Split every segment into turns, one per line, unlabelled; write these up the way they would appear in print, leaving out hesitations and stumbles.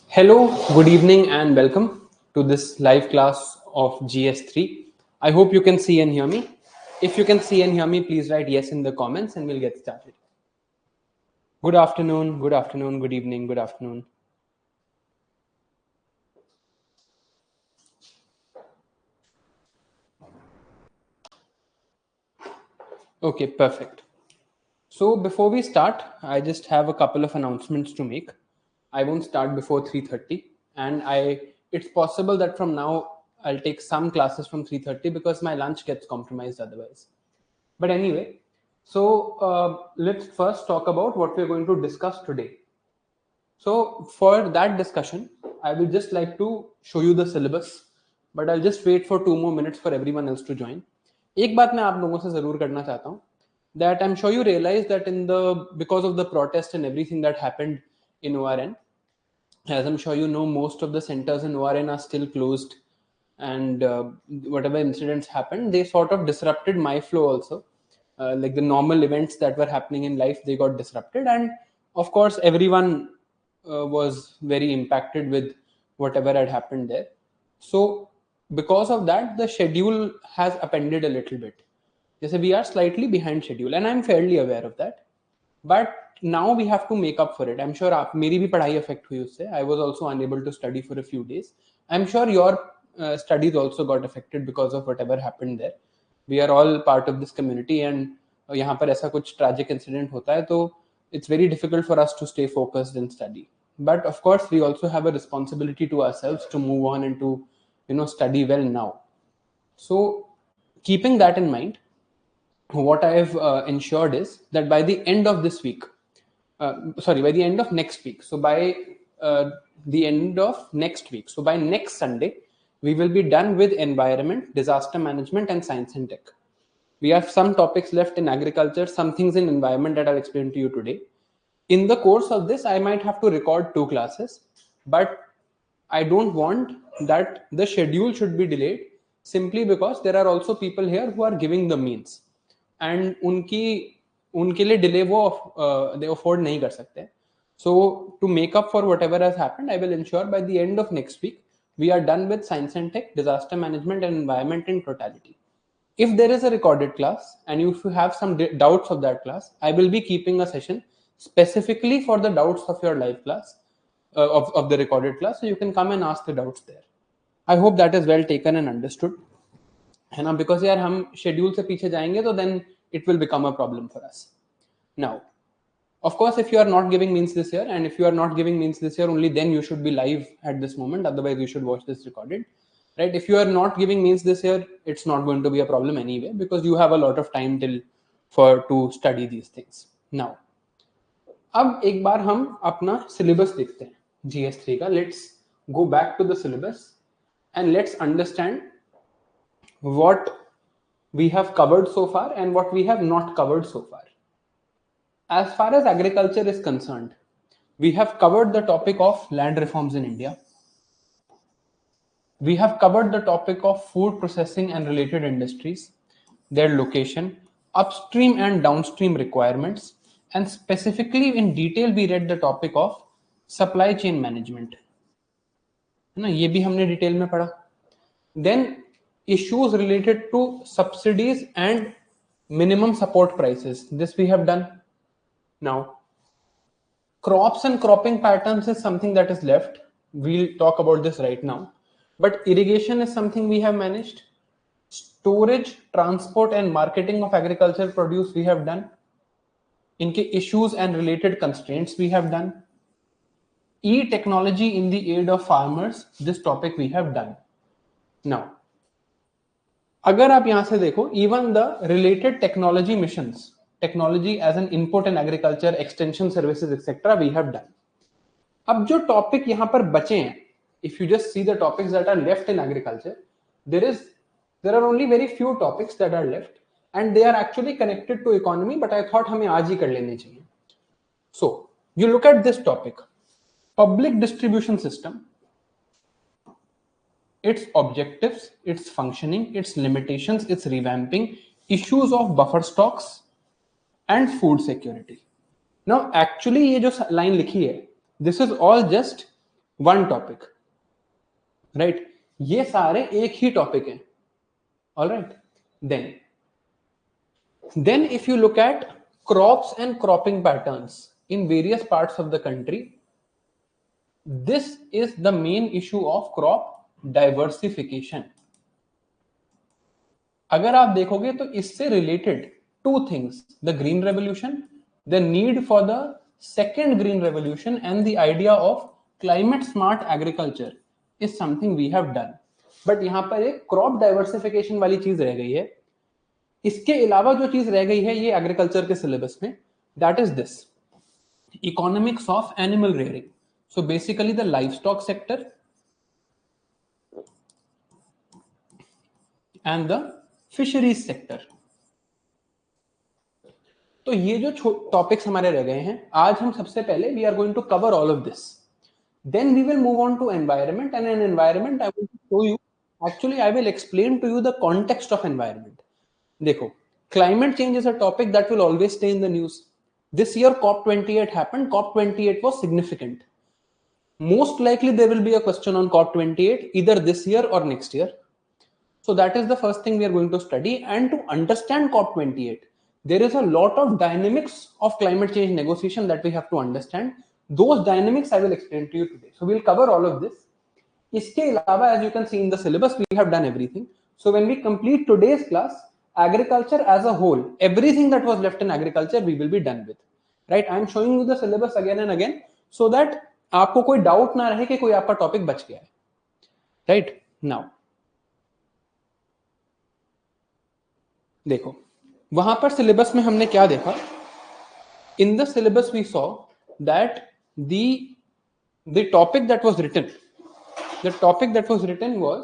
Hello, good evening, and welcome to this live class of GS3. I hope you can see and hear me. If you can see and hear me, please write yes in the comments and we'll get started. Good afternoon, good evening, good afternoon. Okay, perfect. So before we start, I just have a couple of announcements to make. I won't start before 3:30, and it's possible that from now I'll take some classes from 3:30 because my lunch gets compromised otherwise. But anyway, so let's first talk about what we're going to discuss today. So for that discussion, I will just like to show you the syllabus, but I'll just wait for 2 more minutes for everyone else to join. एक बात मैं आप लोगों से जरूर करना चाहता हूँ that I'm sure you realize that because of the protest and everything that happened in ORN, as I'm sure you know, most of the centers in ORN are still closed, and whatever incidents happened, they sort of disrupted my flow also. Like the normal events that were happening in life, they got disrupted, and of course, everyone was very impacted with whatever had happened there. So, because of that, the schedule has appended a little bit. जैसे we are slightly behind schedule, and I'm fairly aware of that. But now we have to make up for it. I'm sure आप मेरी भी पढ़ाई affect हुई उससे. I was also unable to study for a few days. I'm sure your studies also got affected because of whatever happened there. We are all part of this community, and यहाँ पर ऐसा कुछ tragic incident होता है तो it's very difficult for us to stay focused and study. But of course, we also have a responsibility to ourselves to move on and to study well now. So keeping that in mind, what I've ensured is that by the end of this week, by the end of next week, so by the end of next week, so by next Sunday, we will be done with environment, disaster management, and science and tech. We have some topics left in agriculture, some things in environment that I'll explain to you today. In the course of this, I might have to record 2 classes, but I don't want that the schedule should be delayed simply because there are also people here who are giving the means, and उनके लिए delay वो they afford नहीं कर सकते. So to make up for whatever has happened, I will ensure by the end of next week we are done with science and tech, disaster management, and environment in totality. If there is a recorded class and if you have some doubts of that class, I will be keeping a session specifically for the doubts of your live class, of the recorded class, so you can come and ask the doubts there. I hope that is well taken and understood. है ना, because यार हम schedule से पीछे जाएंगे तो then it will become a problem for us. Now, of course, if you are not giving means this year, and if you are not giving means this year, only then you should be live at this moment. Otherwise, you should watch this recorded, right? If you are not giving means this year, it's not going to be a problem anyway because you have a lot of time to study these things. Now, अब एक बार हम अपना syllabus देखते हैं GS3 का. Let's go back to the syllabus and let's understand what we have covered so far and what we have not covered so far. As far as agriculture is concerned, we have covered the topic of land reforms in India. We have covered the topic of food processing and related industries, their location, upstream and downstream requirements, and specifically in detail we read the topic of supply chain management. है ना, ये भी हमने detail में पढ़ा. Then issues related to subsidies and minimum support prices. This we have done. Now, crops and cropping patterns is something that is left. We'll talk about this right now. But irrigation is something we have managed. Storage, transport, and marketing of agricultural produce we have done. Inke issues and related constraints we have done. E-technology in the aid of farmers, this topic we have done. Now, अगर आप यहां से देखो, even the related technology missions, technology as an input in agriculture, extension services, etc., we have done. अब जो topic यहाँ पर बचे हैं, if you just see the topics that are left in agriculture, there are only very few topics that are left and they are actually connected to economy, but I thought हमें आज ही कर लेने चाहिए. So you look at this topic, public distribution system, its objectives, its functioning, its limitations, its revamping, issues of buffer stocks and food security. Now actually ये जो line लिखी है, this is all just one topic, right? ये सारे एक ही topic हैं. All right. Then if you look at crops and cropping patterns in various parts of the country, this is the main issue of crop diversification. अगर आप देखोगे तो इससे related two things, the green revolution, the need for the second green revolution and the idea of climate smart agriculture is something we have done. But यहाँ पर एक crop diversification वाली चीज रह गई है. इसके अलावा जो चीज रह गई है ये एग्रीकल्चर के सिलेबस में, that is this, economics of animal rearing. So basically the livestock sector and the fisheries sector. तो ये जो टॉपिक्स हमारे रह गए हैं, आज हम सबसे पहले we are going to cover all of this. Then we will move on to environment, and in environment I will show you, actually I will explain to you the context of environment. देखो, climate change is a topic that will always stay in the news. This year COP28 happened. COP28 was significant. Most likely there will be a question on COP28 either this year or next year. So that is the first thing we are going to study. And to understand COP28, there is a lot of dynamics of climate change negotiation that we have to understand. Those dynamics I will explain to you today. So we'll cover all of this. इसके अलावा, as you can see in the syllabus, we have done everything. So when we complete today's class, agriculture as a whole, everything that was left in agriculture, we will be done with. Right? I am showing you the syllabus again and again so that आपको कोई doubt ना रहे कि कोई आपका topic बच गया है. राइट नाउ देखो, वहां पर सिलेबस में हमने क्या देखा. In the syllabus we saw that the topic that was written was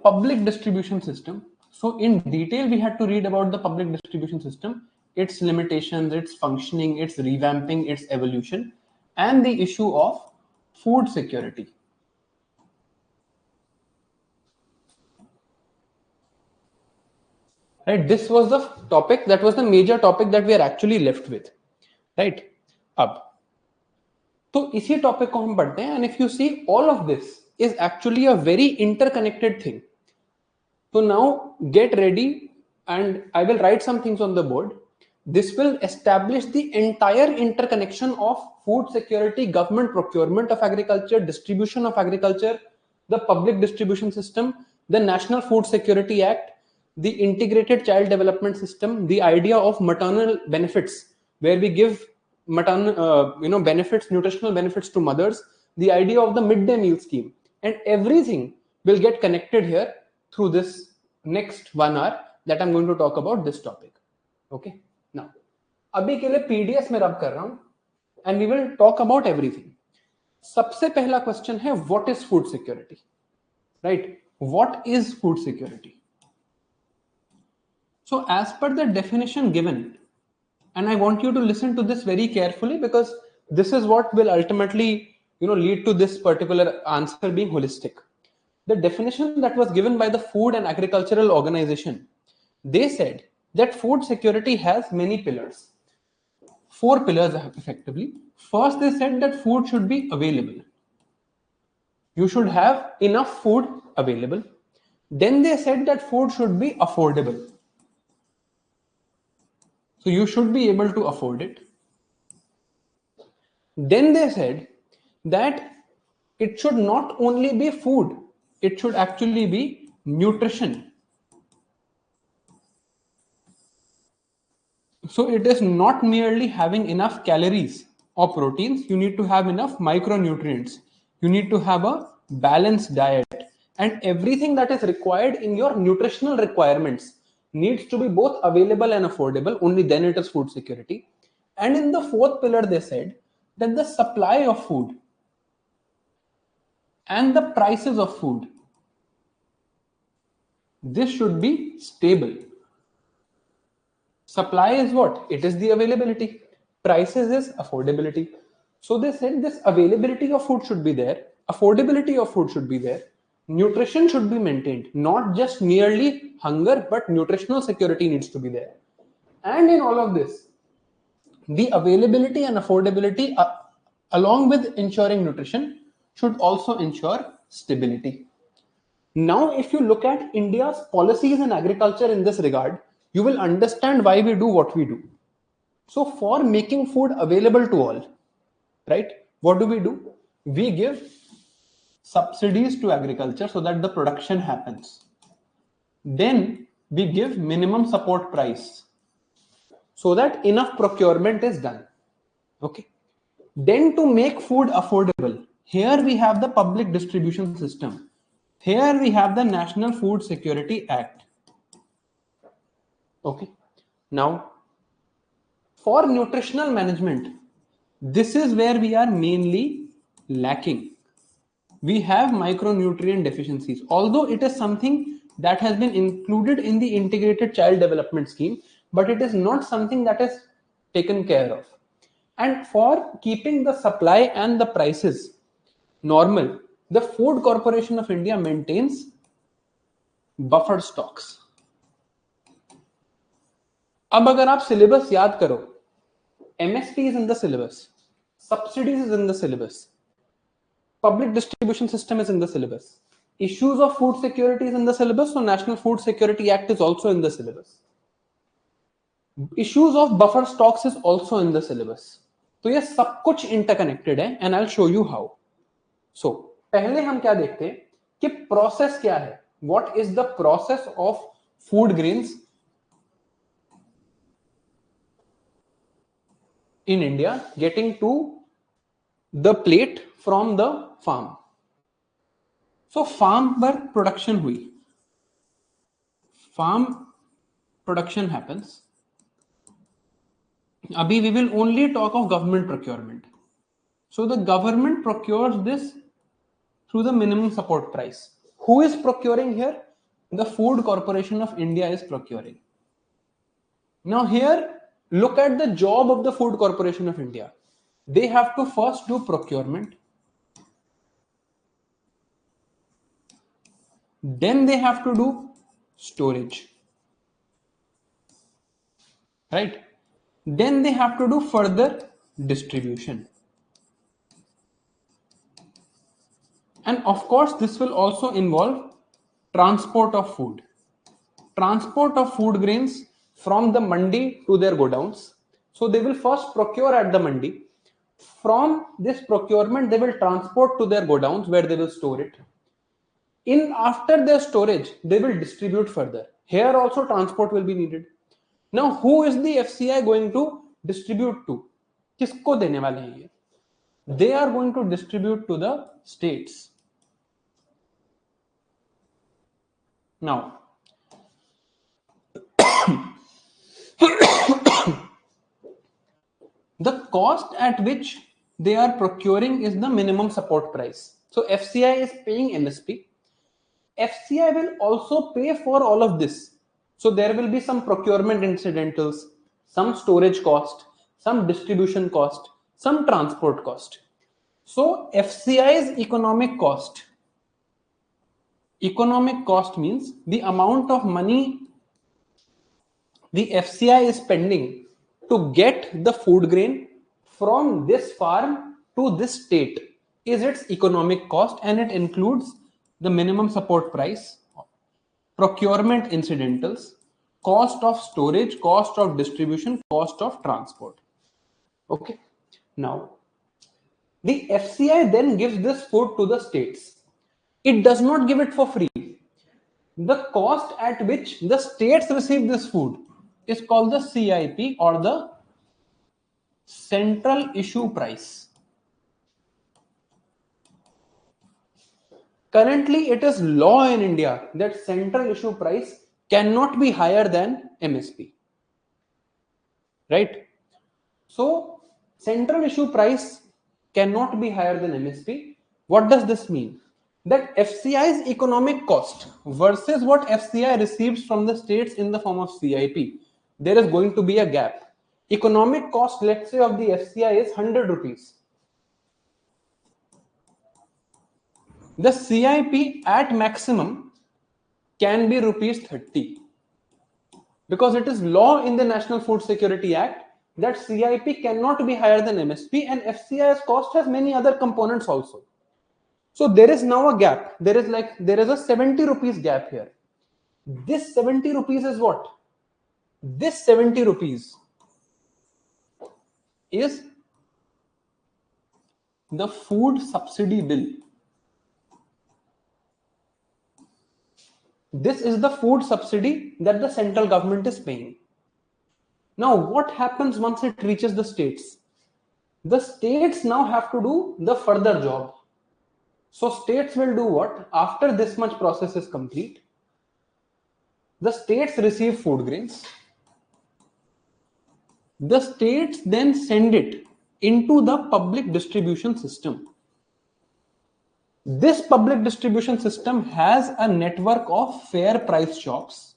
public distribution system. So in detail we had to read about the public distribution system, its limitations, its functioning, its revamping, its evolution, and the issue of food security. Right, this was the topic, that was the major topic that we are actually left with. Right, अब तो इसी topic को हम पढ़ते हैं, and if you see, all of this is actually a very interconnected thing. So now get ready and I will write some things on the board. This will establish the entire interconnection of food security, government procurement of agriculture, distribution of agriculture, the public distribution system, the National Food Security Act, the integrated child development system, the idea of maternal benefits, where we give maternal benefits, nutritional benefits to mothers, the idea of the midday meal scheme, and everything will get connected here through this next 1 hour that I'm going to talk about this topic. Okay, now अभी के लिए PDS में रब कर रहा हूं and we will talk about everything. सबसे पहला क्वेश्चन है, what is food security? Right, what is food security? So as per the definition given, and I want you to listen to this very carefully because this is what will ultimately lead to this particular answer being holistic. The definition that was given by the Food and Agricultural Organization, they said that food security has many pillars. 4 pillars effectively. First, they said that food should be available. You should have enough food available. Then they said that food should be affordable. So you should be able to afford it. Then they said that it should not only be food, it should actually be nutrition. So it is not merely having enough calories or proteins, you need to have enough micronutrients. You need to have a balanced diet, and everything that is required in your nutritional requirements needs to be both available and affordable. Only then it is food security. And in the 4th pillar, they said that the supply of food and the prices of food, this should be stable. Supply is what? It is the availability. Prices is affordability. So they said this availability of food should be there, affordability of food should be there, nutrition should be maintained, not just merely hunger, but nutritional security needs to be there. And in all of this, the availability and affordability, along with ensuring nutrition, should also ensure stability. Now, if you look at India's policies in agriculture in this regard, you will understand why we do what we do. So, for making food available to all, right, what do? We give subsidies to agriculture so that the production happens. Then we give minimum support price so that enough procurement is done. Okay. Then to make food affordable, here we have the public distribution system. Here we have the National Food Security Act. Okay. Now, for nutritional management, this is where we are mainly lacking. We have micronutrient deficiencies, although it is something that has been included in the integrated child development scheme, but it is not something that is taken care of. And for keeping the supply and the prices normal, the Food Corporation of India maintains buffer stocks. अब अगर आप syllabus याद करो, MSP is in the syllabus, subsidies is in the syllabus, public distribution system is in the syllabus, issues of food security is in the syllabus, so National Food Security Act is also in the syllabus, issues of buffer stocks is also in the syllabus. तो ये सब कुछ interconnected है and I will show you how. So पहले हम क्या देखते हैं कि प्रोसेस क्या है, what is the process of food grains in India getting to the plate from the farm. So farm पर production हुई, farm production happens. Abhi we will only talk of government procurement. So the government procures this through the minimum support price. Who is procuring here? The Food Corporation of India is procuring. Now here, look at the job of the Food Corporation of India. They have to first do procurement. Then they have to do storage. Right? Then they have to do further distribution. And of course, this will also involve transport of food. Transport of food grains from the mandi to their godowns. So they will first procure at the mandi. From this procurement, they will transport to their godowns where they will store it. After their storage, they will distribute further. Here also transport will be needed. Now, who is the FCI going to distribute to? किसको देने वाले हैं ये? They are going to distribute to the states. Now, the cost at which they are procuring is the minimum support price. So FCI is paying MSP. FCI will also pay for all of this. So there will be some procurement incidentals, some storage cost, some distribution cost, some transport cost. So FCI's economic cost means the amount of money the FCI is spending to get the food grain from this farm to this state is its economic cost, and it includes the minimum support price, procurement incidentals, cost of storage, cost of distribution, cost of transport. Okay. Now, the FCI then gives this food to the states. It does not give it for free. The cost at which the states receive this food is called the CIP, or the Central Issue Price. Currently, it is law in India that Central Issue Price cannot be higher than MSP. Right? So, Central Issue Price cannot be higher than MSP. What does this mean? That FCI's economic cost versus what FCI receives from the states in the form of CIP, there is going to be a gap. Economic cost, let's say, of the FCI is 100 rupees. The CIP at maximum can be rupees 30, because it is law in the National Food Security Act that CIP cannot be higher than MSP, and FCI's cost has many other components also. So there is now a gap. There is a 70 rupees gap here. This 70 rupees is what? This 70 rupees is the food subsidy bill. This is the food subsidy that the central government is paying. Now, what happens once it reaches the states? The states now have to do the further job. So states will do what? After this much process is complete, the states receive food grains. The states then send it into the public distribution system. This public distribution system has a network of fair price shops.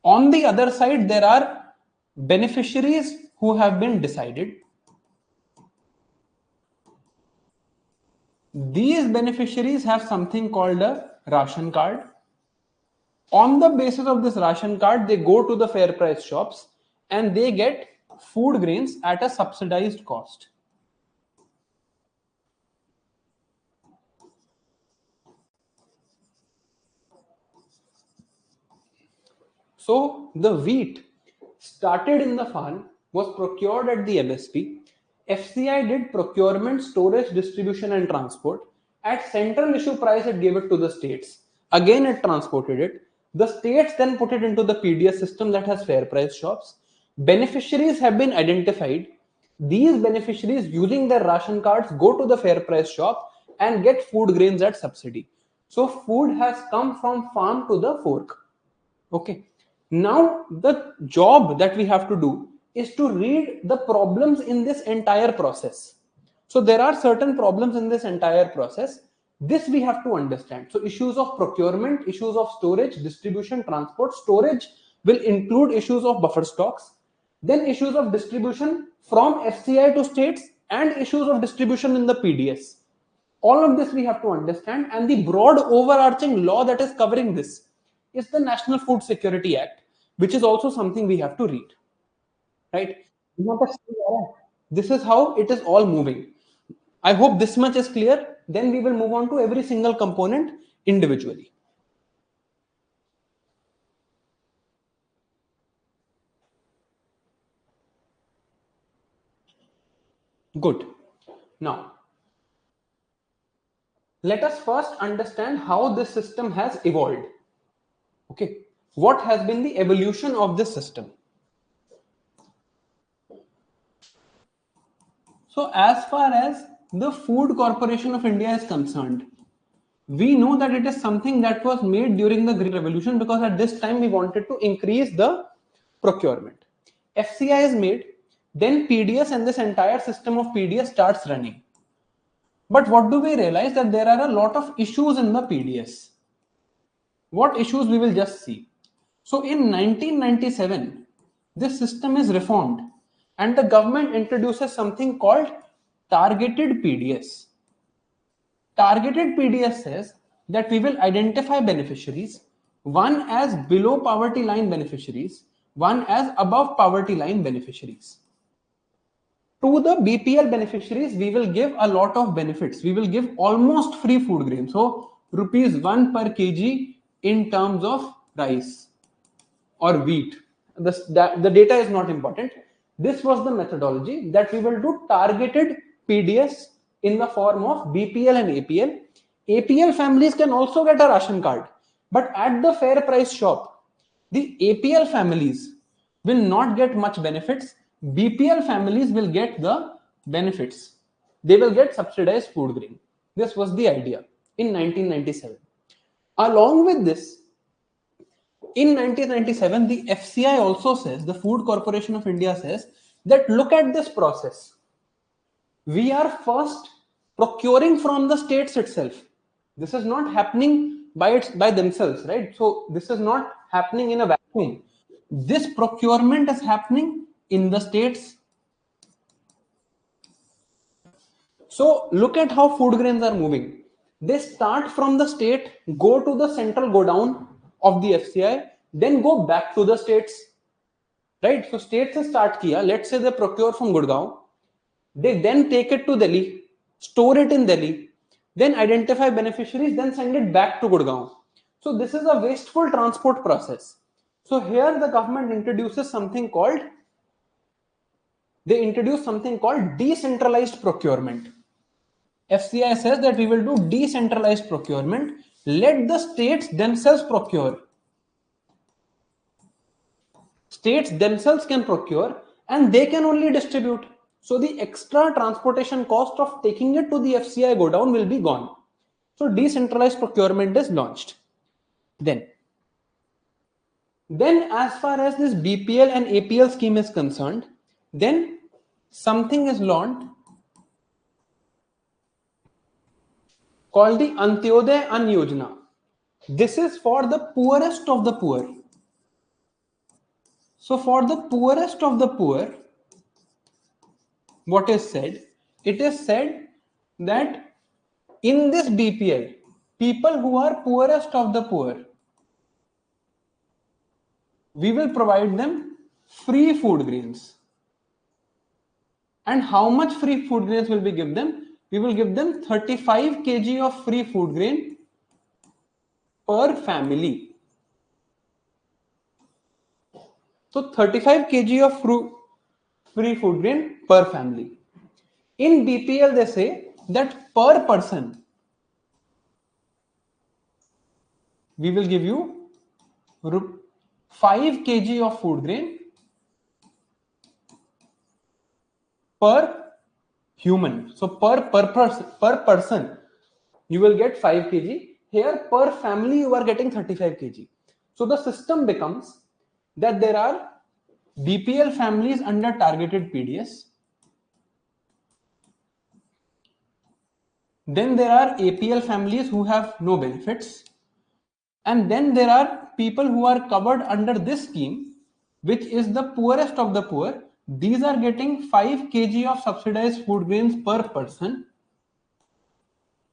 On the other side, there are beneficiaries who have been decided. These beneficiaries have something called a ration card. On the basis of this ration card, they go to the fair price shops and they get food grains at a subsidized cost. So the wheat started in the farm, was procured at the MSP. FCI did procurement, storage, distribution, and transport. At central issue price, it gave it to the states. Again, it transported it. The states then put it into the PDS system that has fair price shops. Beneficiaries have been identified. These beneficiaries, using their ration cards, go to the fair price shop and get food grains at subsidy. So food has come from farm to the fork. Okay. Now the job that we have to do is to read the problems in this entire process. So there are certain problems in this entire process. This we have to understand. So issues of procurement, issues of storage, distribution, transport. Storage will include issues of buffer stocks, then issues of distribution from FCI to states, and issues of distribution in the PDS. All of this we have to understand, and the broad overarching law that is covering this is the National Food Security Act, which is also something we have to read. Right? This is how it is all moving. I hope this much is clear. Then we will move on to every single component individually. Good. Now, let us first understand how this system has evolved. Okay. What has been the evolution of this system? So as far as the Food Corporation of India is concerned, we know that it is something that was made during the Green Revolution, because at this time we wanted to increase the procurement. FCI is made, then PDS and this entire system of PDS starts running. But what do we realize? That there are a lot of issues in the PDS. What issues we will just see. So in 1997, this system is reformed and the government introduces something called targeted PDS. Targeted PDS says that we will identify beneficiaries, one as below poverty line beneficiaries, one as above poverty line beneficiaries. To the BPL beneficiaries, we will give a lot of benefits. We will give almost free food grain. So rupees 1 per kg in terms of rice or wheat. The data is not important. This was the methodology that we will do targeted PDS in the form of BPL and APL. APL families can also get a ration card, but at the fair price shop, the APL families will not get much benefits. BPL families will get the benefits. They will get subsidized food grain. This was the idea in 1997. Along with this, in 1997, the FCI also says, the Food Corporation of India says, that look at this process. we are first procuring from the states itself. This is not happening by themselves, right? So this is not happening in a vacuum. This procurement is happening in the states. So look at how food grains are moving. They start from the state, go to the central godown of the FCI, then go back to the states. Right? So states se start kiya. Let's say they procure from Gurgaon. They then take it to Delhi, store it in Delhi, then identify beneficiaries, then send it back to Gurgaon. So this is a wasteful transport process. So here the government introduces something called decentralized procurement. FCI says that we will do decentralized procurement. Let the states themselves procure. States themselves can procure and they can only distribute. So the extra transportation cost of taking it to the FCI godown will be gone. So decentralized procurement is launched. Then as far as this BPL and APL scheme is concerned, then something is launched called the Antyodaya Ann Yojana. This is for the poorest of the poor. So for the poorest of the poor, what is said? It is said that in this BPL, people who are poorest of the poor, we will provide them free food grains. And how much free food grains will we give them? We will give them 35 kg of free food grain per family. So 35 kg of free food grain per family. In BPL, they say that per person, we will give you 5 kg of food grain per human. So per person, you will get 5 kg. Here per family, you are getting 35 kg. So the system becomes that there are BPL families under targeted PDS. Then there are APL families who have no benefits. And then there are people who are covered under this scheme, which is the poorest of the poor. These are getting 5 kg of subsidized food grains per person.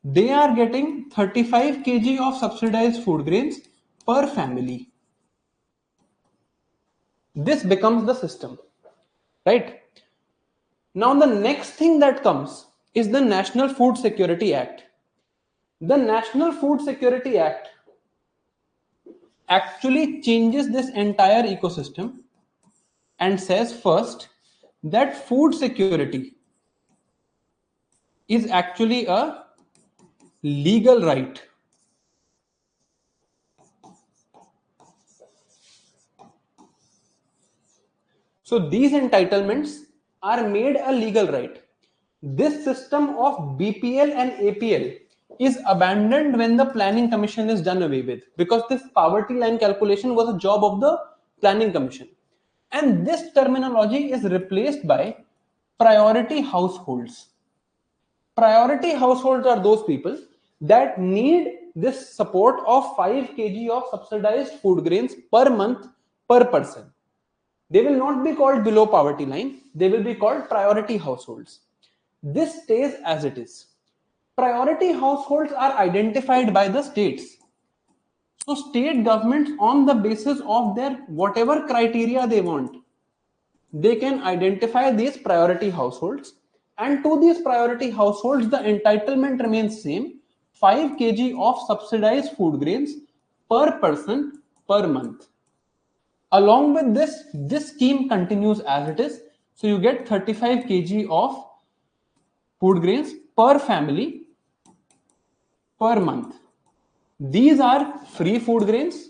They are getting 35 kg of subsidized food grains per family. This becomes the system, right? Now the next thing that comes is the National Food Security Act. The National Food Security Act actually changes this entire ecosystem and says first that food security is actually a legal right. So these entitlements are made a legal right. This system of BPL and APL is abandoned when the Planning Commission is done away with, because this poverty line calculation was a job of the Planning Commission. And this terminology is replaced by priority households. Priority households are those people that need this support of 5 kg of subsidized food grains per month per person. They will not be called below poverty line. They will be called priority households. This stays as it is. Priority households are identified by the states. So state governments, on the basis of their whatever criteria they want, they can identify these priority households, and to these priority households the entitlement remains same, 5 kg of subsidized food grains per person per month. Along with this scheme continues as it is. So you get 35 kg of food grains per family per month. These are free food grains.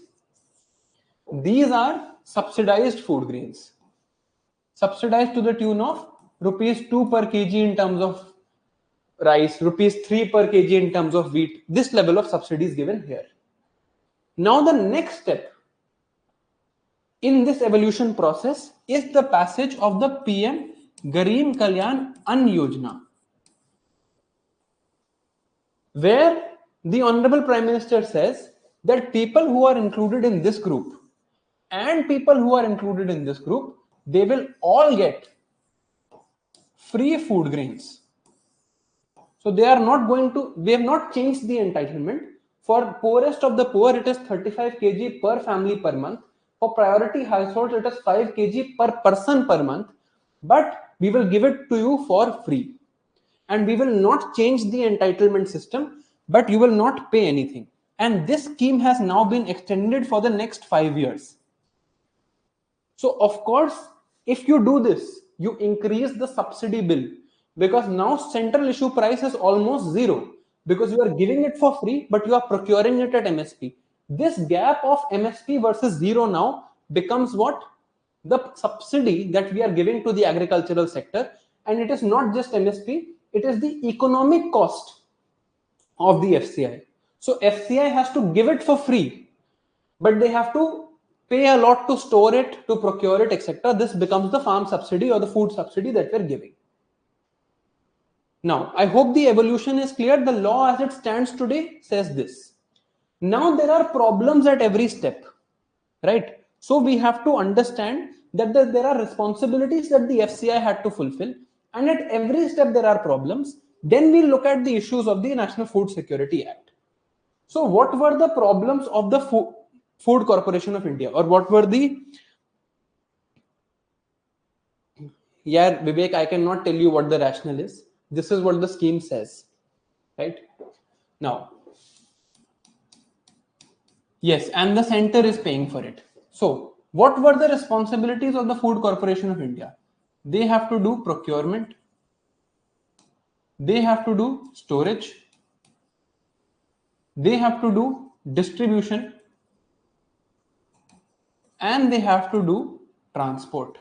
These are subsidized food grains. Subsidized to the tune of rupees 2 per kg in terms of rice, rupees 3 per kg in terms of wheat. This level of subsidy is given here. Now the next step in this evolution process is the passage of the PM Garib Kalyan Ann Yojana. where the Honorable Prime Minister says that people who are included in this group and people who are included in this group, they will all get free food grains. So they are not going to, we have not changed the entitlement. For poorest of the poor, it is 35 kg per family per month. For priority households, it is 5 kg per person per month. But we will give it to you for free. And we will not change the entitlement system, but you will not pay anything. And this scheme has now been extended for the next 5 years. So of course, if you do this, you increase the subsidy bill, because now central issue price is almost zero, because you are giving it for free, but you are procuring it at MSP. This gap of MSP versus zero now becomes what? The subsidy that we are giving to the agricultural sector. And it is not just MSP, it is the economic cost of the FCI. So FCI has to give it for free, but they have to pay a lot to store it, to procure it, etc. This becomes the farm subsidy or the food subsidy that we're giving. Now, I hope the evolution is clear. The law as it stands today says this. Now there are problems at every step, right? So we have to understand that there are responsibilities that the FCI had to fulfill, and at every step there are problems. Then we look at the issues of the National Food Security Act. So what were the problems of the Food Corporation of India, or what were the... Yeah, Vivek, I cannot tell you what the rationale is. This is what the scheme says, right? Now, yes, and the center is paying for it. So what were the responsibilities of the Food Corporation of India? They have to do procurement, they have to do storage, they have to do distribution, and they have to do transport.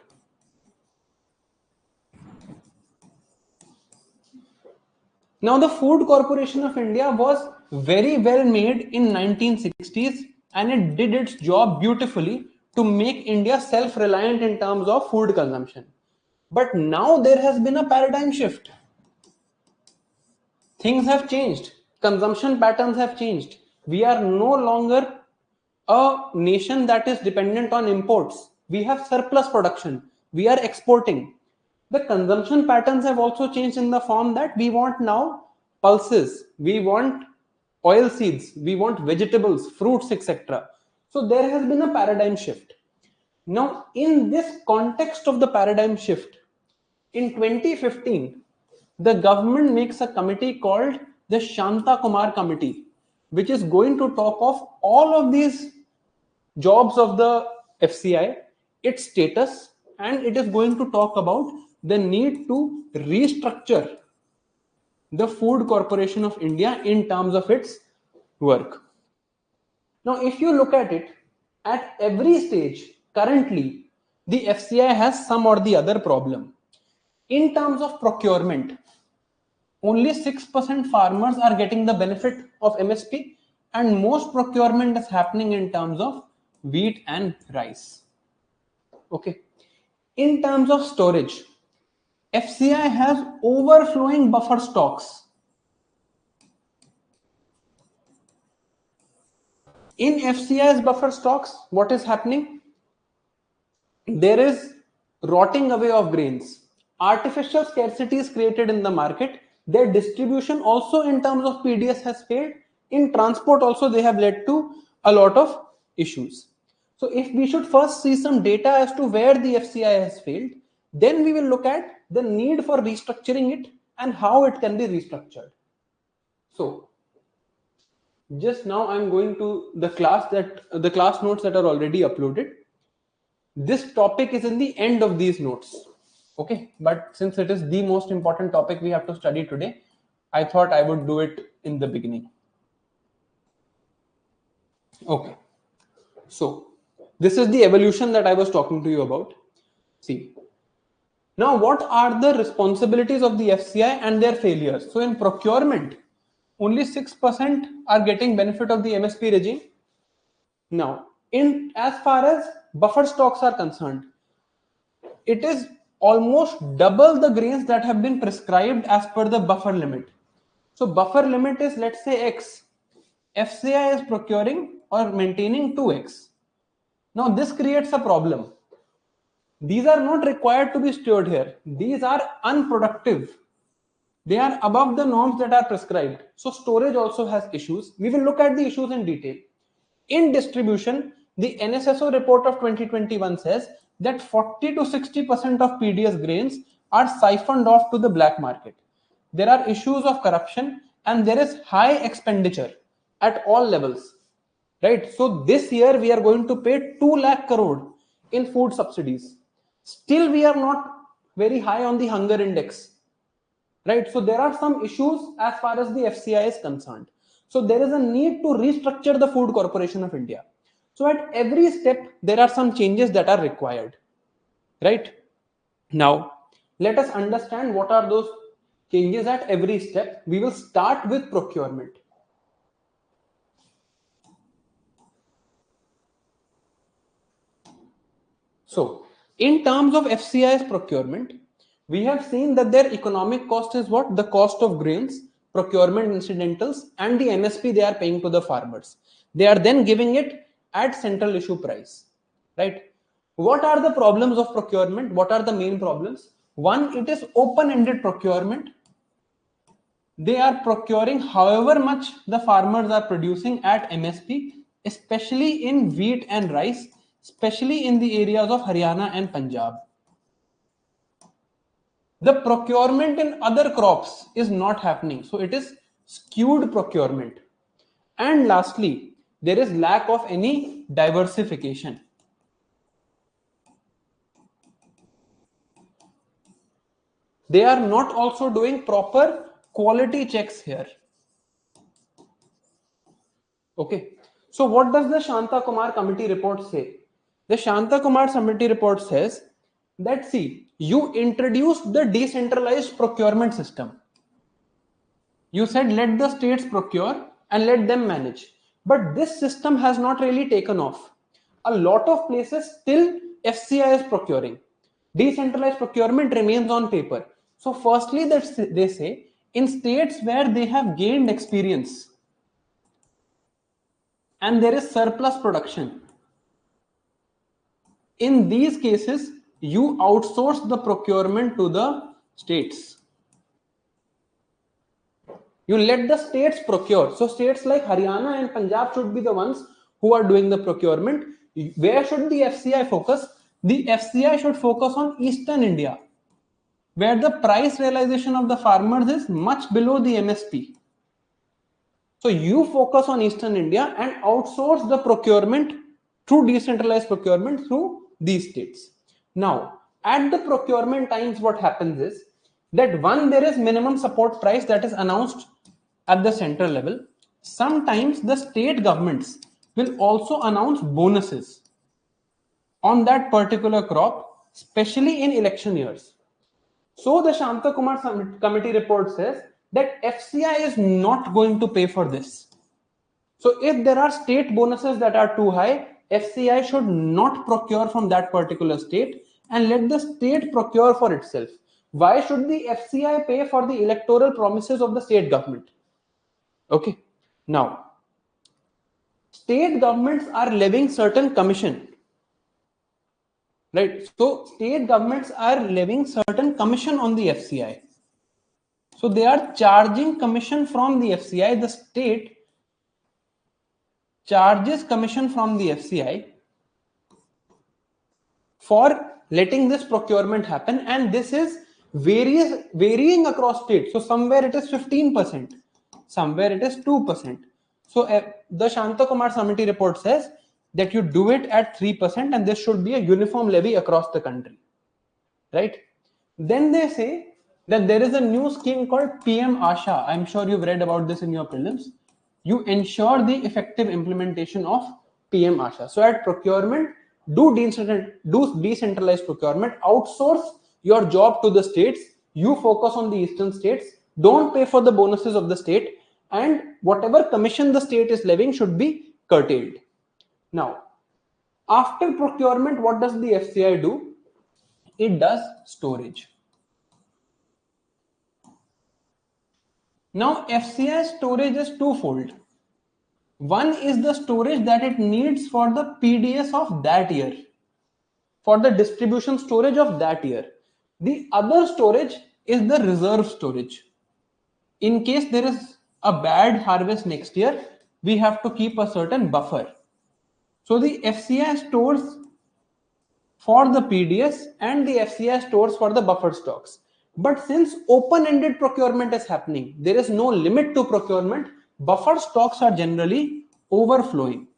Now, the Food Corporation of India was very well made in 1960s, and it did its job beautifully to make India self-reliant in terms of food consumption. But now there has been a paradigm shift. Things have changed. Consumption patterns have changed. We are no longer a nation that is dependent on imports. We have surplus production. We are exporting. The consumption patterns have also changed in the form that we want now pulses, we want oil seeds, we want vegetables, fruits, etc. So there has been a paradigm shift. Now, in this context of the paradigm shift, in 2015, the government makes a committee called the Shanta Kumar Committee, which is going to talk of all of these jobs of the FCI, its status, and it is going to talk about the need to restructure the Food Corporation of India in terms of its work. Now, if you look at it, at every stage, currently, the FCI has some or the other problem. In terms of procurement, only 6% farmers are getting the benefit of MSP, and most procurement is happening in terms of wheat and rice. Okay. In terms of storage, FCI has overflowing buffer stocks. In FCI's buffer stocks, what is happening? There is rotting away of grains. Artificial scarcity is created in the market. Their distribution also in terms of PDS has failed. In transport also they have led to a lot of issues. So if we should first see some data as to where the FCI has failed, then we will look at the need for restructuring it and how it can be restructured. So just now I'm going to the class notes that are already uploaded. This topic is in the end of these notes. Okay, but since it is the most important topic we have to study today, I thought I would do it in the beginning. Okay, so this is the evolution that I was talking to you about. See, now what are the responsibilities of the FCI and their failures? So in procurement, only 6% are getting benefit of the MSP regime. Now, in as far as buffer stocks are concerned, it is almost double the grains that have been prescribed as per the buffer limit. So buffer limit is, let's say, X. FCI is procuring or maintaining 2X. Now this creates a problem. These are not required to be stored here. These are unproductive. They are above the norms that are prescribed. So storage also has issues. We will look at the issues in detail. In distribution, the NSSO report of 2021 says that 40 to 60% of PDS grains are siphoned off to the black market. There are issues of corruption and there is high expenditure at all levels. Right? So this year we are going to pay 2 lakh crore in food subsidies. Still we are not very high on the hunger index. Right? So there are some issues as far as the FCI is concerned. So there is a need to restructure the Food Corporation of India. So at every step, there are some changes that are required. Right? Now, let us understand what are those changes at every step. We will start with procurement. So, in terms of FCI's procurement, we have seen that their economic cost is what? The cost of grains, procurement incidentals, and the MSP they are paying to the farmers. They are then giving it at central issue price. Right? What are the problems of procurement? What are the main problems? One, it is open-ended procurement. They are procuring however much the farmers are producing at MSP, especially in wheat and rice, especially in the areas of Haryana and Punjab. The procurement in other crops is not happening. So it is skewed procurement. And lastly, there is lack of any diversification. They are not also doing proper quality checks here. Okay. So what does the Shanta Kumar committee report say? The Shanta Kumar committee report says that, see, you introduced the decentralized procurement system. You said let the states procure and let them manage. But this system has not really taken off. A lot of places still FCI is procuring. Decentralized procurement remains on paper. So firstly, they say in states where they have gained experience and there is surplus production, in these cases, you outsource the procurement to the states. You let the states procure. So states like Haryana and Punjab should be the ones who are doing the procurement. Where should the FCI focus? The FCI should focus on Eastern India, where the price realization of the farmers is much below the MSP. So you focus on Eastern India and outsource the procurement through decentralized procurement through these states. Now, at the procurement times, what happens is that one, there is minimum support price that is announced at the central level. Sometimes the state governments will also announce bonuses on that particular crop, especially in election years. So the Shanta Kumar committee report says that FCI is not going to pay for this. So if there are state bonuses that are too high, FCI should not procure from that particular state and let the state procure for itself. Why should the FCI pay for the electoral promises of the state government? Okay. Now, state governments are levying certain commission. Right. So state governments are levying certain commission on the FCI. So they are charging commission from the FCI. The state charges commission from the FCI for letting this procurement happen, and this is varying across states. So somewhere it is 15%, somewhere it is 2%. So the Shanta Kumar committee report says that you do it at 3%, and this should be a uniform levy across the country, right? Then they say that there is a new scheme called PM Asha. I'm sure you've read about this in your prelims. You ensure the effective implementation of PM Asha. So at procurement, do decentralized procurement, outsource your job to the states. You focus on the eastern states. Don't pay for the bonuses of the state, and whatever commission the state is levying should be curtailed. Now, after procurement, what does the FCI do? It does storage. Now FCI storage is twofold. One is the storage that it needs for the PDS of that year, for the distribution storage of that year. The other storage is the reserve storage. In case there is a bad harvest next year, we have to keep a certain buffer. So the FCI stores for the PDS and the FCI stores for the buffer stocks. But since open-ended procurement is happening, there is no limit to procurement, buffer stocks are generally overflowing.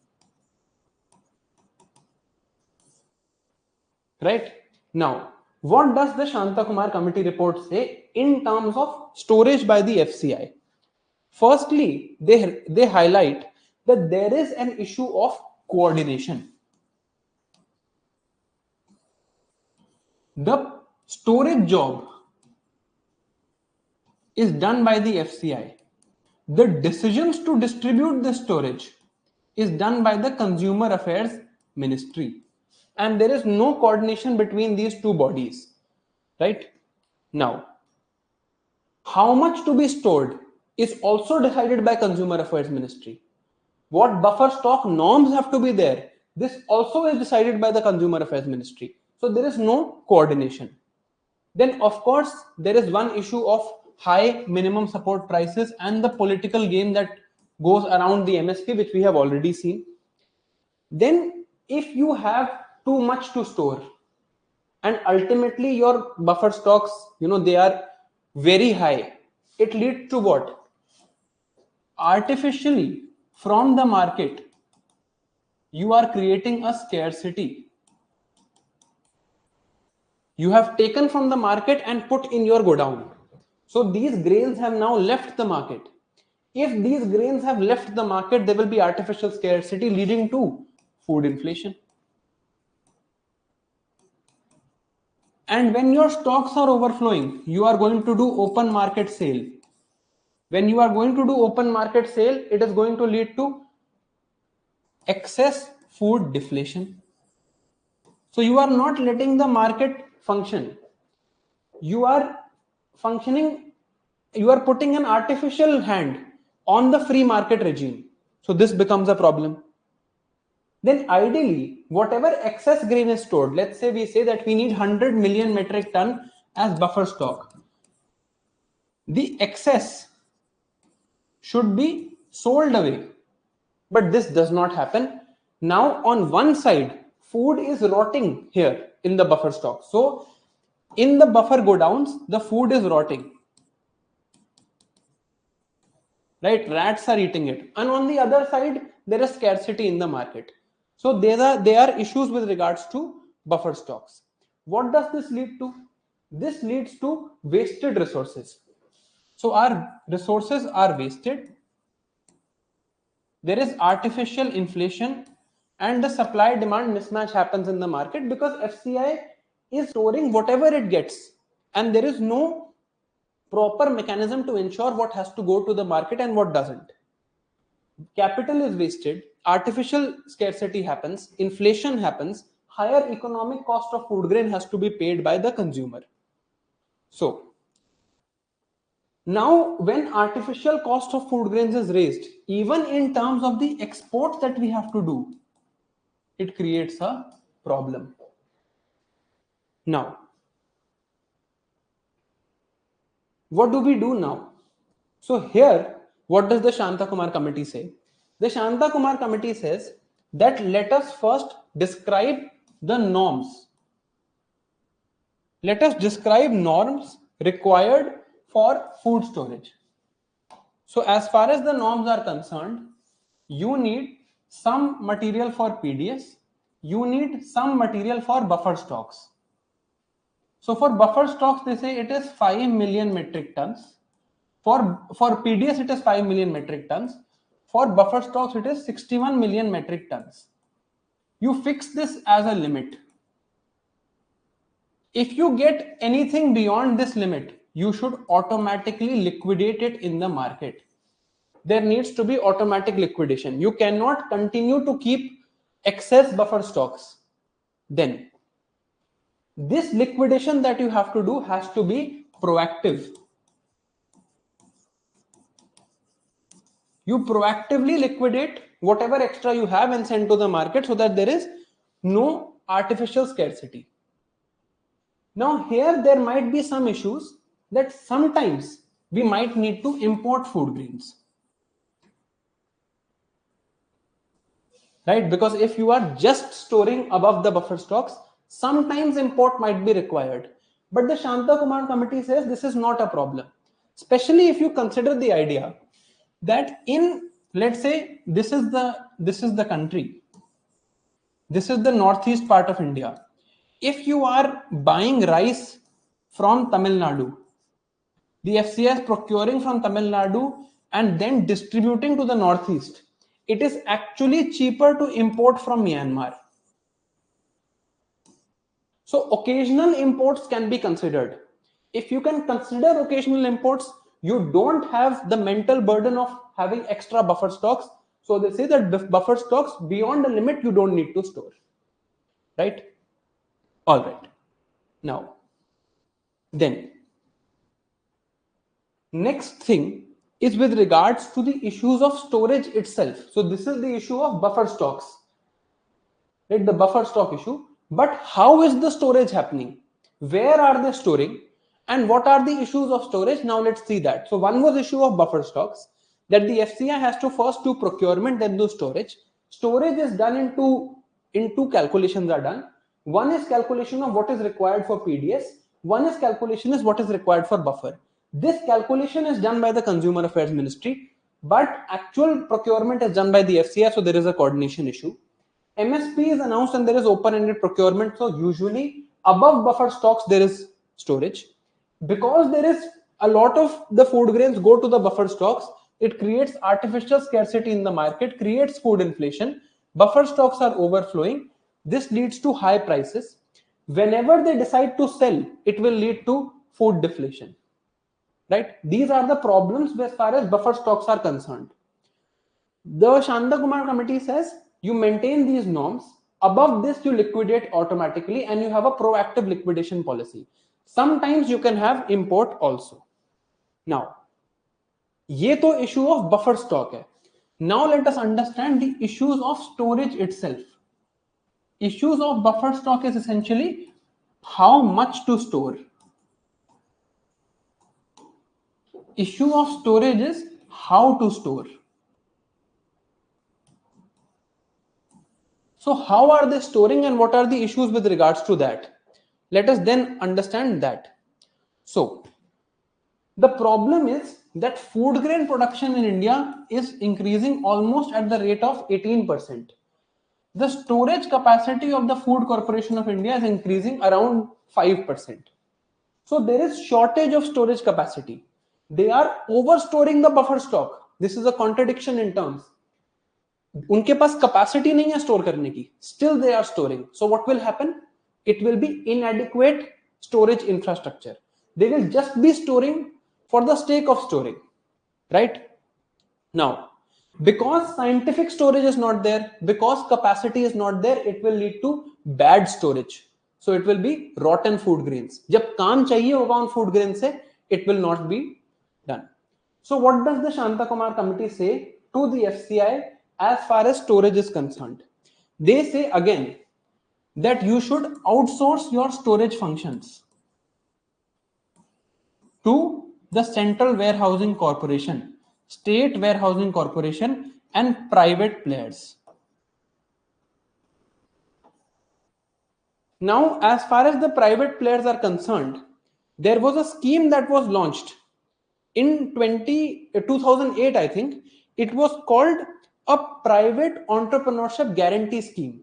Right? Now, what does the Shantakumar committee report say in terms of storage by the FCI? Firstly, they highlight that there is an issue of coordination. The storage job is done by the FCI. The decisions to distribute the storage is done by the Consumer Affairs Ministry. And there is no coordination between these two bodies. Right? Now, how much to be stored is also decided by Consumer Affairs Ministry. What buffer stock norms have to be there, this also is decided by the Consumer Affairs Ministry. So there is no coordination. Then of course there is one issue of high minimum support prices and the political game that goes around the MSP, which we have already seen. Then if you have too much to store and ultimately your buffer stocks, they are very high, it leads to what? Artificially from the market, you are creating a scarcity. You have taken from the market and put in your godown. So these grains have now left the market. If these grains have left the market, there will be artificial scarcity leading to food inflation. And when your stocks are overflowing, you are going to do open market sale. When you are going to do open market sale, it is going to lead to excess food deflation. So you are not letting the market function. You are functioning, you are putting an artificial hand on the free market regime. So this becomes a problem. Then ideally, whatever excess grain is stored, let's say we say that we need 100 million metric ton as buffer stock. The excess should be sold away. But this does not happen. Now on one side, food is rotting here in the buffer stock. So in the buffer godowns, the food is rotting. Right? Rats are eating it. And on the other side, there is scarcity in the market. So there are issues with regards to buffer stocks. What does this lead to? This leads to wasted resources. So our resources are wasted. There is artificial inflation and the supply demand mismatch happens in the market because FCI is storing whatever it gets and there is no proper mechanism to ensure what has to go to the market and what doesn't. Capital is wasted, artificial scarcity happens, inflation happens, higher economic cost of food grain has to be paid by the consumer. So now when artificial cost of food grains is raised, even in terms of the exports that we have to do, it creates a problem. Now, what do we do now? So here, what does the Shantakumar committee say? The Shantakumar committee says that let us first describe the norms. Let us describe norms required for food storage. So as far as the norms are concerned, you need some material for PDS, you need some material for buffer stocks. So for buffer stocks, they say it is 5 million metric tons. For PDS, it is 5 million metric tons. For buffer stocks, it is 61 million metric tons. You fix this as a limit. If you get anything beyond this limit, you should automatically liquidate it in the market. There needs to be automatic liquidation. You cannot continue to keep excess buffer stocks. Then this liquidation that you have to do has to be proactive. You proactively liquidate whatever extra you have and send to the market so that there is no artificial scarcity. Now here there might be some issues that sometimes we might need to import food grains, right? Because if you are just storing above the buffer stocks, sometimes import might be required. But the Shanta Kumar committee says this is not a problem, especially if you consider the idea that in, let's say, this is the country, this is the northeast part of India. If you are buying rice from Tamil Nadu, the FCI is procuring from Tamil Nadu and then distributing to the northeast. It is actually cheaper to import from Myanmar. So occasional imports can be considered. If you can consider occasional imports, you don't have the mental burden of having extra buffer stocks. So they say that buffer stocks beyond a limit you don't need to store. Right? All right. Now, then, next thing is with regards to the issues of storage itself. So this is the issue of buffer stocks, right? The buffer stock issue. But how is the storage happening? Where are they storing? And what are the issues of storage? Now let's see that. So one was issue of buffer stocks, that the FCI has to first do procurement, then do storage. Storage is done in two calculations are done. One is calculation of what is required for PDS. One is calculation is what is required for buffer. This calculation is done by the Consumer Affairs Ministry, but actual procurement is done by the FCI, so there is a coordination issue. MSP is announced and there is open-ended procurement. So usually above buffer stocks, there is storage. Because there is a lot of the food grains go to the buffer stocks, it creates artificial scarcity in the market, creates food inflation. Buffer stocks are overflowing. This leads to high prices. Whenever they decide to sell, it will lead to food deflation. Right? These are the problems as far as buffer stocks are concerned. The Shanta Kumar committee says you maintain these norms. Above this, you liquidate automatically and you have a proactive liquidation policy. Sometimes you can have import also. Now, ये तो issue of buffer stock है. Now let us understand the issues of storage itself. Issues of buffer stock is essentially how much to store. Issue of storage is how to store. So how are they storing and what are the issues with regards to that? Let us then understand that. So the problem is that food grain production in India is increasing almost at the rate of 18%. The storage capacity of the Food Corporation of India is increasing around 5%. So there is shortage of storage capacity. They are overstoring the buffer stock. This is a contradiction in terms. उनके पास capacity नहीं है store करने की. Still they are storing. So what will happen? It will be inadequate storage infrastructure. They will just be storing for the sake of storing, right? Now, because scientific storage is not there, because capacity is not there, it will lead to bad storage. So it will be rotten food grains. जब काम चाहिए होगा उन food grains से, it will not be done. So what does the Shanta Kumar committee say to the FCI as far as storage is concerned? They say again that you should outsource your storage functions to the Central Warehousing Corporation, State Warehousing Corporation, and private players. Now, as far as the private players are concerned, there was a scheme that was launched in 2008, I think. It was called a Private Entrepreneurship Guarantee Scheme.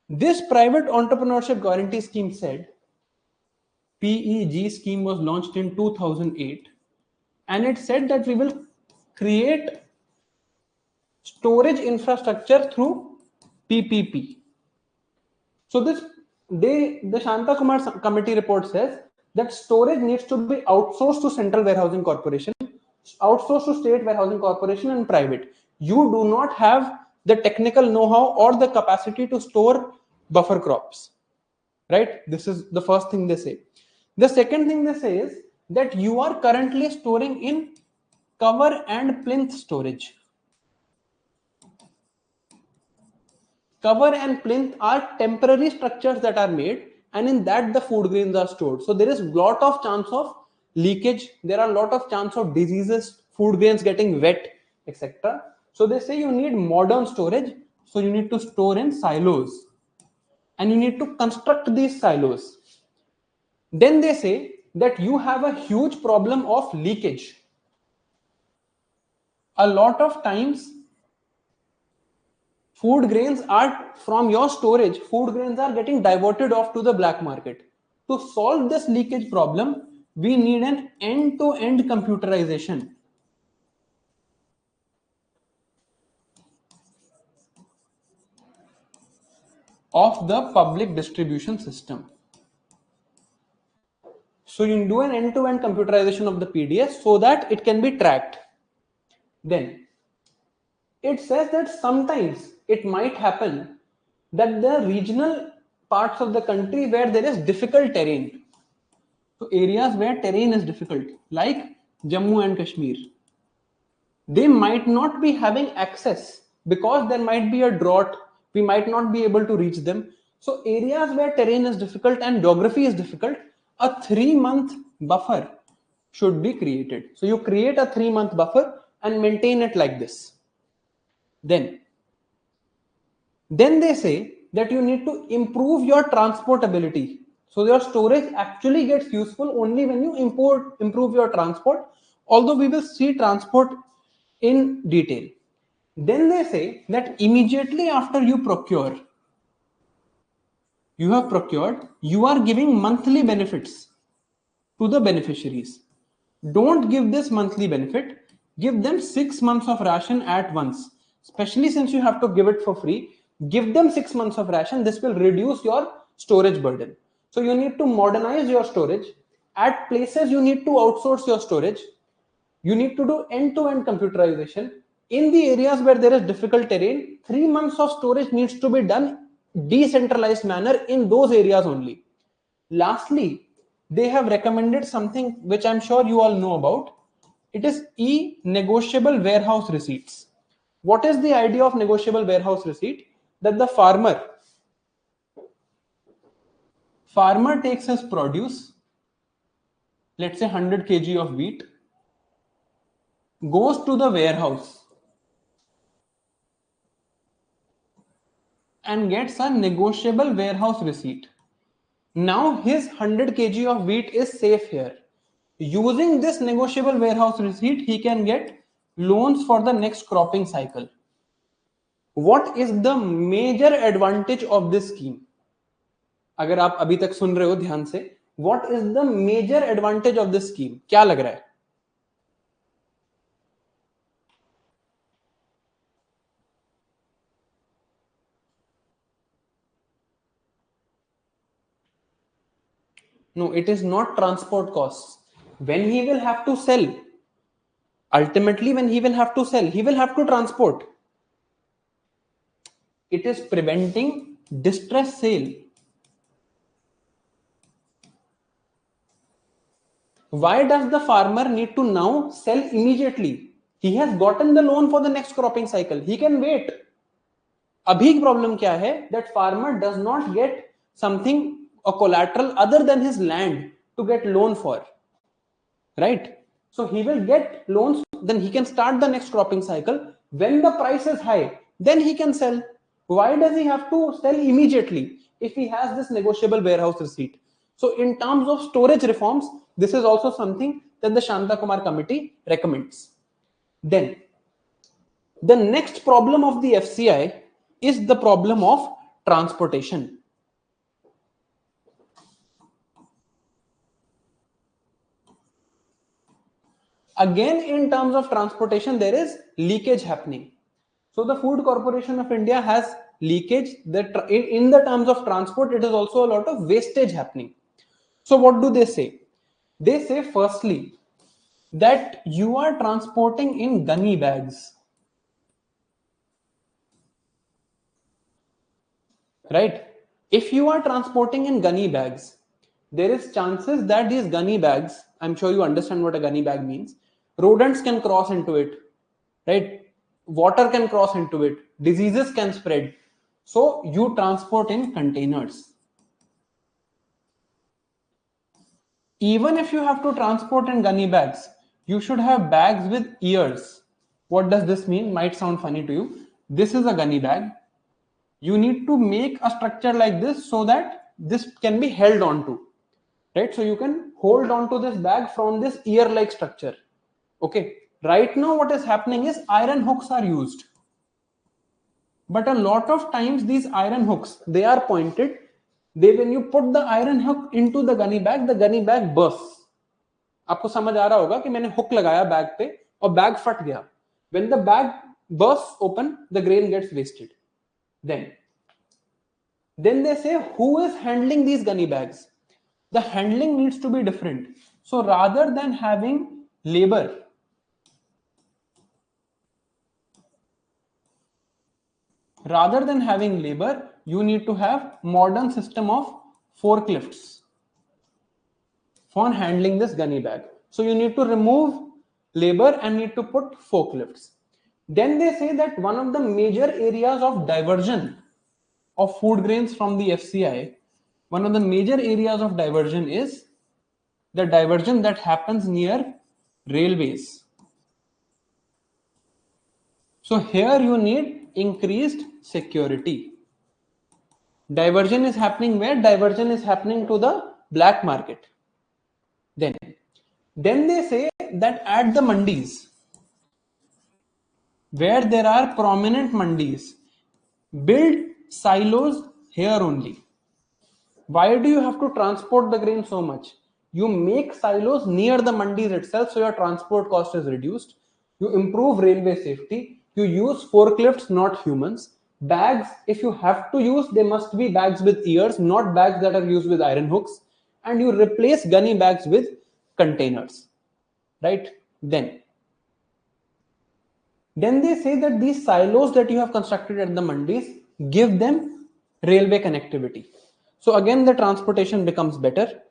This Private Entrepreneurship Guarantee Scheme said, PEG scheme was launched in 2008, and it said that we will create storage infrastructure through PPP. So the Shanta Kumar committee report says that storage needs to be outsourced to Central Warehousing Corporation, outsourced to State Warehousing Corporation, and private. You do not have the technical know-how or the capacity to store buffer crops, right? This is the first thing they say. The second thing they say is that you are currently storing in cover and plinth storage. Cover and plinth are temporary structures that are made, and in that the food grains are stored. So there is lot of chance of leakage. There are lot of chance of diseases, food grains getting wet, etc. So they say you need modern storage. So you need to store in silos, and you need to construct these silos. Then they say that you have a huge problem of leakage. A lot of times food grains are from your storage, food grains are getting diverted off to the black market. To solve this leakage problem, we need an end-to-end computerization of the public distribution system. So you do an end-to-end computerization of the PDS so that it can be tracked. Then it says that sometimes it might happen that the regional parts of the country where there is difficult terrain, so areas where terrain is difficult, like Jammu and Kashmir, they might not be having access because there might be a drought. We might not be able to reach them. So areas where terrain is difficult and geography is difficult, a 3-month buffer should be created. So you create a 3-month buffer and maintain it like this. Then they say that you need to improve your transportability. So your storage actually gets useful only when you improve your transport, although we will see transport in detail. Then they say that immediately after you procure, you have procured, you are giving monthly benefits to the beneficiaries. Don't give this monthly benefit, give them 6 months of ration at once, especially since you have to give it for free. Give them 6 months of ration. This will reduce your storage burden. So you need to modernize your storage. At places you need to outsource your storage. You need to do end-to-end computerization. In the areas where there is difficult terrain, 3 months of storage needs to be done decentralized manner in those areas only. Lastly, they have recommended something which I'm sure you all know about. It is e-negotiable warehouse receipts. What is the idea of negotiable warehouse receipt? That the farmer takes his produce, let's say 100 kg of wheat, goes to the warehouse and gets a negotiable warehouse receipt. Now his 100 kg of wheat is safe here. Using this negotiable warehouse receipt, he can get loans for the next cropping cycle. What is the major advantage of this scheme? अगर आप अभी तक सुन रहे हो ध्यान से, what is the major advantage of this scheme? क्या लग रहा है? No, it is not transport costs. When he will have to sell, ultimately when he will have to sell, he will have to transport. It is preventing distress sale. Why does the farmer need to now sell immediately? He has gotten the loan for the next cropping cycle. He can wait. Abhi problem kya hai? That farmer does not get something, a collateral other than his land to get loan for. Right? So he will get loans, then he can start the next cropping cycle. When the price is high, then he can sell. Why does he have to sell immediately if he has this negotiable warehouse receipt? So in terms of storage reforms, this is also something that the Shanta Kumar committee recommends. Then the next problem of the FCI is the problem of transportation. Again, in terms of transportation, there is leakage happening. So the Food Corporation of India has leakage. In the terms of transport, it is also a lot of wastage happening. So what do they say? They say firstly that you are transporting in gunny bags. Right? If you are transporting in gunny bags, there is chances that these gunny bags, I'm sure you understand what a gunny bag means, rodents can cross into it, right? Water can cross into it, diseases can spread. So you transport in containers. Even if you have to transport in gunny bags, you should have bags with ears. What does this mean? Might sound funny to you. This is a gunny bag. You need to make a structure like this so that this can be held onto, right? So you can hold on to this bag from this ear-like structure. Okay. Right now, what is happening is iron hooks are used. But a lot of times these iron hooks, they are pointed. When you put the iron hook into the gunny bag bursts. आपको समझ आ रहा होगा कि मैंने hook लगाया bag पे और bag फट गया. When the bag bursts open, the grain gets wasted. Then they say, who is handling these gunny bags? The handling needs to be different. So rather than having labor, you need to have modern system of forklifts for handling this gunny bag. So you need to remove labor and need to put forklifts. Then they say that one of the major areas of diversion of food grains from the FCI, one of the major areas of diversion is the diversion that happens near railways. So here you need increased security. Diversion is happening where? Diversion is happening to the black market. Then they say that at the mandis, where there are prominent mandis, build silos here only. Why do you have to transport the grain so much? You make silos near the mandis itself, so your transport cost is reduced. You improve railway safety. You use forklifts, not humans. Bags, if you have to use, they must be bags with ears, not bags that are used with iron hooks. And you replace gunny bags with containers. Right? Then they say that these silos that you have constructed at the mandis, give them railway connectivity. So again, the transportation becomes better.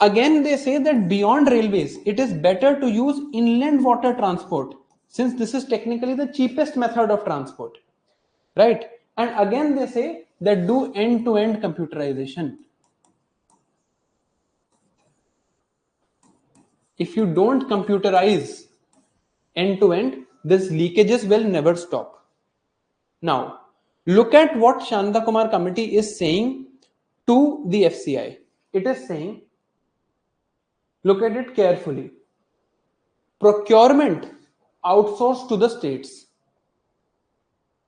Again, they say that beyond railways, it is better to use inland water transport, since this is technically the cheapest method of transport, right? And again, they say that do end-to-end computerization. If you don't computerize end-to-end, these leakages will never stop. Now, look at what Shanta Kumar committee is saying to the FCI. It is saying, look at it carefully. Procurement outsourced to the states.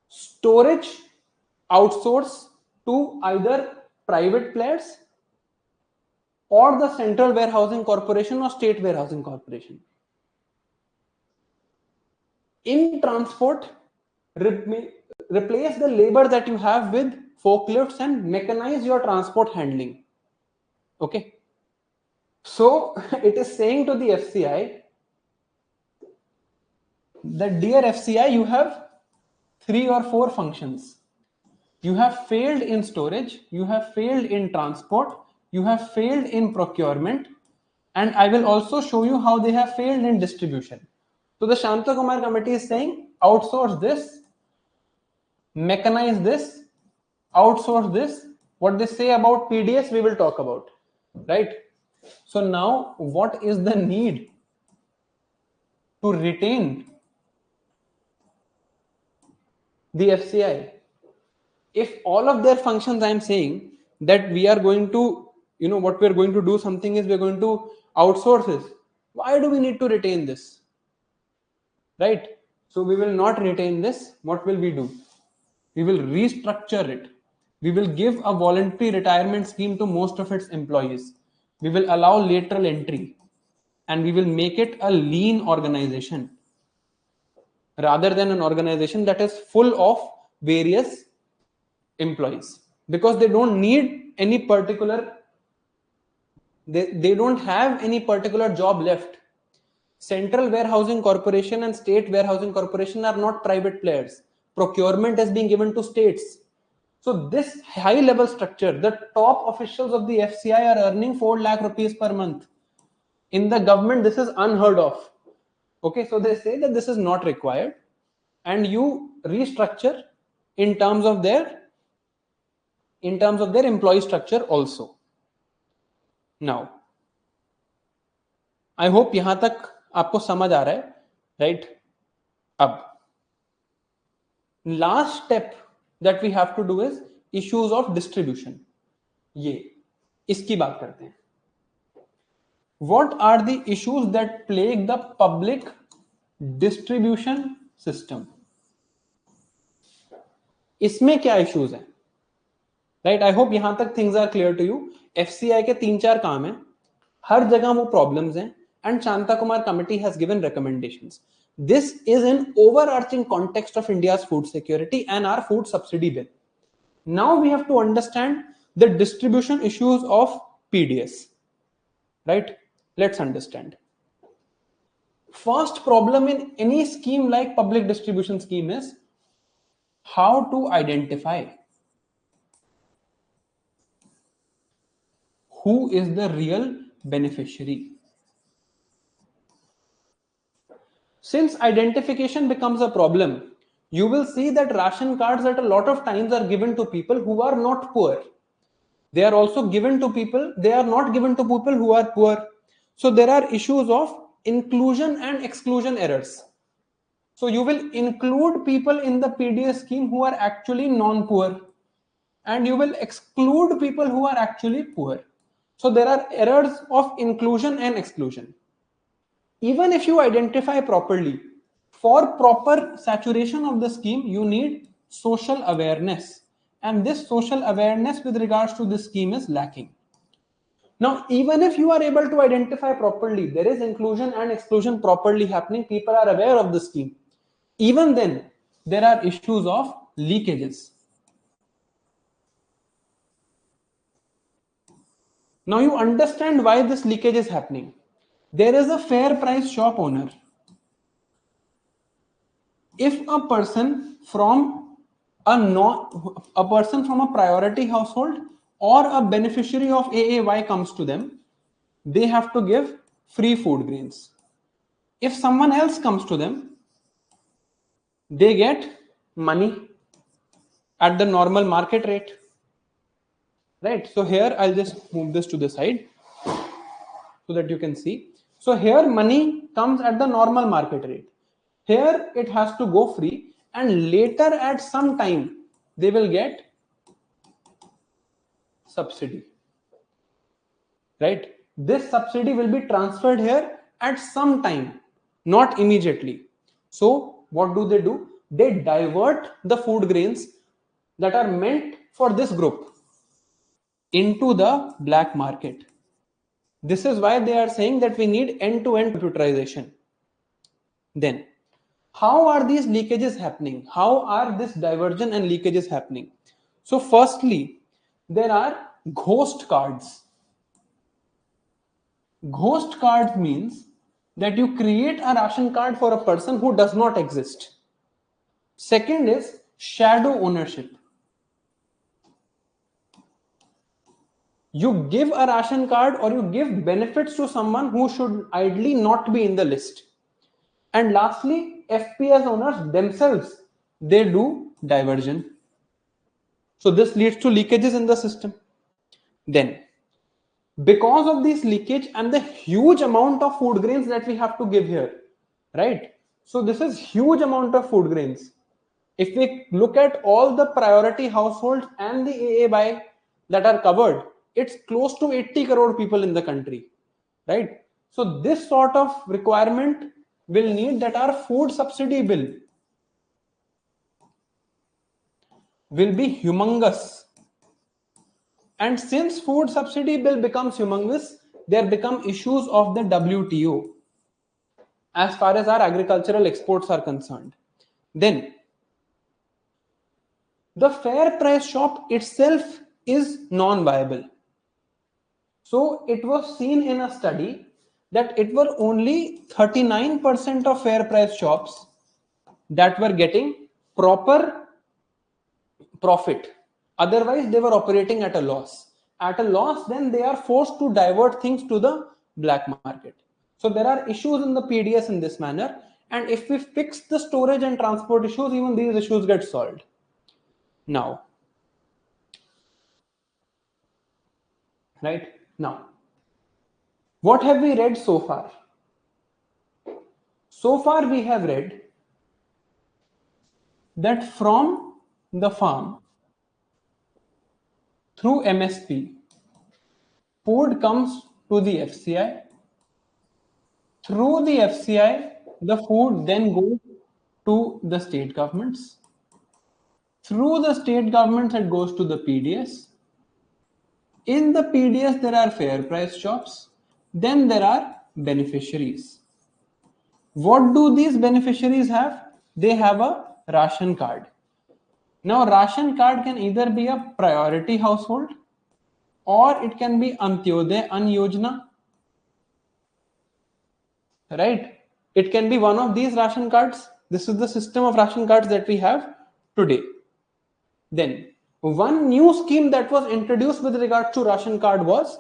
Storage outsourced to either private players or the Central Warehousing Corporation or State Warehousing Corporation. In transport, replace the labor that you have with forklifts and mechanize your transport handling. Okay. So it is saying to the FCI that, dear FCI, you have 3 or 4 functions. You have failed in storage, you have failed in transport, you have failed in procurement, and I will also show you how they have failed in distribution. So the Shanta Kumar committee is saying, outsource this, mechanize this, outsource this. What they say about PDS, we will talk about, right? So now, what is the need to retain the FCI? If all of their functions, I'm saying that we are going to, what we're going to do something is we're going to outsource this. Why do we need to retain this? Right? So we will not retain this. What will we do? We will restructure it. We will give a voluntary retirement scheme to most of its employees. We will allow lateral entry and we will make it a lean organization rather than an organization that is full of various employees, because they don't need any particular, they don't have any particular job left. Central Warehousing Corporation and State Warehousing Corporation are not private players. Procurement is being given to states. So this high level structure, the top officials of the FCI are earning 4 lakh rupees per month. In the government, this is unheard of. Okay, so they say that this is not required and you restructure in terms of their employee structure also. Now, I hope यहाँ तक आपको समझ आ रहा है, right? अब last step that we have to do is issues of distribution. ये इसकी बात करते हैं. What are the issues that plague the public distribution system? इसमें क्या issues हैं? Right? I hope यहाँ तक things are clear to you. FCI के 3-4 काम हैं, हर जगह वो problems हैं, and Shanta Kumar committee has given recommendations. This is an overarching context of India's food security and our food subsidy bill. Now we have to understand the distribution issues of PDS. Right? Let's understand. First problem in any scheme like public distribution scheme is how to identify who is the real beneficiary. Since identification becomes a problem, you will see that ration cards at a lot of times are given to people who are not poor. They are also given to people, they are not given to people who are poor. So there are issues of inclusion and exclusion errors. So you will include people in the PDS scheme who are actually non-poor, and you will exclude people who are actually poor. So there are errors of inclusion and exclusion. Even if you identify properly, for proper saturation of the scheme, you need social awareness. And this social awareness with regards to this scheme is lacking. Now, even if you are able to identify properly, there is inclusion and exclusion properly happening, people are aware of the scheme. Even then, there are issues of leakages. Now you understand why this leakage is happening. There is a fair price shop owner. If a person from a priority household or a beneficiary of AAY comes to them, they have to give free food grains. If someone else comes to them, they get money at the normal market rate. Right? So here I'll just move this to the side so that you can see. So here money comes at the normal market rate. Here it has to go free, and later at some time they will get subsidy. Right? This subsidy will be transferred here at some time, not immediately. So what do? They divert the food grains that are meant for this group into the black market. This is why they are saying that we need end-to-end computerization. Then, how are these leakages happening? How are this diversion and leakages happening? So firstly, there are ghost cards. Ghost cards means that you create a ration card for a person who does not exist. Second is shadow ownership. You give a ration card or you give benefits to someone who should ideally not be in the list. And lastly, FPS owners themselves, they do diversion. So this leads to leakages in the system. Then, because of this leakage and the huge amount of food grains that we have to give here, right? So this is huge amount of food grains. If we look at all the priority households and the AAY that are covered, it's close to 80 crore people in the country, right? So this sort of requirement will need that our food subsidy bill will be humongous. And since food subsidy bill becomes humongous, there become issues of the WTO as far as our agricultural exports are concerned. Then the fair price shop itself is non-viable. So it was seen in a study that it were only 39% of fair price shops that were getting proper profit. Otherwise, they were operating at a loss. At a loss, then they are forced to divert things to the black market. So there are issues in the PDS in this manner. And if we fix the storage and transport issues, even these issues get solved. Now, right now, what have we read so far? So far, we have read that from the farm through MSP, food comes to the FCI. Through the FCI, the food then goes to the state governments. Through the state governments, it goes to the PDS. In the PDS, there are fair price shops. Then there are beneficiaries. What do these beneficiaries have? They have a ration card. Now, ration card can either be a priority household or it can be Antyodaya Ann Yojana, right? It can be one of these ration cards. This is the system of ration cards that we have today. Then, one new scheme that was introduced with regard to ration card was,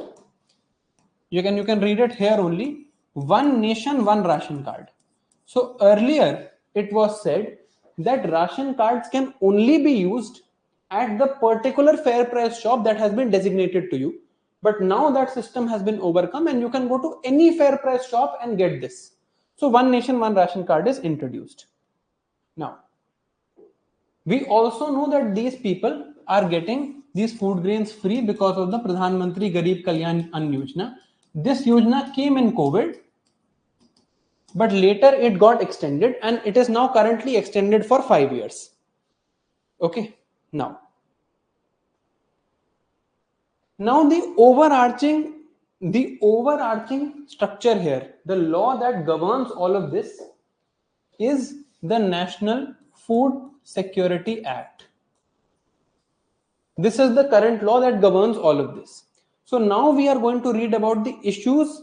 you can read it here only, one nation, one ration card. So earlier it was said that ration cards can only be used at the particular fair price shop that has been designated to you. But now that system has been overcome and you can go to any fair price shop and get this. So one nation, one ration card is introduced. Now, we also know that these people are getting these food grains free because of the Pradhan Mantri Garib Kalyan Ann Yojana. This Yojana came in COVID, but later it got extended and it is now currently extended for 5 years. Okay, now the overarching structure here, the law that governs all of this is the National Food Security Act. This is the current law that governs all of this. So now we are going to read about the issues,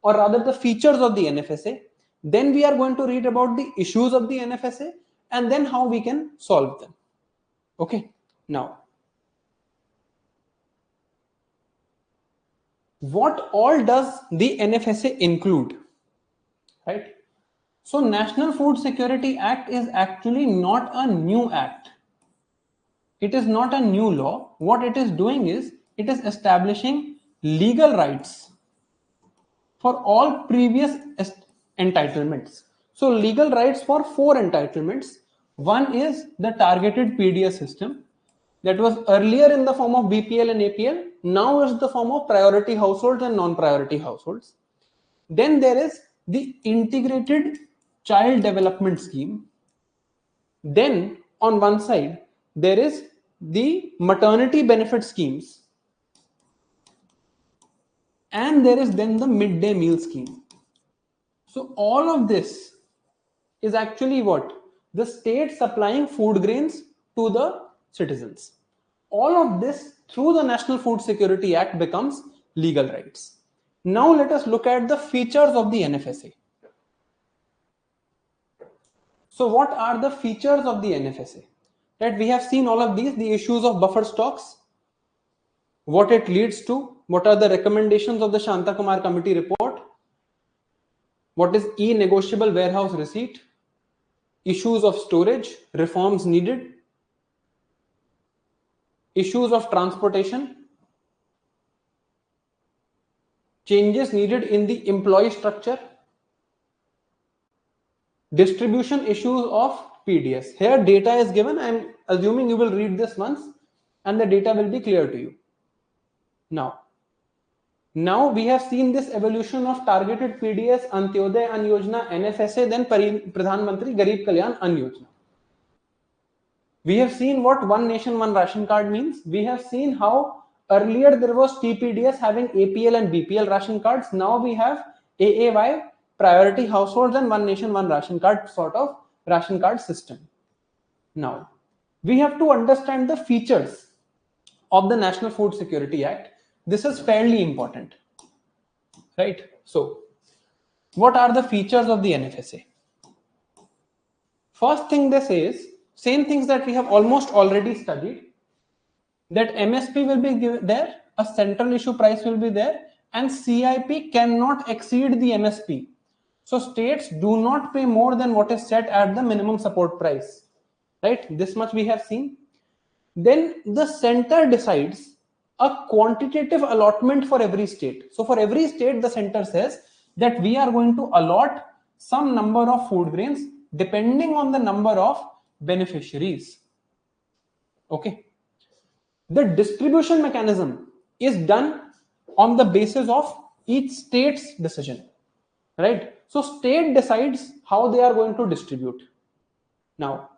or rather the features of the NFSA. Then we are going to read about the issues of the NFSA and then how we can solve them. Okay, now what all does the NFSA include? Right? So National Food Security Act is actually not a new act. It is not a new law. What it is doing is it is establishing legal rights for all previous entitlements. So legal rights for 4 entitlements. One is the targeted PDS system that was earlier in the form of BPL and APL. Now is the form of priority households and non-priority households. Then there is the integrated child development scheme. Then on one side, there is the maternity benefit schemes. And there is then the midday meal scheme. So all of this is actually what? The state supplying food grains to the citizens. All of this through the National Food Security Act becomes legal rights. Now let us look at the features of the NFSA. So what are the features of the NFSA? That we have seen all of these, the issues of buffer stocks, what it leads to, what are the recommendations of the Shanta Kumar Committee report, what is e-negotiable warehouse receipt, issues of storage, reforms needed, issues of transportation, changes needed in the employee structure, distribution issues of PDS. Here data is given. I am assuming you will read this once and the data will be clear to you. Now we have seen this evolution of targeted PDS, Antyodaya Ann Yojana, NFSA, then Pradhan Mantri Garib Kalyan Ann Yojana. We have seen what one nation, one ration card means. We have seen how earlier there was TPDS having APL and BPL ration cards. Now we have AAY, priority households, and one nation, one ration card sort of ration card system. Now, we have to understand the features of the National Food Security Act. This is fairly important, right? So, what are the features of the NFSA? First thing they say is, same things that we have almost already studied, that MSP will be there, a central issue price will be there, and CIP cannot exceed the MSP. So states do not pay more than what is set at the minimum support price, right? This much we have seen. then the center decides a quantitative allotment for every state. So for every state, the center says that we are going to allot some number of food grains depending on the number of beneficiaries. Okay. The distribution mechanism is done on the basis of each state's decision, right? So state decides how they are going to distribute. Now,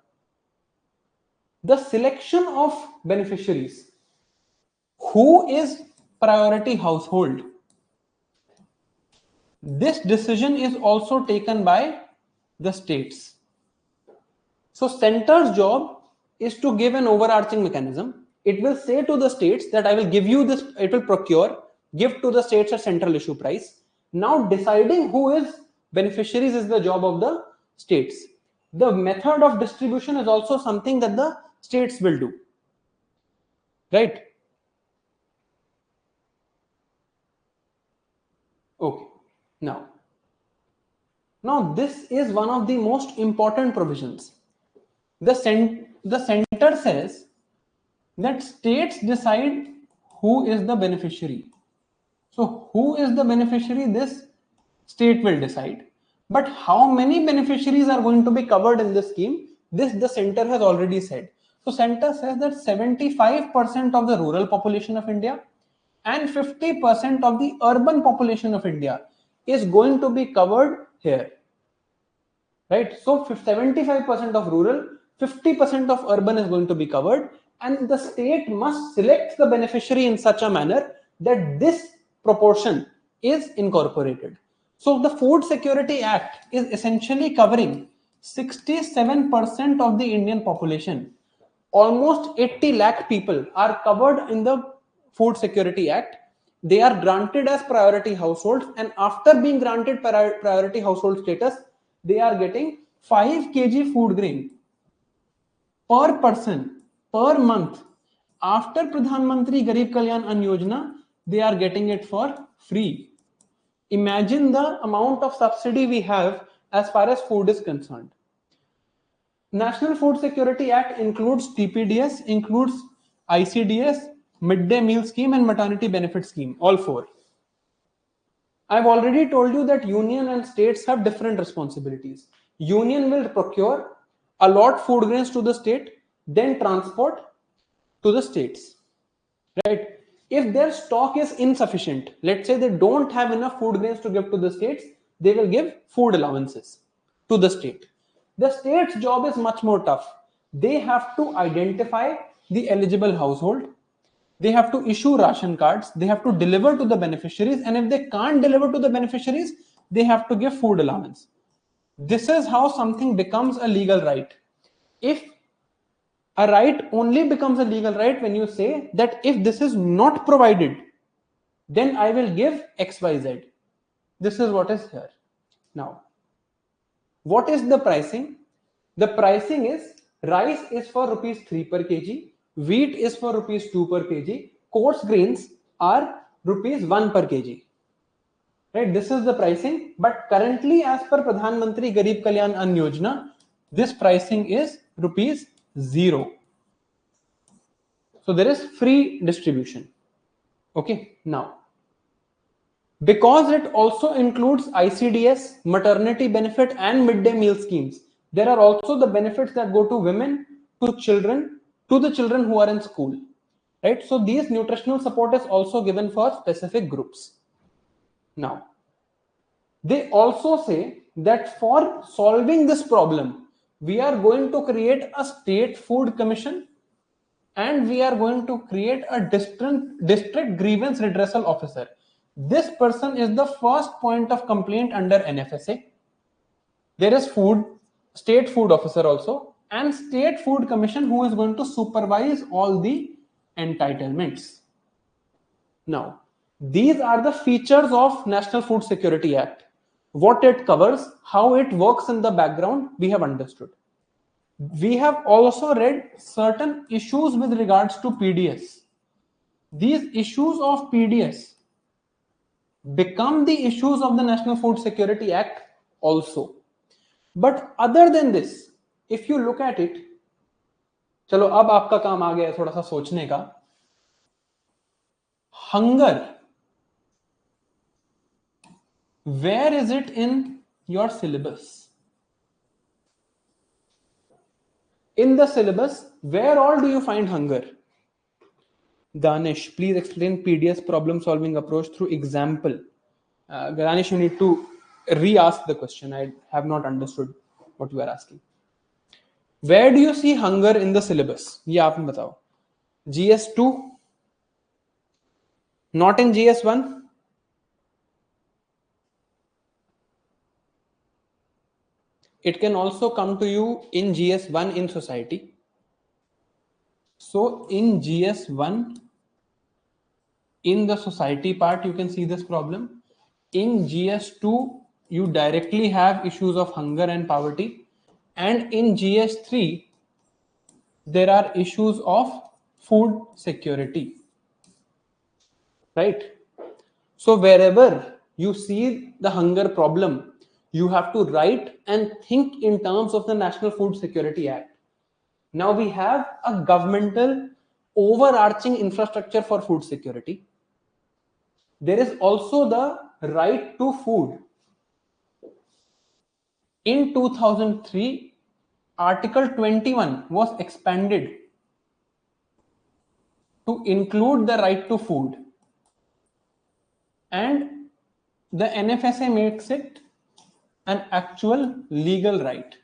the selection of beneficiaries, who is priority household, this decision is also taken by the states. So center's job is to give an overarching mechanism. It will say to the states that I will give you this, it will procure, give to the states a central issue price. Now deciding who is beneficiaries is the job of the states. The method of distribution is also something that the states will do, right? Okay. Now this is one of the most important provisions. The center says that states decide who is the beneficiary. So who is the beneficiary? This state will decide. But how many beneficiaries are going to be covered in this scheme? This the center has already said. So center says that 75% of the rural population of India and 50% of the urban population of India is going to be covered here. Right? So 75% of rural, 50% of urban is going to be covered, and the state must select the beneficiary in such a manner that this proportion is incorporated. So the Food Security Act is essentially covering 67% of the Indian population. Almost 80 lakh people are covered in the Food Security Act. They are granted as priority households, and after being granted priority household status, they are getting 5 kg food grain per person per month. After Pradhan Mantri Garib Kalyan Ann Yojana, they are getting it for free. Imagine the amount of subsidy we have as far as food is concerned. National Food Security Act includes TPDS, includes ICDS, Midday Meal Scheme, and Maternity Benefit Scheme, all four. I've already told you that union and states have different responsibilities. Union will procure, allot food grains to the state, then transport to the states. Right? If their stock is insufficient, let's say they don't have enough food grains to give to the states, they will give food allowances to the state. The state's job is much more tough. They have to identify the eligible household. They have to issue ration cards. They have to deliver to the beneficiaries. And if they can't deliver to the beneficiaries, they have to give food allowance. This is how something becomes a legal right. If a right only becomes a legal right when you say that if this is not provided, then I will give XYZ. This is what is here. Now, what is the pricing? The pricing is rice is for rupees 3 per kg, wheat is for rupees 2 per kg, coarse grains are rupees 1 per kg. Right? This is the pricing, but currently as per Pradhan Mantri Garib Kalyan Ann Yojana, this pricing is rupees 0. So there is free distribution. Okay, now, because it also includes ICDS, maternity benefit, and midday meal schemes, there are also the benefits that go to women, to children, to the children who are in school. Right? So these nutritional support is also given for specific groups. Now, they also say that for solving this problem, we are going to create a state food commission and we are going to create a district grievance redressal officer. This person is the first point of complaint under NFSA. There is state food officer also, and state food commission who is going to supervise all the entitlements. Now, these are the features of National Food Security Act. What it covers, how it works in the background, we have understood. We have also read certain issues with regards to PDS. These issues of PDS become the issues of the National Food Security Act also. But other than this, if you look at it, चलो अब आपका काम आ गया है थोड़ा सा सोचने का. Hunger, where is it in your syllabus? In the syllabus, where all do you find hunger? Danish, please explain PDS problem solving approach through example. Danish, you need to re-ask the question. I have not understood what you are asking. Where do you see hunger in the syllabus? ये आपने बताओ. GS2, not in GS1. It can also come to you in GS1 in society. So in GS1, in the society part, you can see this problem. In GS2, you directly have issues of hunger and poverty. And in GS3, there are issues of food security. Right? So wherever you see the hunger problem, you have to write and think in terms of the National Food Security Act. Now we have a governmental overarching infrastructure for food security. There is also the right to food. In 2003, Article 21 was expanded to include the right to food. And the NFSA makes it an actual legal right.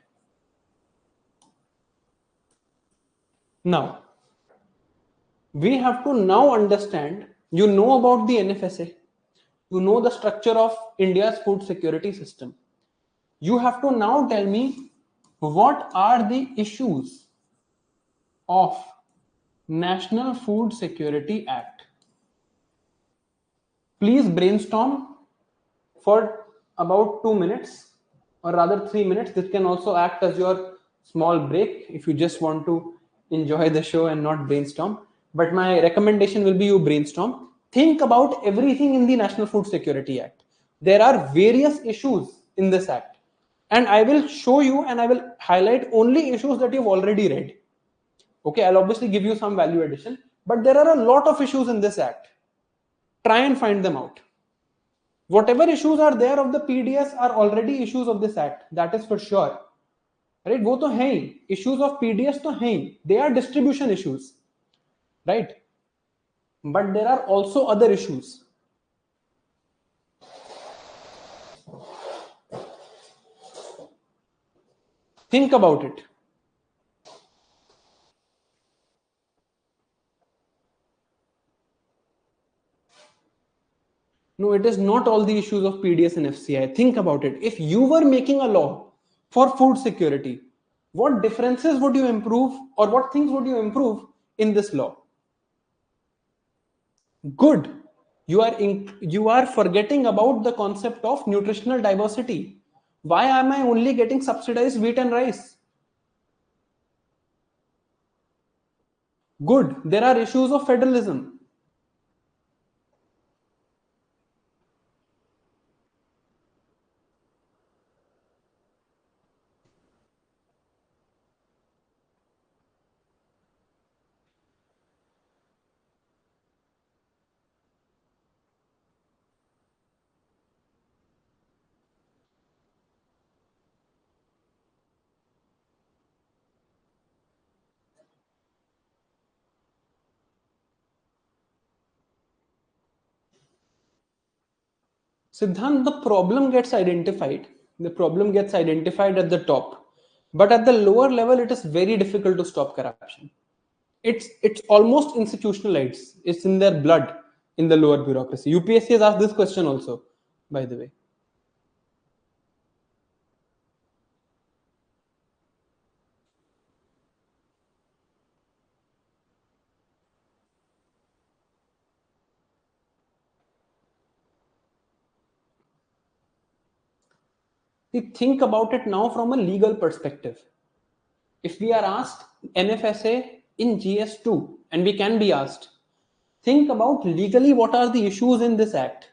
Now, we have to now understand, you know about the NFSA, you know the structure of India's food security system. You have to now tell me what are the issues of National Food Security Act. Please brainstorm for about 2 minutes, or rather 3 minutes. This can also act as your small break if you just want to enjoy the show and not brainstorm. But my recommendation will be you brainstorm. Think about everything in the National Food Security Act. There are various issues in this act, and I will show you and I will highlight only issues that you've already read. Okay, I'll obviously give you some value addition, but there are a lot of issues in this act. Try and find them out. Whatever issues are there of the PDS are already issues of this act, that is for sure. Right? वो तो हैं ही, issues of PDS तो हैं ही, they are distribution issues, right? But there are also other issues. Think about it. No, it is not all the issues of PDS and FCI. Think about it. If you were making a law for food security, what differences would you improve, or what things would you improve in this law? Good. You are forgetting about the concept of nutritional diversity. Why am I only getting subsidized wheat and rice? Good. There are issues of federalism. Siddhant, the problem gets identified. The problem gets identified at the top. But at the lower level, it is very difficult to stop corruption. It's almost institutionalized. It's in their blood in the lower bureaucracy. UPSC has asked this question also, by the way. Think about it now from a legal perspective. If we are asked NFSA in GS2, and we can be asked, think about legally what are the issues in this act.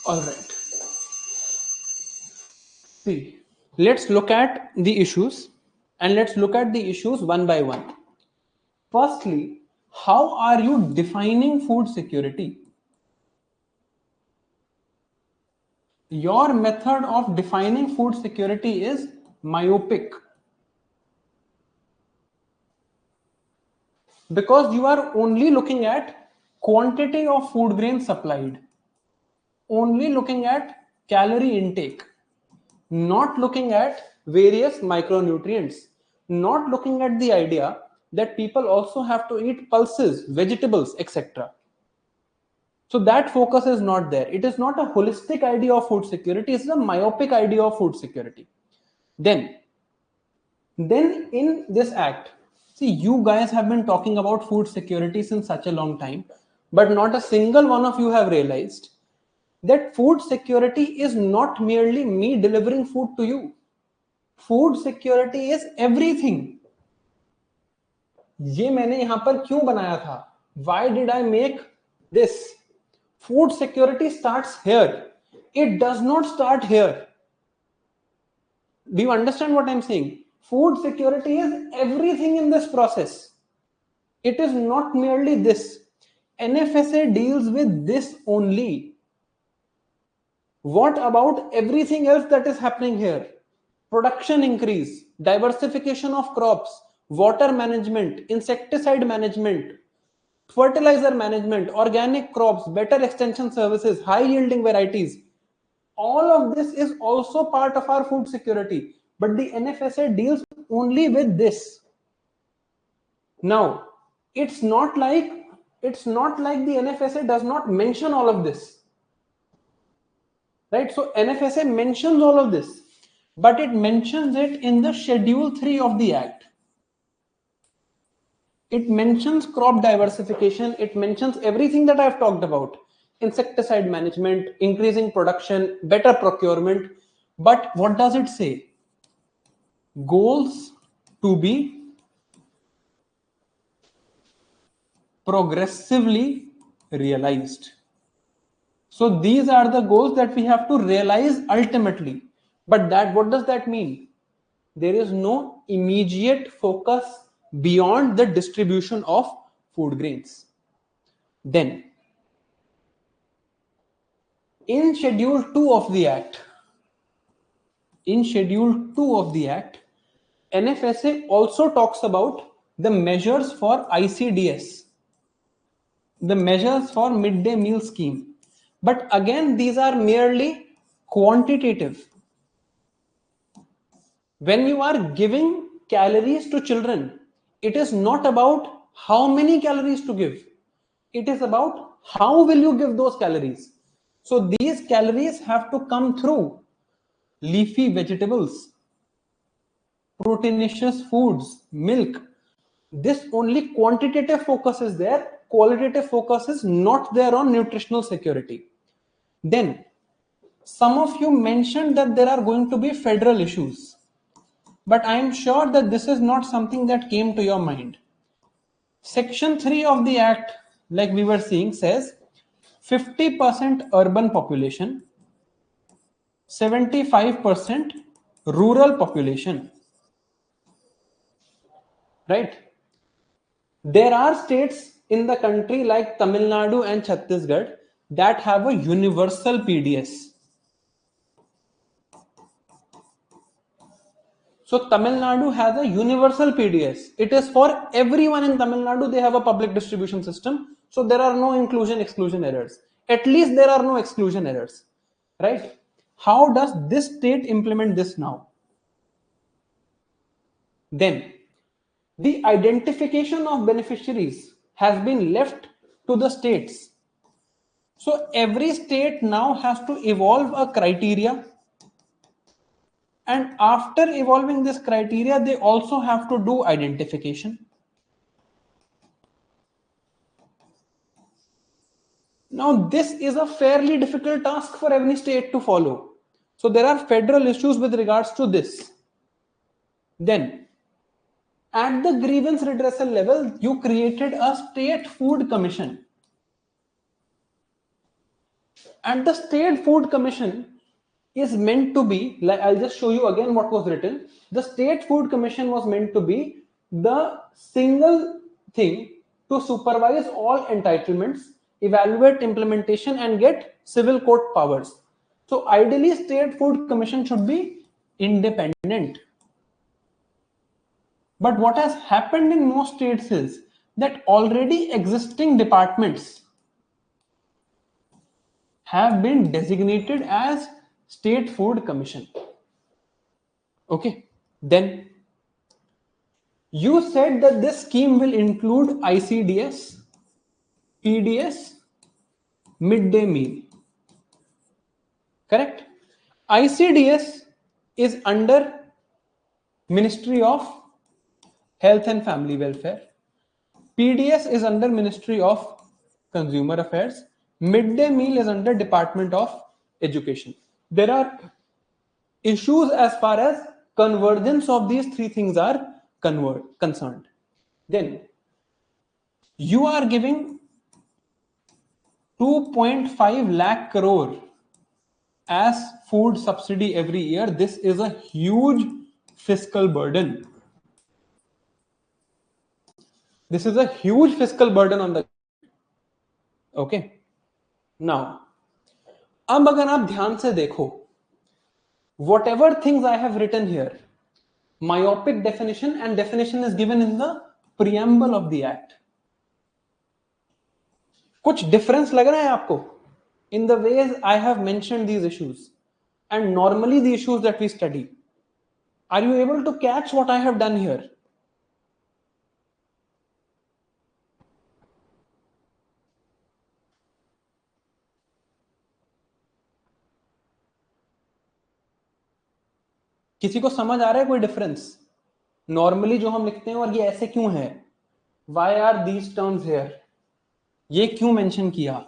All right. See, let's look at the issues and let's look at the issues one by one. Firstly, how are you defining food security? Your method of defining food security is myopic because you are only looking at quantity of food grains supplied, only looking at calorie intake, not looking at various micronutrients, not looking at the idea that people also have to eat pulses, vegetables, etc. So that focus is not there. It is not a holistic idea of food security, it's a myopic idea of food security. Then in this act, see, you guys have been talking about food security since such a long time, but not a single one of you have realized that food security is not merely me delivering food to you. Food security is everything. ये मैंने यहां पर क्यों बनाया था? Why did I make this? Food security starts here. It does not start here. Do you understand what I'm saying? Food security is everything in this process. It is not merely this. NFSA deals with this only. What about everything else that is happening here? Production increase, diversification of crops, water management, insecticide management, fertilizer management, organic crops, better extension services, high yielding varieties. All of this is also part of our food security, but the NFSA deals only with this. Now, it's not like the NFSA does not mention all of this. Right? So NFSA mentions all of this, but it mentions it in the Schedule 3 of the Act. It mentions crop diversification. It mentions everything that I've talked about: insecticide management, increasing production, better procurement. But what does it say? Goals to be progressively realized. So these are the goals that we have to realize ultimately. But what does that mean? There is no immediate focus beyond the distribution of food grains. Then, in Schedule 2 of the Act, NFSA also talks about the measures for ICDS, the measures for midday meal scheme. But again, these are merely quantitative. When you are giving calories to children, it is not about how many calories to give. It is about how will you give those calories. So these calories have to come through leafy vegetables, proteinaceous foods, milk. This only quantitative focus is there. Qualitative focus is not there on nutritional security. Then, some of you mentioned that there are going to be federal issues. But I am sure that this is not something that came to your mind. Section 3 of the Act, like we were seeing, says 50% urban population, 75% rural population. Right? There are states in the country like Tamil Nadu and Chhattisgarh that have a universal PDS. So Tamil Nadu has a universal PDS. It is for everyone in Tamil Nadu. They have a public distribution system. So there are no inclusion exclusion errors. At least there are no exclusion errors. Right? How does this state implement this now? Then the identification of beneficiaries has been left to the states. So every state now has to evolve a criteria. And after evolving this criteria, they also have to do identification. Now, this is a fairly difficult task for every state to follow. So there are federal issues with regards to this. Then, at the grievance redressal level, you created a state food commission. And the State Food Commission is meant to be, like, I'll just show you again what was written. The State Food Commission was meant to be the single thing to supervise all entitlements, evaluate implementation, and get civil court powers. So ideally, State Food Commission should be independent. But what has happened in most states is that already existing departments have been designated as State Food Commission. Okay, then you said that this scheme will include ICDS, PDS, midday meal. Correct? ICDS is under Ministry of Health and Family Welfare. PDS is under Ministry of Consumer Affairs. Midday meal is under Department of Education. There are issues as far as convergence of these three things are concerned. Then you are giving 2.5 lakh crore as food subsidy every year. This is a huge fiscal burden. This is a huge fiscal burden on the. Okay. Now, अब अगर आप ध्यान से देखो, whatever things I have written here, myopic definition, and definition is given in the preamble of the act. कुछ difference लग रहा है आपको in the ways I have mentioned these issues and normally the issues that we study? Are you able to catch what I have done here? किसी को समझ आ रहा है कोई डिफरेंस नॉर्मली जो हम लिखते हैं और ये ऐसे क्यों है? Why are these terms here? ये क्यों मेंशन किया,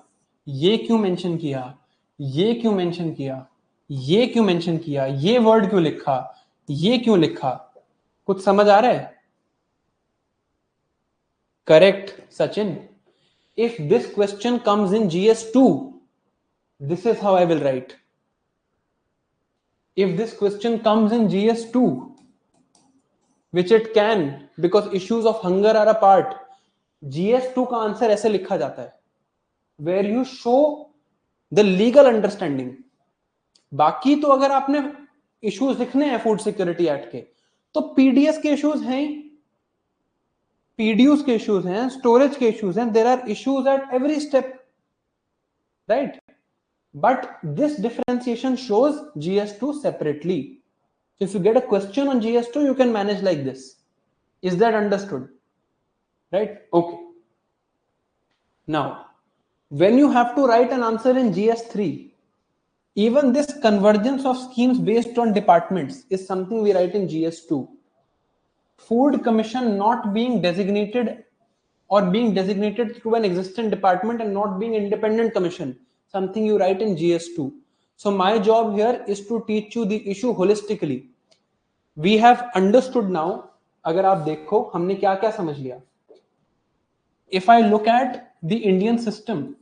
ये क्यों मेंशन किया, ये क्यों मेंशन किया, ये क्यों मेंशन किया, ये वर्ड क्यों लिखा, ये क्यों लिखा? कुछ समझ आ रहा है? Correct Sachin. If this question comes in GS2, this is how I will write. If this question comes in GS2, which it can, because issues of hunger are a part, GS2 का आंसर ऐसे लिखा जाता है, where you show the legal understanding. बाकी तो अगर आपने issues लिखने हैं फूड सिक्योरिटी एक्ट के, तो PDS के issues हैं, PDUs के issues हैं, storage के issues हैं, there are issues at every step, right? But this differentiation shows GS2 separately. So if you get a question on GS2, you can manage like this. Is that understood? Right? Okay. Now, when you have to write an answer in GS3, even this convergence of schemes based on departments is something we write in GS2. Food Commission not being designated or being designated through an existing department and not being independent commission, something you write in GS2. So my job here is to teach you the issue holistically. We have understood now. अगर आप देखो हमने क्या क्या समझ लिया. If I look at the Indian system,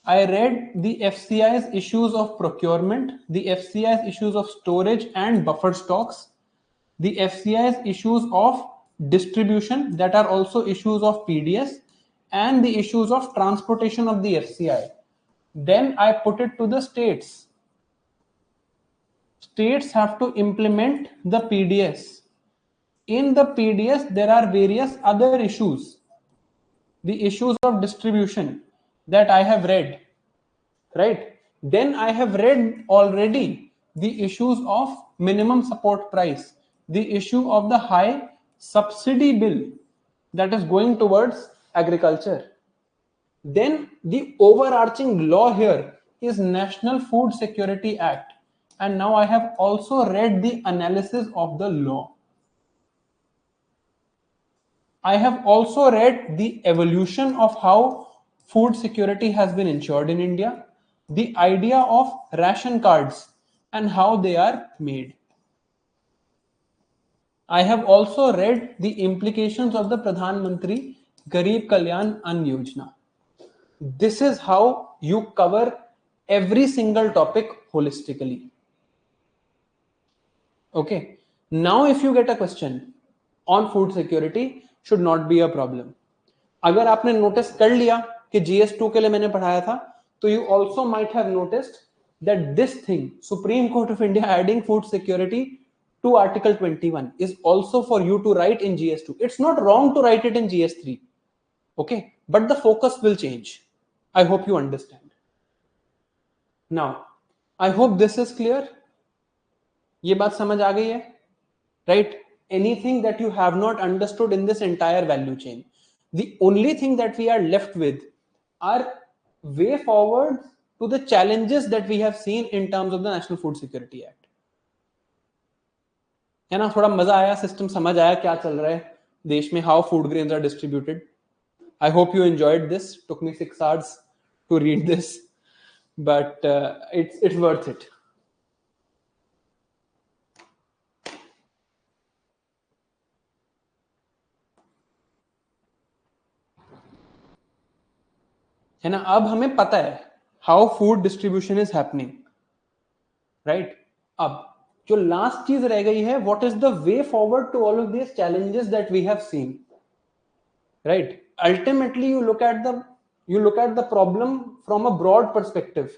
I read the FCI's issues of procurement, the FCI's issues of storage and buffer stocks, the FCI's issues of distribution that are also issues of PDS, and the issues of transportation of the FCI. Then I put it to the states. States have to implement the PDS. In the PDS, there are various other issues. The issues of distribution that I have read, right? Then I have read already the issues of minimum support price, the issue of the high subsidy bill that is going towards agriculture. Then the overarching law here is National Food Security Act. And now I have also read the analysis of the law. I have also read the evolution of how food security has been ensured in India, the idea of ration cards and how they are made. I have also read the implications of the Pradhan Mantri Garib Kalyan Ann Yojana. This is how you cover every single topic holistically. Okay. Now, if you get a question on food security, should not be a problem. अगर आपने notice कर लिया कि GS2 के लिए मैंने पढ़ाया था, तो you also might have noticed that this thing, Supreme Court of India adding food security to Article 21 is also for you to write in GS2. It's not wrong to write it in GS3. Okay, but the focus will change. I hope you understand. Now, I hope this is clear. ये बात समझ आ गई है, right? Anything that you have not understood in this entire value chain, the only thing that we are left with are way forward to the challenges that we have seen in terms of the National Food Security Act. है ना, थोड़ा मजा आया, system समझ आया क्या चल रहा है देश में, how food grains are distributed. I hope you enjoyed this. Took me 6 hours to read this, but it's worth it. है ना, अब हमें पता है how food distribution is happening, right? अब जो लास्ट चीज रह गई है, what is the way forward to all of this challenges that we have seen, right? Ultimately you look at the problem from a broad perspective.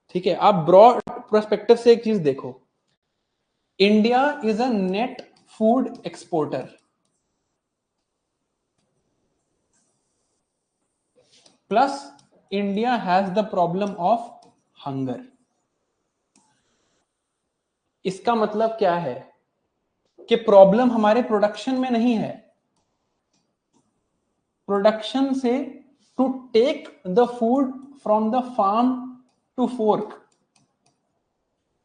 ठीक है, आप broad perspective से एक चीज देखो. India is a net food exporter. Plus, India has the problem of hunger. इसका मतलब क्या है कि प्रॉब्लम हमारे प्रोडक्शन में नहीं है. प्रोडक्शन से to take the food from the farm to fork,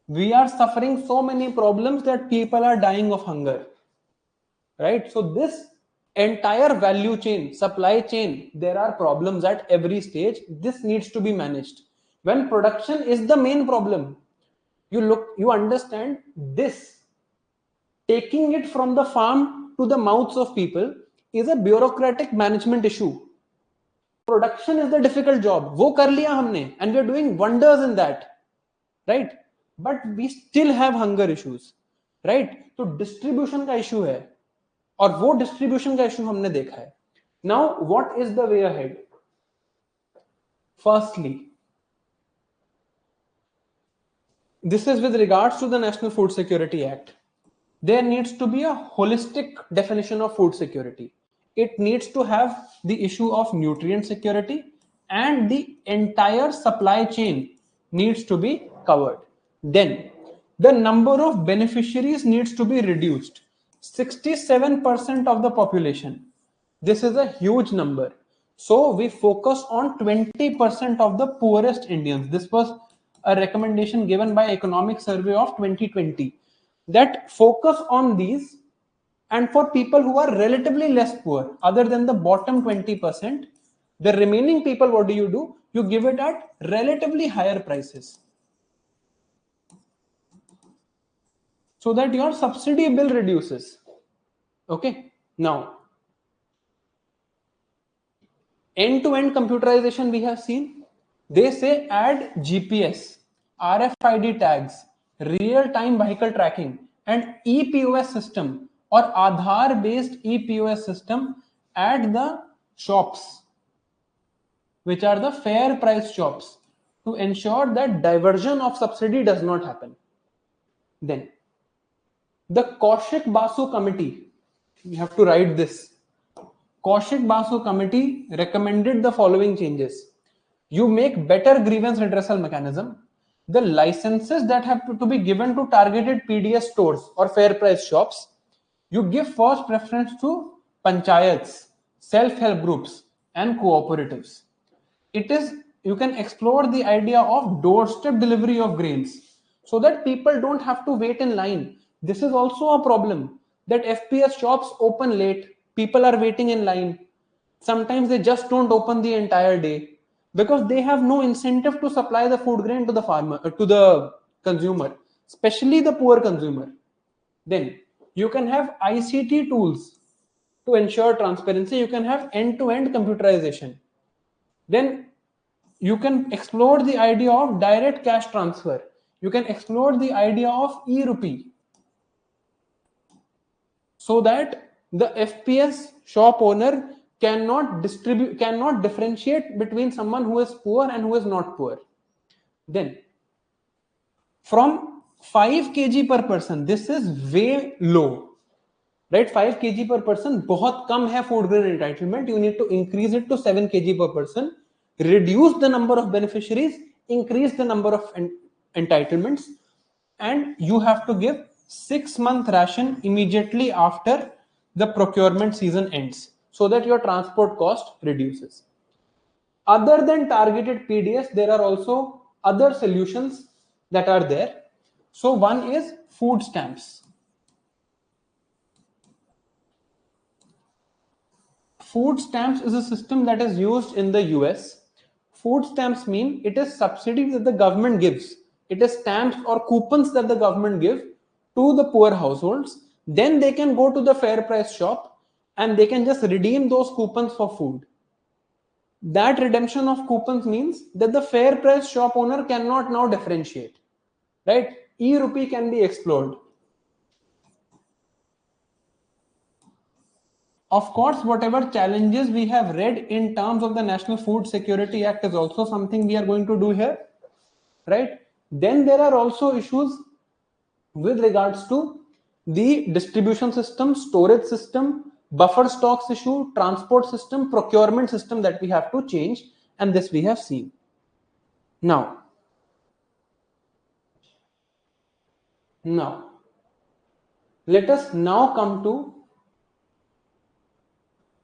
we are suffering so many problems that people are dying of hunger, right? So this entire value chain, supply chain, there are problems at every stage. This needs to be managed. When production is the main problem, you understand this. Taking it from the farm to the mouths of people is a bureaucratic management issue. Production is the difficult job. वो कर लिया हमने, and we are doing wonders in that, right? But we still have hunger issues, right? तो distribution का issue है, और वो distribution का issue हमने देखा है. Now, what is the way ahead? Firstly, this is with regards to the National Food Security Act. There needs to be a holistic definition of food security. It needs to have the issue of nutrient security, and the entire supply chain needs to be covered. Then the number of beneficiaries needs to be reduced. 67% of the population. This is a huge number. So we focus on 20% of the poorest Indians. This was a recommendation given by Economic Survey of 2020, that focus on these, and for people who are relatively less poor, other than the bottom 20%, the remaining people, what do? You give it at relatively higher prices, so that your subsidy bill reduces. Okay, now end-to-end computerization we have seen. They say add GPS, RFID tags, real-time vehicle tracking, and ePOS system or Aadhaar based ePOS system at the shops, which are the fair price shops, to ensure that diversion of subsidy does not happen. Then the Kaushik Basu committee, you have to write this. Kaushik Basu committee recommended the following changes. You make better grievance redressal mechanism. The licenses that have to be given to targeted PDS stores or fair price shops, you give first preference to panchayats, self-help groups, and cooperatives. You can explore the idea of doorstep delivery of grains, so that people don't have to wait in line. This is also a problem, that FPS shops open late, people are waiting in line. Sometimes they just don't open the entire day, because they have no incentive to supply the food grain to the farmer, to the consumer, especially the poor consumer. Then you can have ICT tools to ensure transparency. You can have end-to-end computerization. Then You can explore the idea of direct cash transfer. You can explore the idea of e-rupee, so that the FPS shop owner cannot differentiate between someone who is poor and who is not poor. Then from 5 kg per person, this is way low, right? 5 kg per person बहुत कम है food grain entitlement. You need to increase it to 7 kg per person, reduce the number of beneficiaries, increase the number of entitlements, and you have to give 6-month ration immediately after the procurement season ends, so that your transport cost reduces. Other than targeted PDS, there are also other solutions that are there. So one is food stamps. Food stamps is a system that is used in the US. Food stamps mean it is subsidy that the government gives. It is stamps or coupons that the government give to the poor households. Then they can go to the fair price shop and they can just redeem those coupons for food. That redemption of coupons means that the fair price shop owner cannot now differentiate, right? E-rupee can be explored. Of course, whatever challenges we have read in terms of the National Food Security Act is also something we are going to do here, right? Then there are also issues with regards to the distribution system, storage system, buffer stocks issue, transport system, procurement system that we have to change, and this we have seen. Now, let us now come to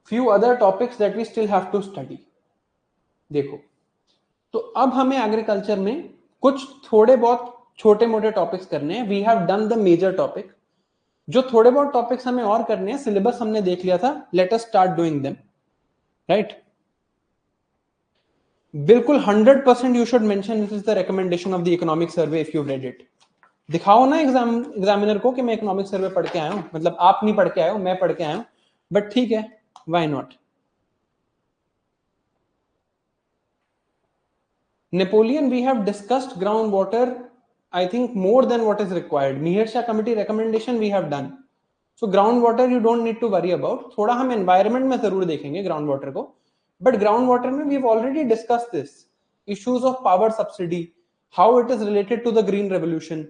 few other topics that we still have to study. देखो, तो अब हमें agriculture में कुछ थोड़े बहुत छोटे मोटे टॉपिक्स करने हैं. We have done the major topic. जो थोड़े बहुत टॉपिक्स हमें और करने हैं, सिलेबस हमने देख लिया था. Let us start doing them, right? बिल्कुल 100% you should mention this is the recommendation of the economic survey if you read it. दिखाओ ना एग्जामिनर को कि मैं इकोनॉमिक सर्वे पढ़ के आया हूं. मतलब आप नहीं पढ़ के आए हो, मैं पढ़ के आया हूं, बट ठीक है, why not? Napoleon, we have discussed groundwater, I think more than what is required. Mihir Shah committee recommendation we have done. So groundwater you don't need to worry about. थोड़ा हम environment में जरूर देखेंगे groundwater को, but groundwater में we've already discussed this. Issues of power subsidy, how it is related to the green revolution,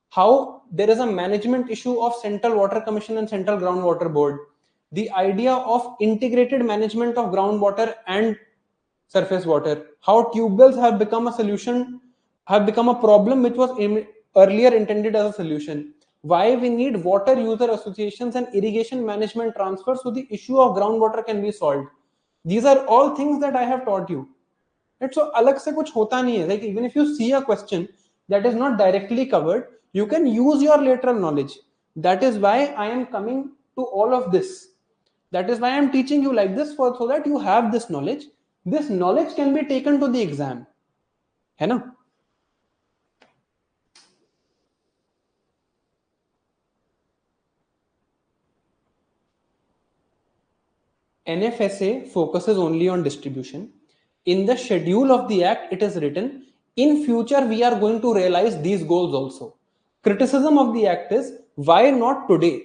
how there is a management issue of Central Water Commission and Central Groundwater Board, the idea of integrated management of groundwater and surface water, how tube wells have become a solution, have become a problem which was earlier intended as a solution, why we need water user associations and irrigation management transfers so the issue of groundwater can be solved. These are all things that I have taught you. Right? So अलग से कुछ होता नहीं है. Like even if you see a question that is not directly covered, you can use your lateral knowledge. That is why I am coming to all of this. That is why I am teaching you like this, so that you have this knowledge. This knowledge can be taken to the exam, है ना? NFSA focuses only on distribution. In the schedule of the act, it is written, in future we are going to realize these goals also. Criticism of the act is, why not today?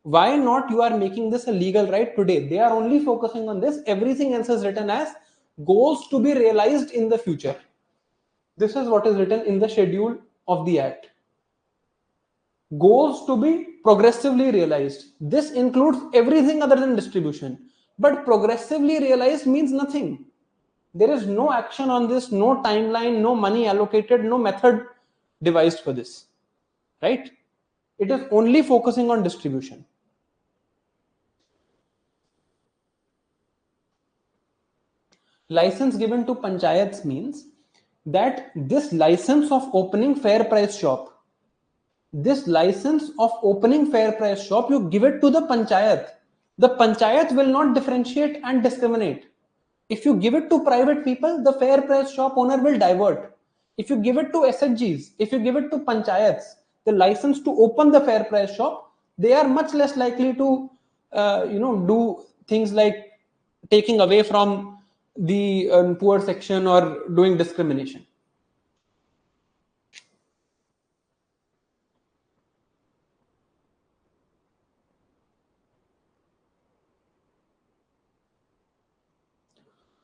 Why not you are making this a legal right today? They are only focusing on this. Everything else is written as goals to be realized in the future. This is what is written in the schedule of the act. Goals to be progressively realized. This includes everything other than distribution. But progressively realized means nothing. There is no action on this, no timeline, no money allocated, no method devised for this. Right? It is only focusing on distribution. License given to panchayats means that this license of opening fair price shop, this license of opening fair price shop, you give it to the panchayat. The panchayat will not differentiate and discriminate. If you give it to private people, the fair price shop owner will divert. If you give it to SHGs, if you give it to panchayats, the license to open the fair price shop, they are much less likely to do things like taking away from the poor section or doing discrimination.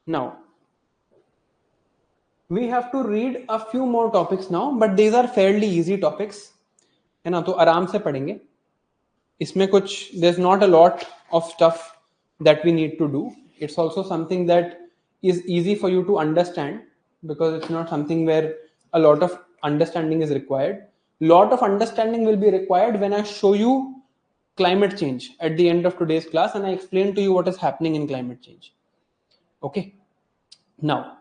Now, we have to read a few more topics now, but these are fairly easy topics, है ना, तो आराम से पढ़ेंगे. इसमें कुछ, there's not a lot of stuff that we need to do. It's also something that is easy for you to understand, because it's not something where a lot of understanding is required. Lot of understanding will be required when I show you climate change at the end of today's class and I explain to you what is happening in climate change. Okay, now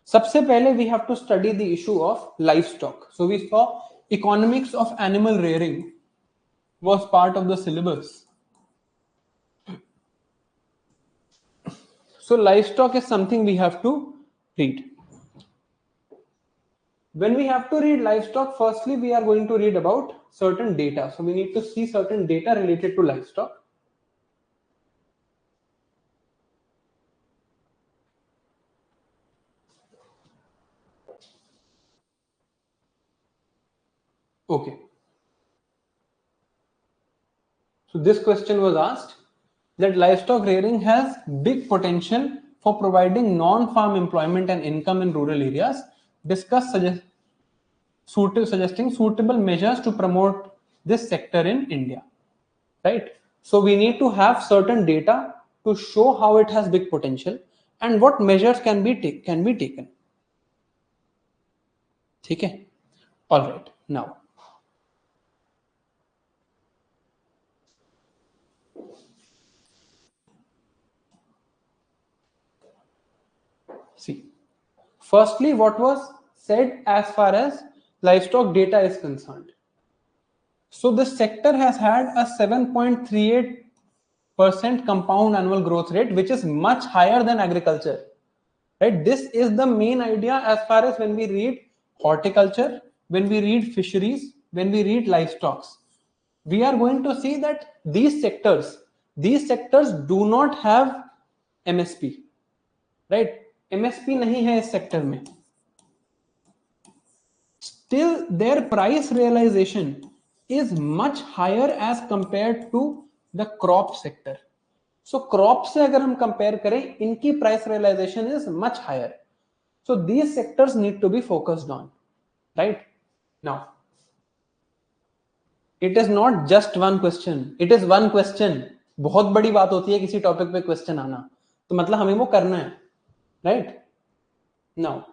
सबसे पहले we have to study the issue of livestock. So we saw economics of animal rearing was part of the syllabus. So livestock is something we have to read. When we have to read livestock, firstly we are going to read about certain data. So we need to see certain data related to livestock. Okay. So this question was asked that livestock rearing has big potential for providing non-farm employment and income in rural areas. Discuss suggesting suitable measures to promote this sector in India. Right? So we need to have certain data to show how it has big potential and what measures can be taken. Okay? All right. Now, see. Firstly, what was said as far as livestock data is concerned. So this sector has had a 7.38% compound annual growth rate, which is much higher than agriculture. Right? This is the main idea as far as when we read horticulture, when we read fisheries, when we read livestock. We are going to see that these sectors do not have MSP. Right? MSP nahi hai is sector mein. Still their price realization is much higher as compared to the crop sector. So crop से अगर हम compare करें, इनकी price realization is much higher. So these sectors need to be focused on, right? Now, it is not just one question. It is one question. बहुत बड़ी बात होती है किसी टॉपिक पे क्वेश्चन आना, तो मतलब हमें वो करना है, right? Now,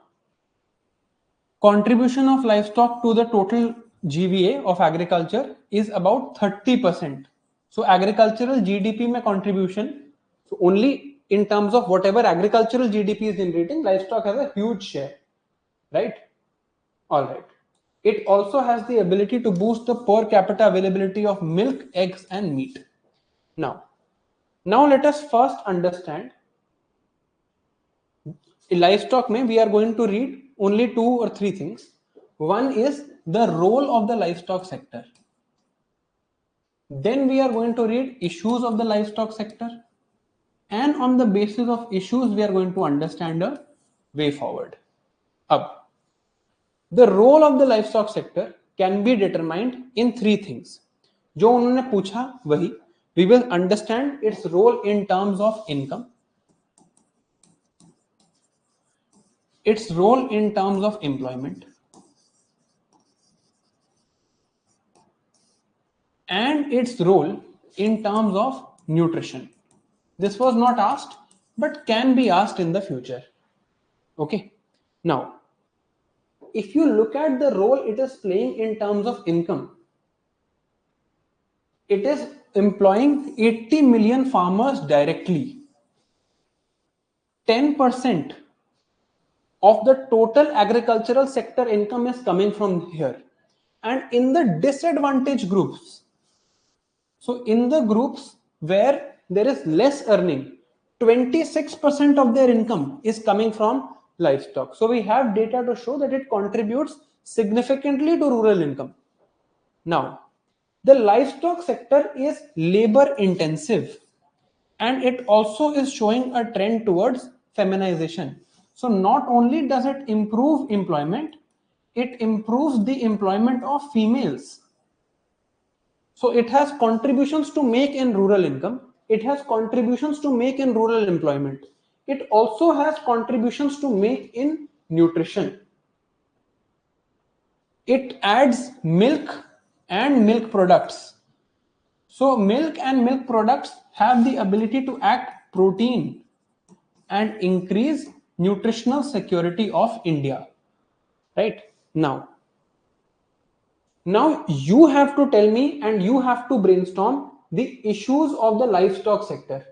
contribution of livestock to the total GVA of agriculture is about 30%. So agricultural GDP में contribution, so only in terms of whatever agricultural GDP is generating, livestock has a huge share, right? All right. It also has the ability to boost the per capita availability of milk, eggs, and meat. Now let us first understand. In livestock mein, we are going to read only 2 or 3 things. One is the role of the livestock sector. Then we are going to read issues of the livestock sector. And on the basis of issues, we are going to understand a way forward. Up. The role of the livestock sector can be determined in 3 things. जो उन्होंने पूछा वही. We will understand its role in terms of income, its role in terms of employment, and its role in terms of nutrition. This was not asked, but can be asked in the future. Okay. Now, if you look at the role it is playing in terms of income, it is employing 80 million farmers directly. 10% of the total agricultural sector income is coming from here. And in the disadvantaged groups, so in the groups where there is less earning, 26% of their income is coming from livestock. So we have data to show that it contributes significantly to rural income. Now, the livestock sector is labor intensive and it also is showing a trend towards feminization. So not only does it improve employment, it improves the employment of females. So it has contributions to make in rural income. It has contributions to make in rural employment. It also has contributions to make in nutrition. It adds milk and milk products. So milk and milk products have the ability to act protein and increase nutritional security of India. Right? Now you have to tell me and you have to brainstorm the issues of the livestock sector.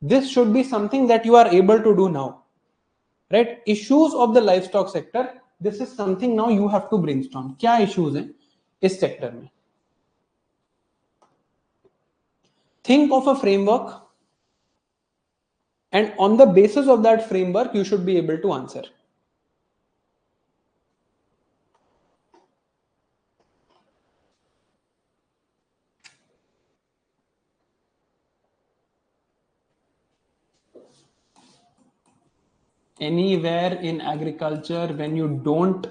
This should be something that you are able to do now. Right? Issues of the livestock sector. This is something now you have to brainstorm. क्या issues हैं इस sector में? Think of a framework, and on the basis of that framework, you should be able to answer. Anywhere in agriculture, when you don't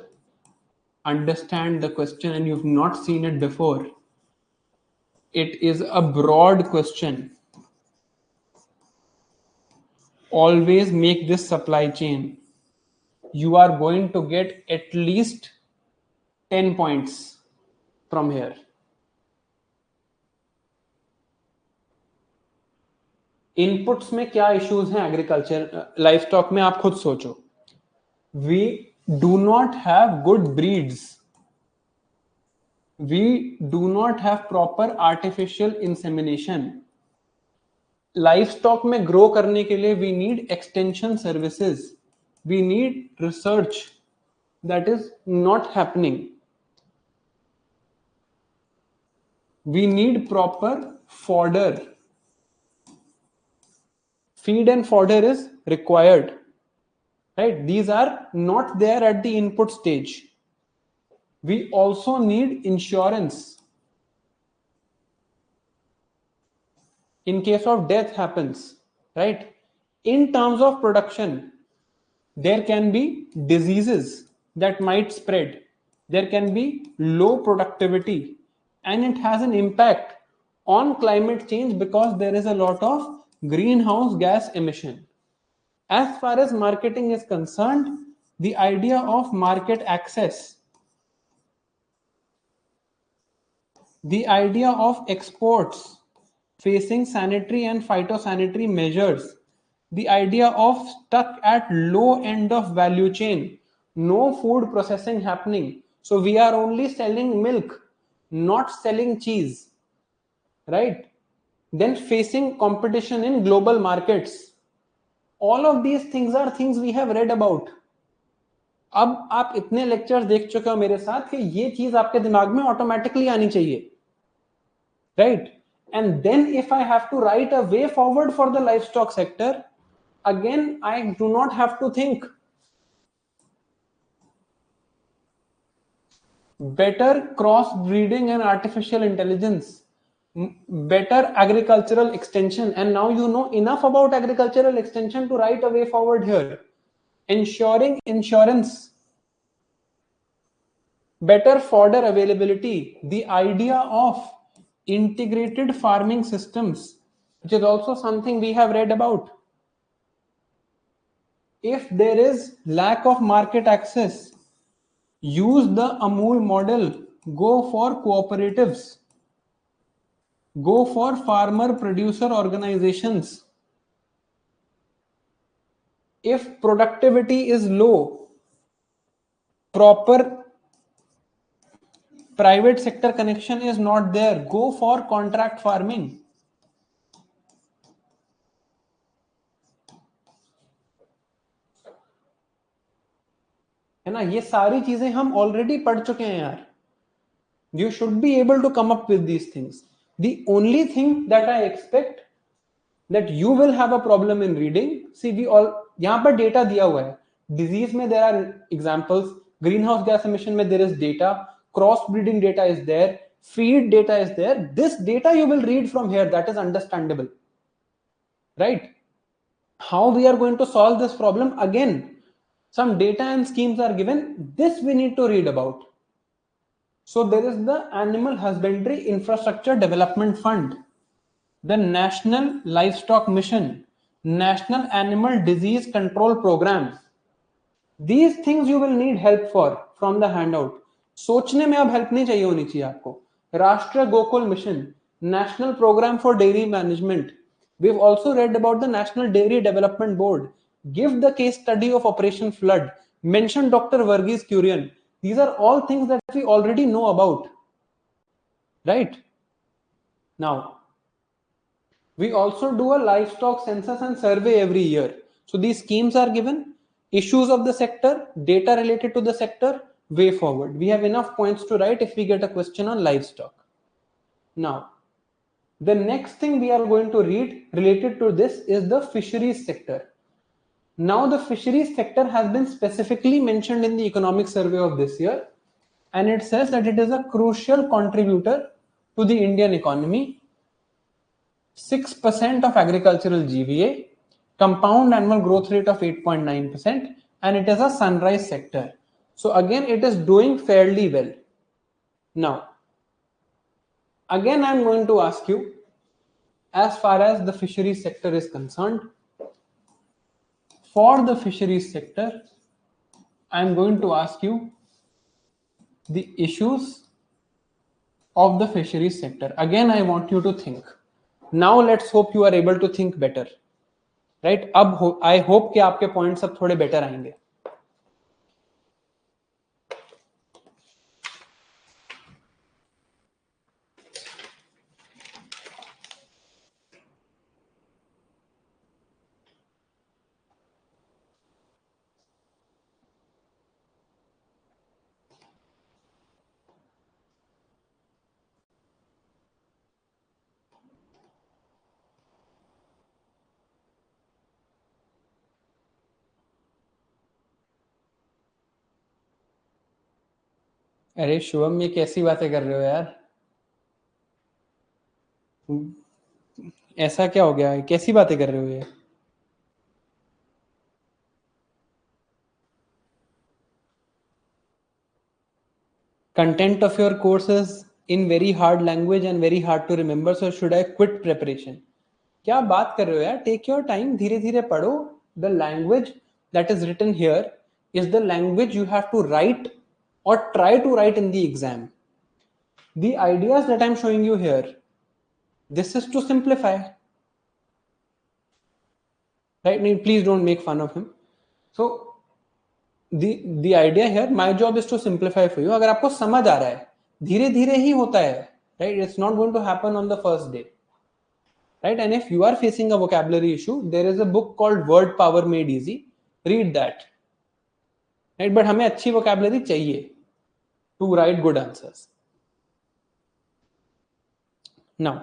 understand the question and you've not seen it before, it is a broad question. Always make this supply chain. You are going to get at least 10 points from here. Inputs में क्या issues हैं agriculture livestock में, आप खुद सोचो. We do not have good breeds. We do not have proper artificial insemination. Livestock में grow करने के लिए we need extension services. We need research. That is not happening. We need proper fodder. Feed and fodder is required. Right? These are not there at the input stage. We also need insurance. In case of death happens, right? In terms of production, there can be diseases that might spread. There can be low productivity, and it has an impact on climate change because there is a lot of greenhouse gas emission. As far as marketing is concerned, the idea of market access, the idea of exports facing sanitary and phytosanitary measures, the idea of stuck at low end of value chain, no food processing happening. So we are only selling milk, not selling cheese, right? Then facing competition in global markets. All of these things are things we have read about. अब आप इतने lectures देख चुके हो मेरे साथ कि ये चीज आपके दिमाग में ऑटोमेटिकली आनी चाहिए, right? And then if I have to write a way forward for the livestock sector, again I do not have to think. Better cross breeding and artificial intelligence, better agricultural extension, and now you know enough about agricultural extension to write a way forward here. Ensuring insurance, better fodder availability, the idea of integrated farming systems, which is also something we have read about. If there is lack of market access, use the Amul model, go for cooperatives, go for farmer producer organizations. If productivity is low, proper private sector connection is not there, go for contract farming. है ना? ये सारी चीजें हम already पढ़ चुके हैं यार. You should be able to come up with these things. The only thing that I expect that you will have a problem in reading, see we all, यहाँ पर data दिया हुआ है. Disease में there are examples, greenhouse gas emission में there is data, cross breeding data is there, feed data is there. This data you will read from here, that is understandable, right? How we are going to solve this problem? Again, some data and schemes are given. This we need to read about. So there is the Animal Husbandry Infrastructure Development Fund, the National Livestock Mission, National Animal Disease Control Program. These things you will need help for from the handout. सोचने में अब help नहीं चाहिए होनी चाहिए आपको. राष्ट्रीय Gokul mission, National Program for Dairy Management. We've also read about the National Dairy Development Board. Give the case study of Operation Flood. Mention Dr. Varghese Kurian. These are all things that we already know about. Right? Now, we also do a livestock census and survey every year. So these schemes are given, issues of the sector, data related to the sector, way forward. We have enough points to write if we get a question on livestock. Now, the next thing we are going to read related to this is the fisheries sector. Now, the fisheries sector has been specifically mentioned in the economic survey of this year, and it says that it is a crucial contributor to the Indian economy. 6% of agricultural GVA, compound annual growth rate of 8.9%, and it is a sunrise sector. So again, it is doing fairly well. Now, again, I'm going to ask you, as far as the fisheries sector is concerned, for the fisheries sector, I'm going to ask you the issues of the fisheries sector. Again, I want you to think. Now, let's hope you are able to think better. Right अब I hope कि आपके points अब थोड़े better आएंगे. अरे शुभम, ये कैसी बातें कर रहे हो यार? ऐसा क्या हो गया? कैसी बातें कर रहे हो ये? Content of your course is in very hard language and very hard to remember, so should I quit preparation? क्या बात कर रहे हो यार? Take your time, धीरे धीरे पढ़ो. The language that is written here is the language you have to write or try to write in the exam. The ideas that I'm showing you here, this is to simplify. Right? Please don't make fun of him. So the idea here, my job is to simplify for you. अगर आपको समझ आ रहा है, धीरे धीरे ही होता है. Right? It's not going to happen on the first day. Right? And if you are facing a vocabulary issue, there is a book called Word Power Made Easy. Read that. Right? But हमें अच्छी vocabulary चाहिए to write good answers. Now,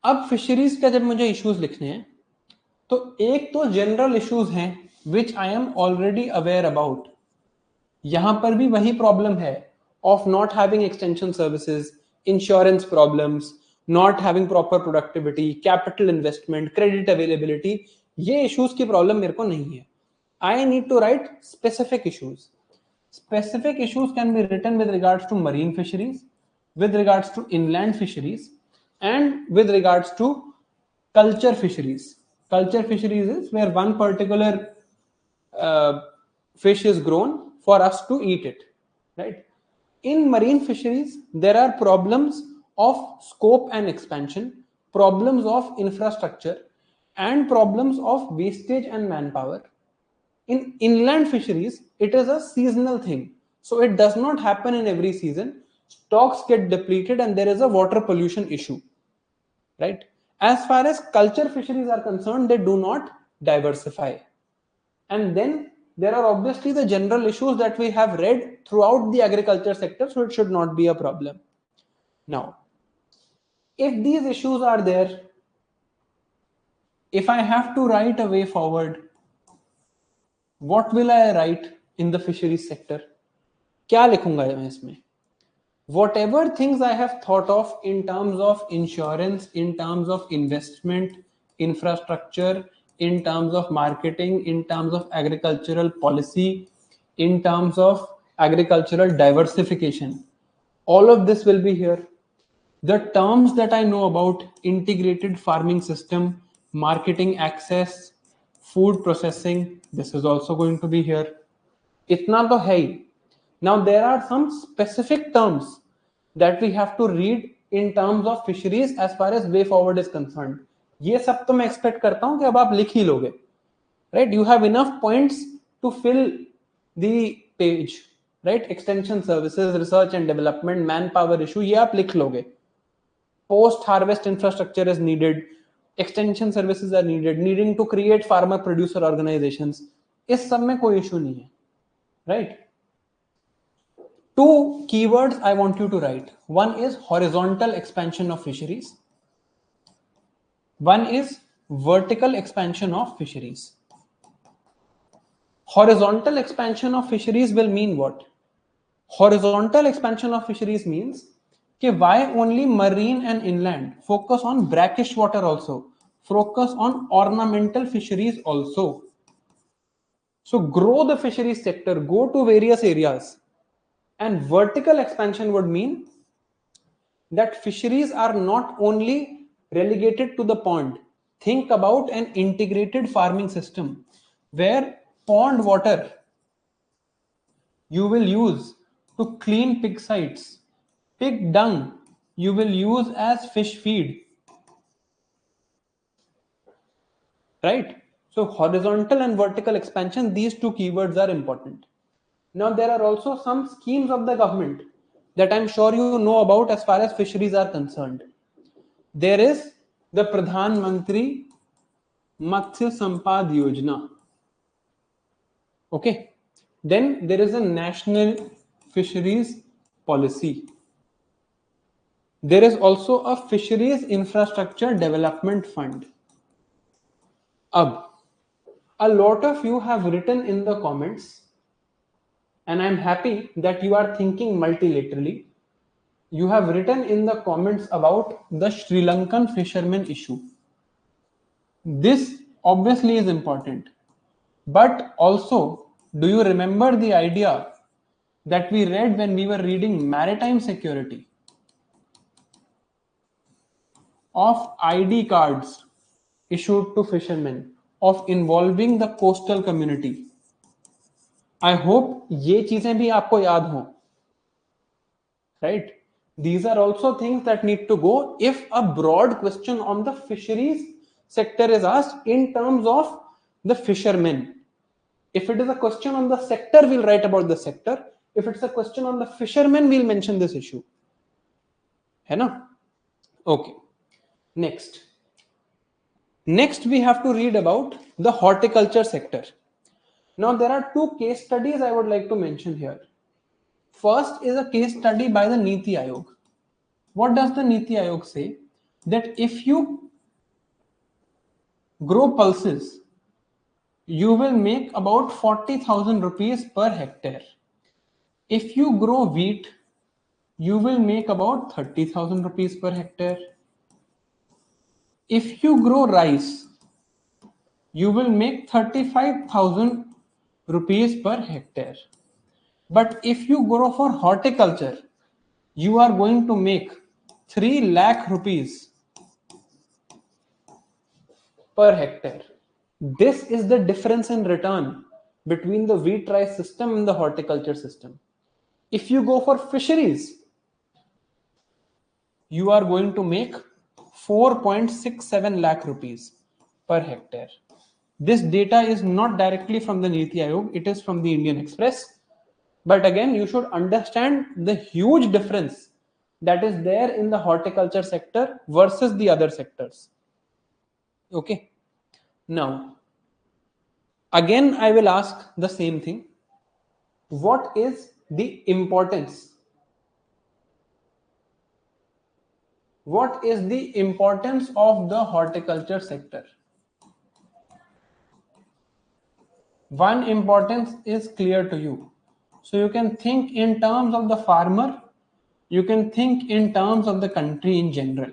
अब fisheries का जब मुझे issues लिखने हैं, तो एक तो जनरल इश्यूज हैं which I am already aware about. यहां पर भी वही प्रॉब्लम है of not having extension services, insurance problems, not having proper productivity, capital investment, credit availability. ये इश्यूज की प्रॉब्लम मेरे को नहीं है. I need to write specific issues. Specific issues can be written with regards to marine fisheries, with regards to inland fisheries, and with regards to culture fisheries. Culture fisheries is where one particular fish is grown for us to eat it, right? In marine fisheries, there are problems of scope and expansion, problems of infrastructure, and problems of wastage and manpower. In inland fisheries, it is a seasonal thing, so it does not happen in every season. Stocks get depleted and there is a water pollution issue, right? As far as culture fisheries are concerned, they do not diversify. And then there are obviously the general issues that we have read throughout the agriculture sector, so it should not be a problem. Now, if these issues are there, if I have to write a way forward, what will I write in the fisheries sector? क्या लिखूंगा मैं इसमें? Whatever things I have thought of in terms of insurance, in terms of investment, infrastructure, in terms of marketing, in terms of agricultural policy, in terms of agricultural diversification. All of this will be here. The terms that I know about integrated farming system, marketing access, food processing, this is also going to be here. Itna to hai. Now there are some specific terms that we have to read in terms of fisheries as far as way forward is concerned. ये सब तो मैं expect करता हूँ कि अब आप लिख ही लोगे, right? You have enough points to fill the page, right? Extension services, research and development, manpower issue, ये आप लिख लोगे. Post harvest infrastructure is needed, extension services are needed, needing to create farmer producer organizations. इस सब में कोई issue नहीं है, right? Two keywords I want you to write. One is horizontal expansion of fisheries. One is vertical expansion of fisheries. Horizontal expansion of fisheries will mean what? Horizontal expansion of fisheries means कि why only marine and inland? Focus on brackish water also. Focus on ornamental fisheries also. So grow the fisheries sector, go to various areas. And vertical expansion would mean that fisheries are not only relegated to the pond. Think about an integrated farming system where pond water you will use to clean pig sites. Pig dung you will use as fish feed. Right? So horizontal and vertical expansion, these two keywords are important. Now there are also some schemes of the government that I'm sure you know about as far as fisheries are concerned. There is the Pradhan Mantri Matsya Sampad Yojana. Okay. Then there is a national fisheries policy. There is also a fisheries infrastructure development fund. A lot of you have written in the comments, and I'm happy that you are thinking multilaterally. You have written in the comments about the Sri Lankan fishermen issue. This obviously is important. But also, do you remember the idea that we read when we were reading maritime security of ID cards issued to fishermen, of involving the coastal community? I hope ये चीजें भी आपको याद हों, right? These are also things that need to go if a broad question on the fisheries sector is asked in terms of the fishermen. If it is a question on the sector, we'll write about the sector. If it's a question on the fishermen, we'll mention this issue. है ना? Okay. Next, we have to read about the horticulture sector. Now, there are two case studies I would like to mention here. First is a case study by the Niti Aayog. What does the Niti Aayog say? That if you grow pulses, you will make about 40,000 rupees per hectare. If you grow wheat, you will make about 30,000 rupees per hectare. If you grow rice, you will make 35,000 rupees per hectare. But if you grow for horticulture, you are going to make 3 lakh rupees per hectare. This is the difference in return between the wheat rice system and the horticulture system. If you go for fisheries, you are going to make 4.67 lakh rupees per hectare. This data is not directly from the Niti Aayog, it is from the Indian Express. But again, you should understand the huge difference that is there in the horticulture sector versus the other sectors. Okay. Now, again, I will ask the same thing. What is the importance? What is the importance of the horticulture sector? One importance is clear to you. So you can think in terms of the farmer, you can think in terms of the country in general.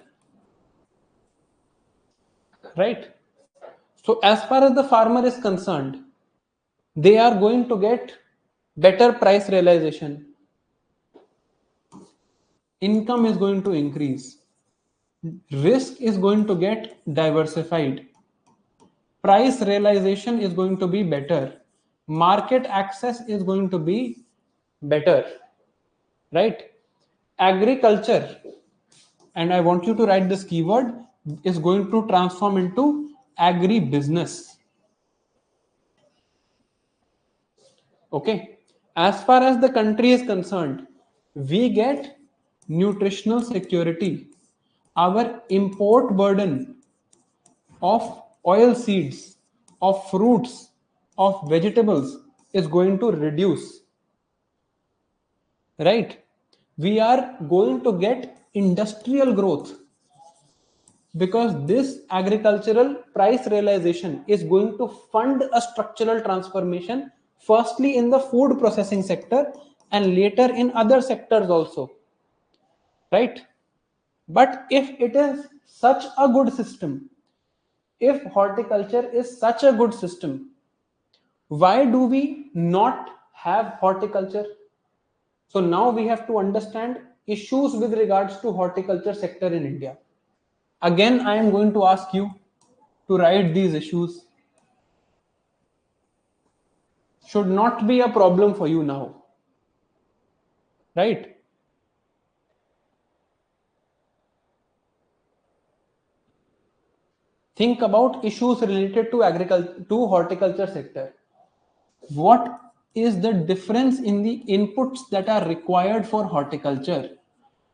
Right? So as far as the farmer is concerned, they are going to get better price realization. Income is going to increase. Risk is going to get diversified. Price realization is going to be better. Market access is going to be better. Right? Agriculture, and I want you to write this keyword, is going to transform into agri-business. Okay. As far as the country is concerned, we get nutritional security. Our import burden of oil seeds, of fruits, of vegetables is going to reduce. Right? We are going to get industrial growth because this agricultural price realization is going to fund a structural transformation, firstly in the food processing sector and later in other sectors also. Right? But if it is such a good system, if horticulture is such a good system, why do we not have horticulture? So now we have to understand issues with regards to horticulture sector in India. Again, I am going to ask you to write these issues. Should not be a problem for you now. Right? Think about issues related to agriculture, to horticulture sector. What is the difference in the inputs that are required for horticulture?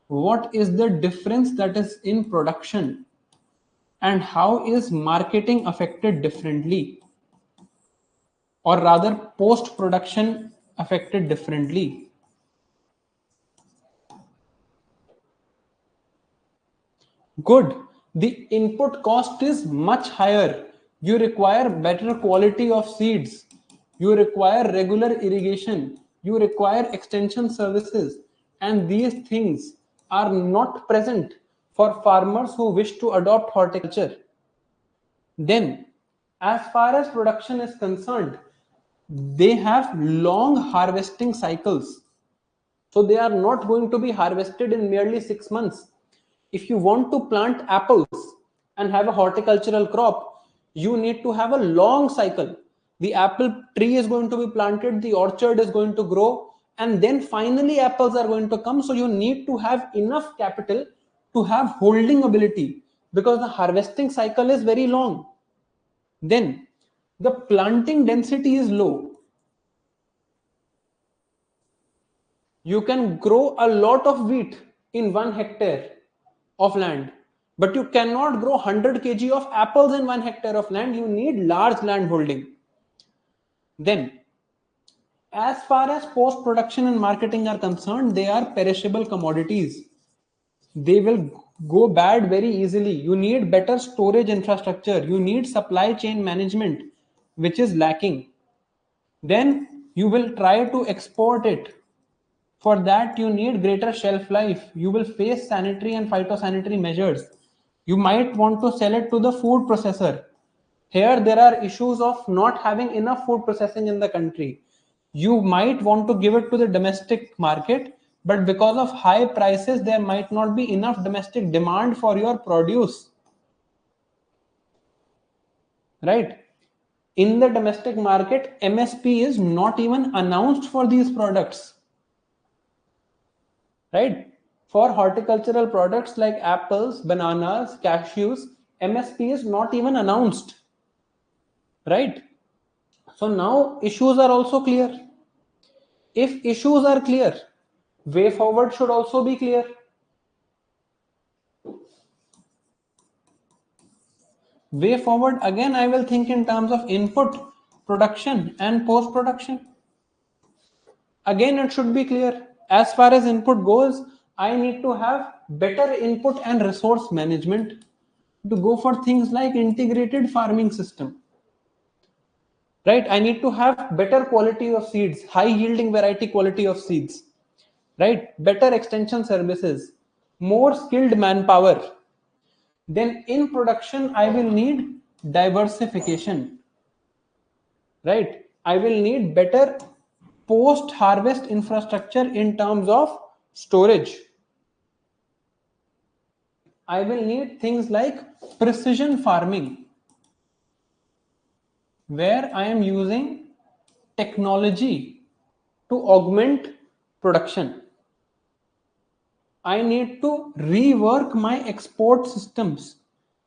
What is the difference that is in production? And how is marketing affected differently? Or rather, post production affected differently? Good. The input cost is much higher. You require better quality of seeds. You require regular irrigation. You require extension services. And these things are not present for farmers who wish to adopt horticulture. Then, as far as production is concerned, they have long harvesting cycles. So they are not going to be harvested in merely 6 months. If you want to plant apples and have a horticultural crop, you need to have a long cycle. The apple tree is going to be planted, the orchard is going to grow, and then finally apples are going to come. So you need to have enough capital to have holding ability because the harvesting cycle is very long. Then the planting density is low. You can grow a lot of wheat in 1 hectare of land, but you cannot grow 100 kg of apples in 1 hectare of land. You need large land holding. Then, as far as post production and marketing are concerned, they are perishable commodities. They will go bad very easily. You need better storage infrastructure. You need supply chain management, which is lacking. Then you will try to export it. For that, you need greater shelf life. You will face sanitary and phytosanitary measures. You might want to sell it to the food processor. Here, there are issues of not having enough food processing in the country. You might want to give it to the domestic market, but because of high prices, there might not be enough domestic demand for your produce. Right? In the domestic market, MSP is not even announced for these products. Right? For horticultural products like apples, bananas, cashews, MSP is not even announced. Right? So now issues are also clear. If issues are clear, way forward should also be clear. Way forward, again, I will think in terms of input, production, and post production. Again, it should be clear. As far as input goes, I need to have better input and resource management to go for things like integrated farming system. Right? I need to have better quality of seeds, high yielding variety quality of seeds. Right? Better extension services, more skilled manpower. Then in production, I will need diversification, right? I will need better post-harvest infrastructure in terms of storage. I will need things like precision farming, where I am using technology to augment production. I need to rework my export systems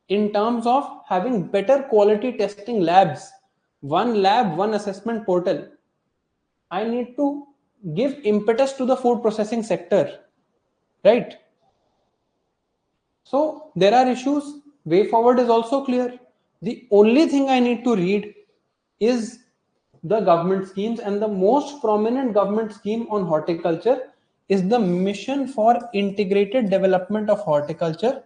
in terms of having better quality testing labs, one lab, one assessment portal. I need to give impetus to the food processing sector, right? So there are issues. Way forward is also clear. The only thing I need to read is the government schemes, and the most prominent government scheme on horticulture is the Mission for Integrated Development of Horticulture,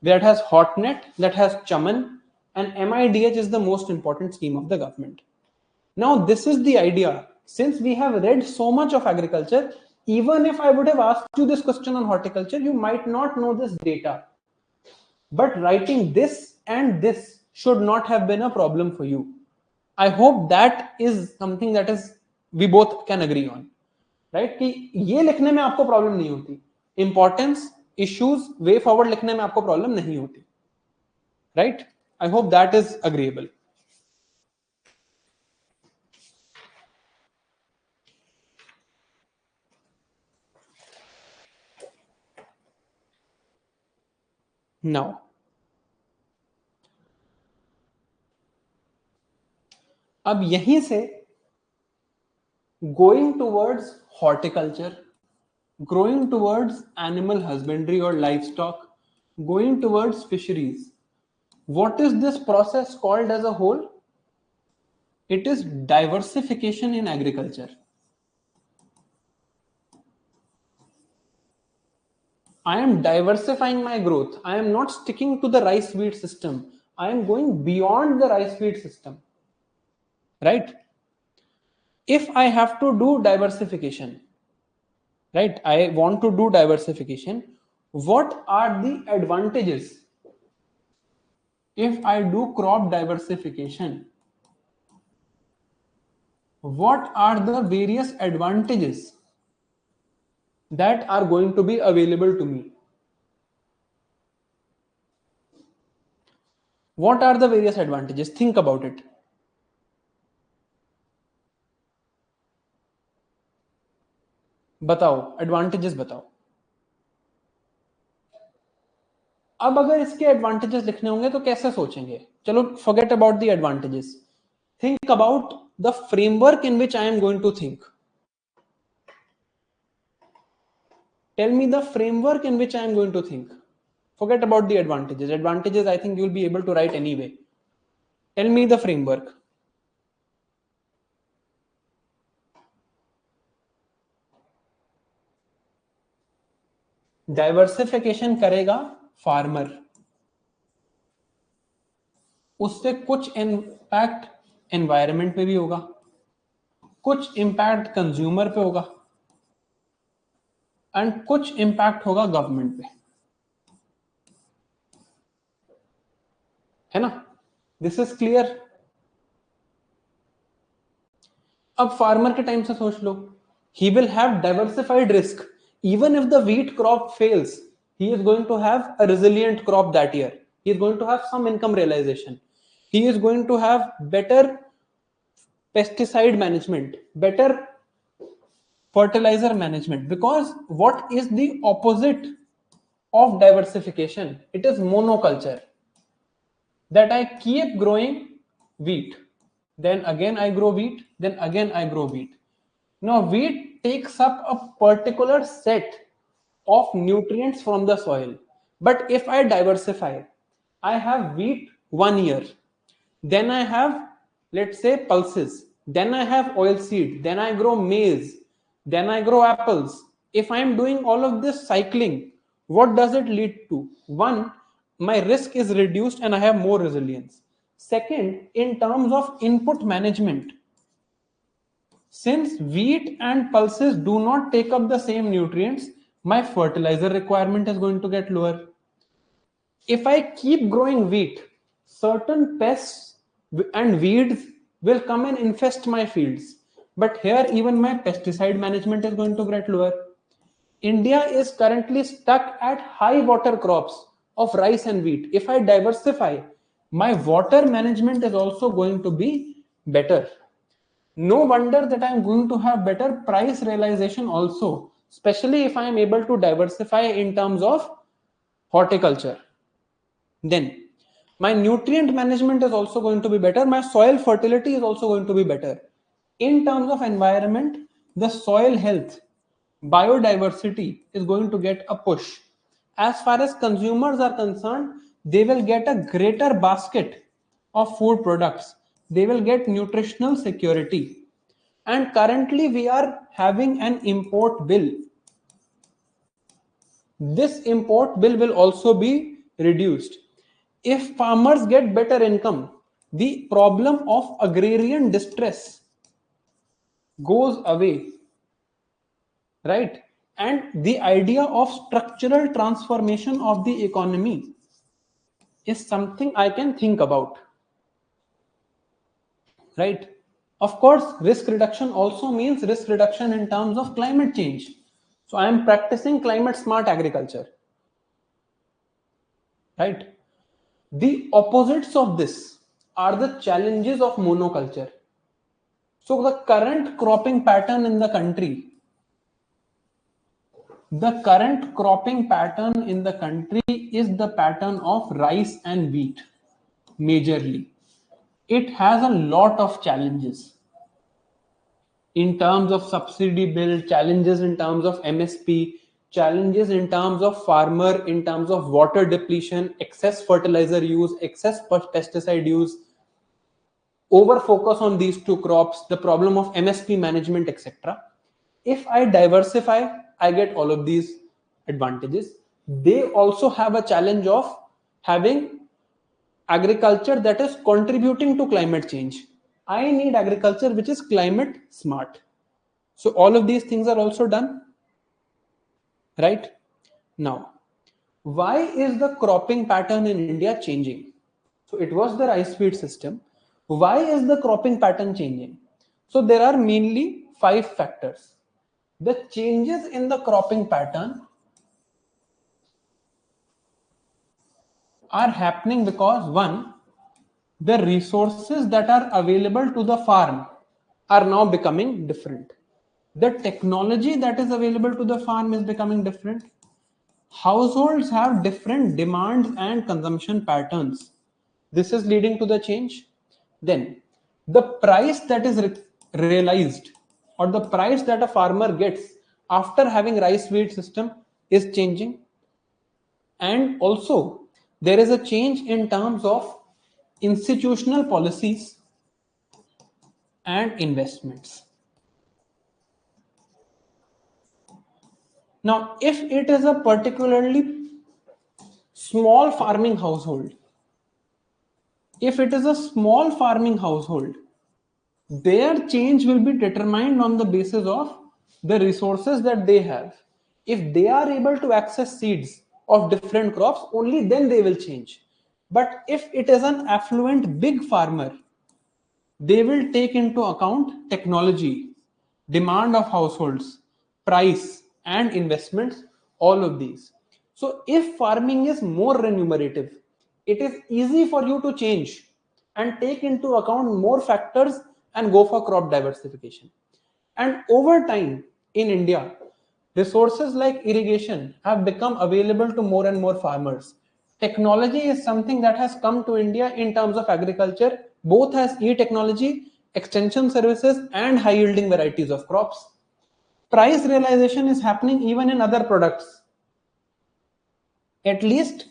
that has HOTNET, that has Chaman, and MIDH is the most important scheme of the government. Now, this is the idea. Since we have read so much of agriculture, even if I would have asked you this question on horticulture, you might not know this data. But writing this and this should not have been a problem for you. I hope that is something that is we both can agree on, right? कि ये लिखने में आपको problem नहीं होती, importance issues way forward लिखने में आपको प्रॉब्लम नहीं होती, right? I hope that is agreeable. Now, अब यहीं से going towards horticulture, growing towards animal husbandry or livestock, going towards fisheries, what is this process called as a whole? It is diversification in agriculture. I am diversifying my growth. I am not sticking to the rice wheat system. I am going beyond the rice wheat system, right? If I have to do diversification, right? I want to do diversification. What are the advantages if I do crop diversification? What are the various advantages that are going to be available to me? What are the various advantages? Think about it. बताओ, advantages बताओ. अब अगर इसके advantages लिखने होंगे तो कैसे सोचेंगे? चलो, forget about the advantages. Think about the framework in which I am going to think. Tell me the framework in which I am going to think. Forget about the advantages. Advantages, I think you'll be able to write anyway. Tell me the framework. Diversification करेगा farmer, उससे कुछ impact environment पे भी होगा, कुछ impact consumer पे होगा, and कुछ इम्पैक्ट होगा गवर्नमेंट पे, है ना? This is clear. अब फार्मर के टाइम से सोच लो, he will have diversified risk. Even if the wheat crop fails, he is going to have a resilient crop that year. He is going to have some income realization. He is going to have better pesticide management, better fertilizer management, because what is the opposite of diversification? It is monoculture, that I keep growing wheat, then again I grow wheat, then again I grow wheat. Now, wheat takes up a particular set of nutrients from the soil. But if I diversify, I have wheat 1 year, then I have, let's say, pulses, then I have oilseed, then I grow maize, then I grow apples. If I'm doing all of this cycling, what does it lead to? One, my risk is reduced and I have more resilience. Second, in terms of input management, since wheat and pulses do not take up the same nutrients, my fertilizer requirement is going to get lower. If I keep growing wheat, certain pests and weeds will come and infest my fields. But here, even my pesticide management is going to get lower. India is currently stuck at high water crops of rice and wheat. If I diversify, my water management is also going to be better. No wonder that I'm going to have better price realization also, especially if I am able to diversify in terms of horticulture. Then my nutrient management is also going to be better. My soil fertility is also going to be better. In terms of environment, the soil health, biodiversity is going to get a push. As far as consumers are concerned, they will get a greater basket of food products. They will get nutritional security. And currently, we are having an import bill. This import bill will also be reduced. If farmers get better income, the problem of agrarian distress goes away, right? And the idea of structural transformation of the economy is something I can think about, right? Of course, risk reduction also means risk reduction in terms of climate change. So I am practicing climate smart agriculture, right? The opposites of this are the challenges of monoculture. So the current cropping pattern in the country, is the pattern of rice and wheat majorly. It has a lot of challenges in terms of subsidy bill, challenges in terms of MSP, challenges in terms of farmer, in terms of water depletion, excess fertilizer use, excess pesticide use, over focus on these two crops, the problem of MSP management, etc. If I diversify, I get all of these advantages. They also have a challenge of having agriculture that is contributing to climate change. I need agriculture which is climate smart. So all of these things are also done, right? Now, why is the cropping pattern in India changing? So it was the rice wheat system. Why is the cropping pattern changing? So there are mainly 5 factors. The changes in the cropping pattern are happening because one, the resources that are available to the farm are now becoming different. The technology that is available to the farm is becoming different. Households have different demands and consumption patterns. This is leading to the change. Then the price that is realized, or the price that a farmer gets after having rice wheat system, is changing. And also there is a change in terms of institutional policies and investments. Now, if it is a particularly small farming household, their change will be determined on the basis of the resources that they have. If they are able to access seeds of different crops, only then they will change. But if it is an affluent big farmer, they will take into account technology, demand of households, price, and investments, all of these. So if farming is more remunerative, it is easy for you to change and take into account more factors and go for crop diversification. And over time in India, resources like irrigation have become available to more and more farmers. Technology is something that has come to India in terms of agriculture, both as e-technology, extension services, and high yielding varieties of crops. Price realization is happening even in other products. At least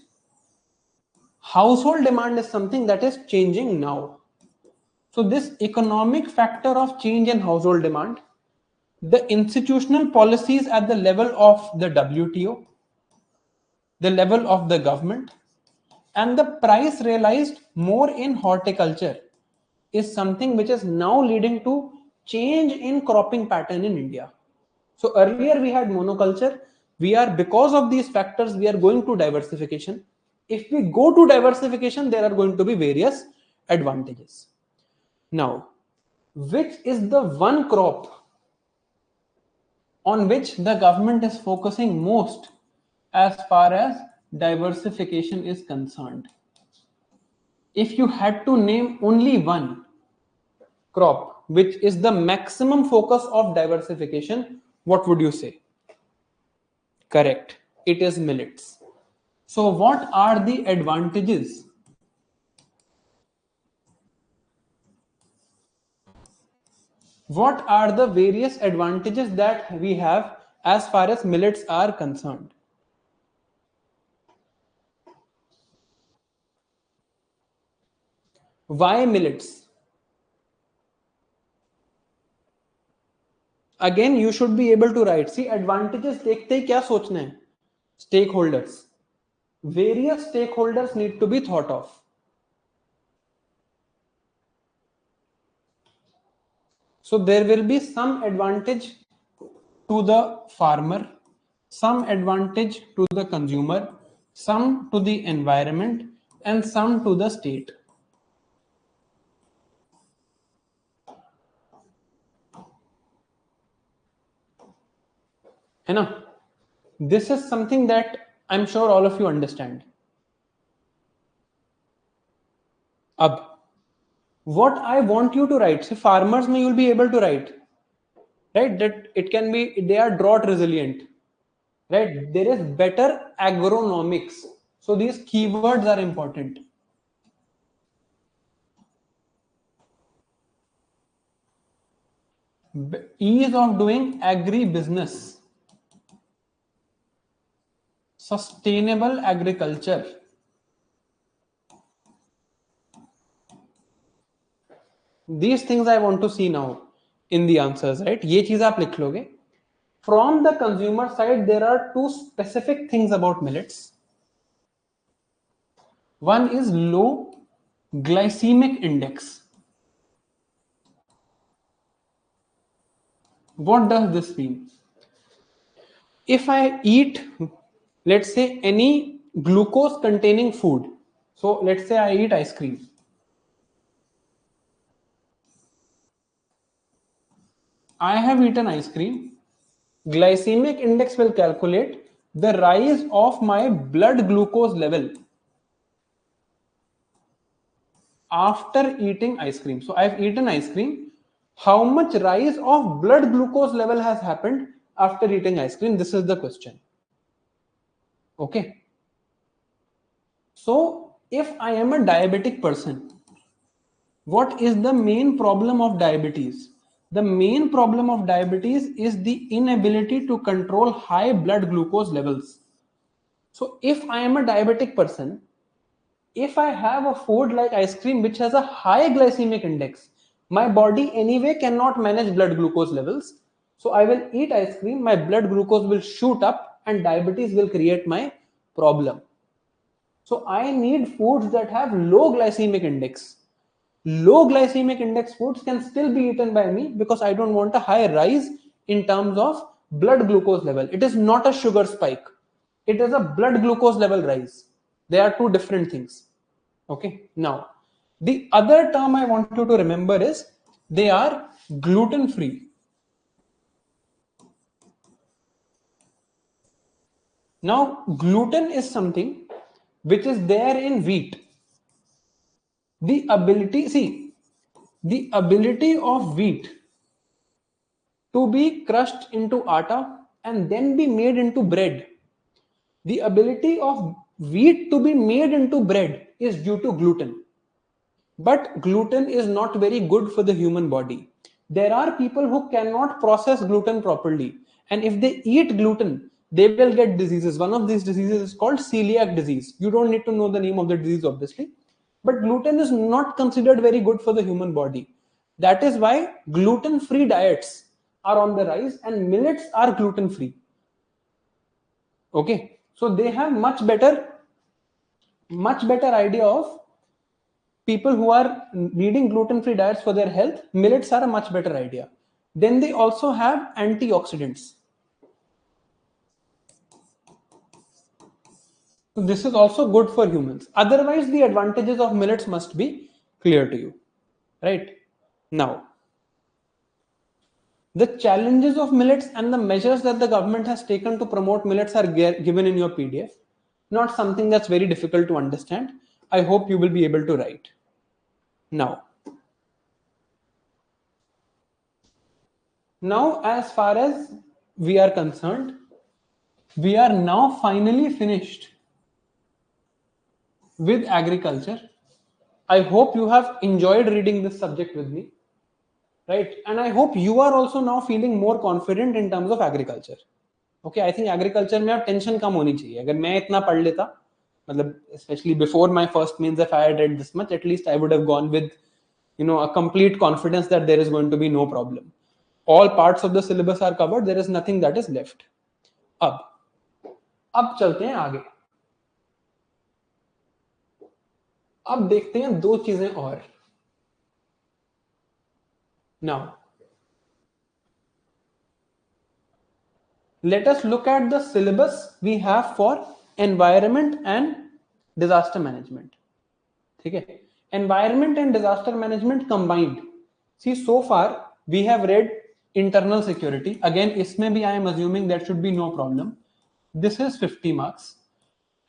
household demand is something that is changing now. So this economic factor of change in household demand, the institutional policies at the level of the WTO, the level of the government, and the price realized more in horticulture is something which is now leading to change in cropping pattern in India. So earlier we had monoculture. Because of these factors, we are going to diversification. If we go to diversification, there are going to be various advantages. Now, which is the one crop on which the government is focusing most as far as diversification is concerned? If you had to name only one crop which is the maximum focus of diversification, what would you say? Correct. It is millets. So what are the advantages? What are the various advantages that we have as far as millets are concerned? Why millets? Again, you should be able to write. See, advantages देखते ही क्या सोचना है? Stakeholders. Various stakeholders need to be thought of. So there will be some advantage to the farmer, some advantage to the consumer, some to the environment, and some to the state. है ना? This is something that I'm sure all of you understand. Ab, what I want you to write, say farmers may you'll be able to write, right? That it can be, they are drought resilient, right? There is better agronomics. So these keywords are important. Ease of doing agri-business, sustainable agriculture. These things I want to see now in the answers, right? ये चीज आप लिख लोगे. From the consumer side, there are two specific things about millets. One is low glycemic index. What does this mean? If I eat, let's say, any glucose containing food, so let's say I eat ice cream. I have eaten ice cream. Glycemic index will calculate the rise of my blood glucose level after eating ice cream. So I've eaten ice cream. How much rise of blood glucose level has happened after eating ice cream? This is the question. Okay. So if I am a diabetic person, what is the main problem of diabetes? The main problem of diabetes is the inability to control high blood glucose levels. So if I am a diabetic person, if I have a food like ice cream which has a high glycemic index, my body anyway cannot manage blood glucose levels. So I will eat ice cream, my blood glucose will shoot up and diabetes will create my problem. So I need foods that have low glycemic index. Low glycemic index foods can still be eaten by me because I don't want a high rise in terms of blood glucose level. It is not a sugar spike. It is a blood glucose level rise. They are two different things. Okay. Now, the other term I want you to remember is they are gluten free. Now, gluten is something which is there in wheat. The ability of wheat to be crushed into atta and then be made into bread. The ability of wheat to be made into bread is due to gluten. But gluten is not very good for the human body. There are people who cannot process gluten properly. And if they eat gluten, they will get diseases. One of these diseases is called celiac disease. You don't need to know the name of the disease, obviously. But gluten is not considered very good for the human body. That is why gluten-free diets are on the rise and millets are gluten-free. Okay. So they have much better idea of people who are needing gluten-free diets for their health. Millets are a much better idea. Then they also have antioxidants. So this is also good for humans. Otherwise, the advantages of millets must be clear to you, right? Now, the challenges of millets and the measures that the government has taken to promote millets are given in your PDF. Not something that's very difficult to understand. I hope you will be able to write. Now, as far as we are concerned, we are now finally finished with agriculture. I hope you have enjoyed reading this subject with me, right? And I hope you are also now feeling more confident in terms of agriculture. Okay, I think agriculture में अब tension कम होनी चाहिए. अगर मैं इतना पढ़ लेता, मतलब especially before my first means, if I had read this much, at least I would have gone with, a complete confidence that there is going to be no problem. All parts of the syllabus are covered. There is nothing that is left. अब चलते हैं आगे. अब देखते हैं दो चीजें और. Now, let us look at the syllabus we have for environment and disaster management. ठीक है? Environment and disaster management combined. See, so far we have read internal security. Again, इसमें भी I am assuming that should be no problem. This is 50 marks.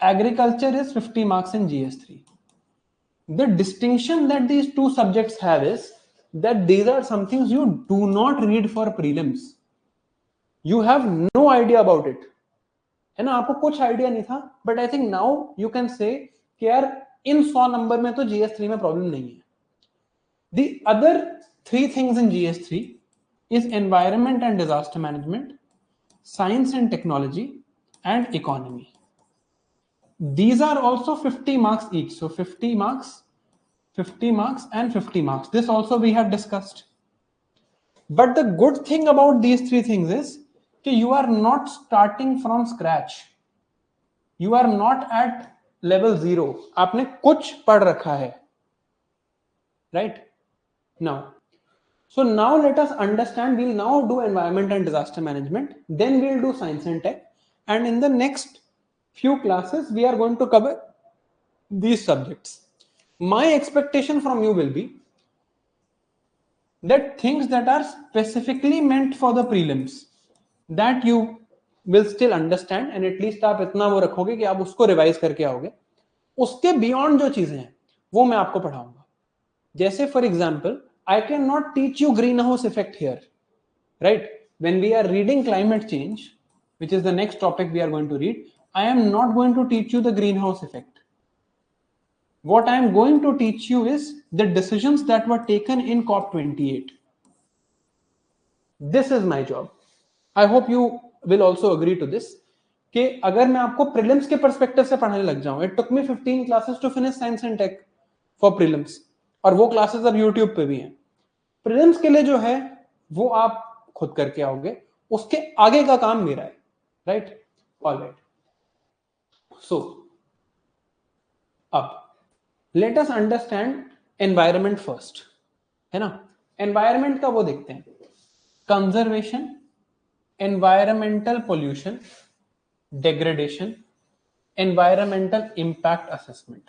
Agriculture is 50 marks in GS3. The distinction that these two subjects have is that these are some things you do not read for prelims. You have no idea about it. है ना, आपको कुछ idea नहीं था, but I think now you can say कि यार इन 100 number में तो GS3 में प्रॉब्लम नहीं है. The other three things in GS3 is environment and disaster management, science and technology, and economy. These are also 50 marks each. So 50 marks, 50 marks, and 50 marks. This also we have discussed. But the good thing about these three things is that you are not starting from scratch. You are not at level 0. आपने कुछ पढ़ रखा है. Right? Now, so now let us understand. We'll now do environment and disaster management. Then we'll do science and tech. And in the next few classes, we are going to cover these subjects. My expectation from you will be that things that are specifically meant for the prelims, that you will still understand, and at least आप इतना वो रखोगे कि आप उसको revise करके आओगे. उसके बियॉन्ड जो चीजें हैं वो मैं आपको पढ़ाऊंगा. जैसे for example, I cannot teach you greenhouse effect here, right? When we are reading climate change, which is the next topic we are going to read, I am not going to teach you the greenhouse effect. What I am going to teach you is the decisions that were taken in COP28. This is my job. I hope you will also agree to this. कि अगर मैं आपको prelims के perspective से पढ़ाने लग जाऊं, it took me 15 classes to finish science and tech for prelims, और वो classes अब YouTube पे भी हैं. Prelims के लिए जो है वो आप खुद करके आओगे, उसके आगे का काम मेरा है, right? All right. So, अब let us understand environment first, है ना? Environment का वो देखते हैं. Conservation, environmental pollution, degradation, environmental impact assessment.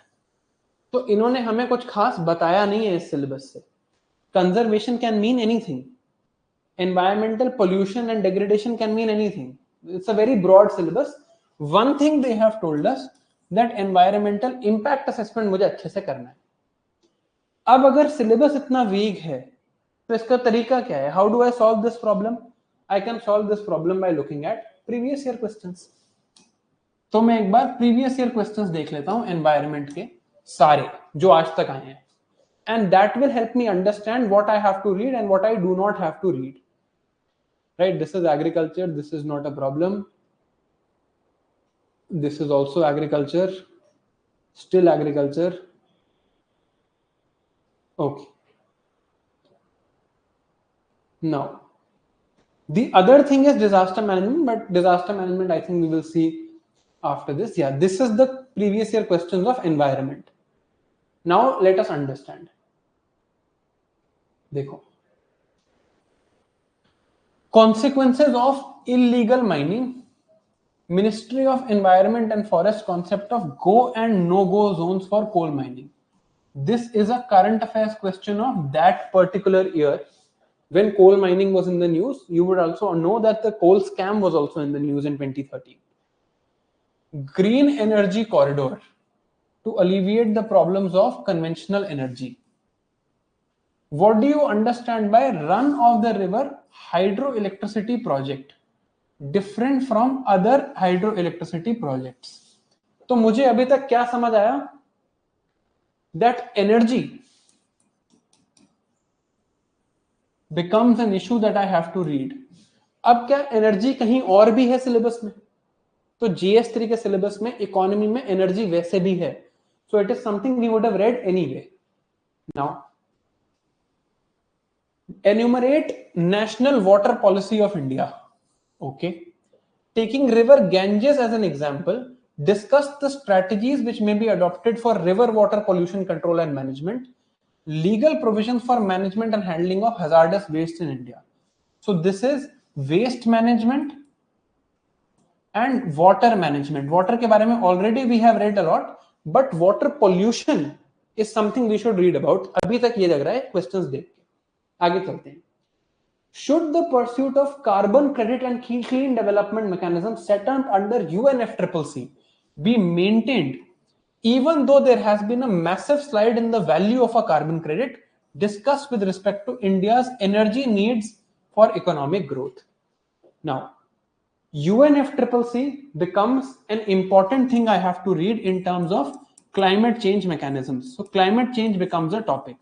तो इन्होंने हमें कुछ खास बताया नहीं है इस सिलेबस से. Conservation can mean anything. Environmental pollution and degradation can mean anything. It's a very broad syllabus. One thing they have told us that environmental impact assessment मुझे अच्छे से करना है. अब अगर सिलेबस इतना वीक है तो इसका तरीका क्या है? How do I solve this problem? I can solve this problem by looking at previous year questions. तो मैं एक बार previous year questions देख लेता हूं environment के सारे जो आज तक आए हैं, and that will help me understand what I have to read and what I do not have to read. Right? This is agriculture. This is not a problem. This is also agriculture. Still agriculture. Okay. Now, the other thing is disaster management, but disaster management I think we will see after this. Yeah, this is the previous year questions of environment. Now let us understand. देखो, consequences of illegal mining Ministry of Environment and Forest concept of go and no-go zones for coal mining. This is a current affairs question of that particular year. When coal mining was in the news, you would also know that the coal scam was also in the news in 2013. Green energy corridor to alleviate the problems of conventional energy. What do you understand by run of the river hydroelectricity project different from other hydroelectricity projects? तो मुझे अभी तक क्या समझ आया? That energy becomes an issue that I have to read. अब क्या energy कहीं और भी है सिलेबस में? तो GS3 के सिलेबस में इकोनॉमी में एनर्जी वैसे भी है. So it is something we would have read anyway. Now, enumerate national water policy of India. Okay. Taking river Ganges as an example, discuss the strategies which may be adopted for river water pollution control and management, legal provisions for management and handling of hazardous waste in India. So this is waste management and water management. Water के बारे में already we have read a lot, but water pollution is something we should read about. अभी तक ये लग रहा है questions देख के. आगे चलते हैं. Should the pursuit of carbon credit and clean development mechanism set up under UNFCCC be maintained even though there has been a massive slide in the value of a carbon credit discussed with respect to India's energy needs for economic growth? Now, UNFCCC becomes an important thing I have to read in terms of climate change mechanisms. So climate change becomes a topic.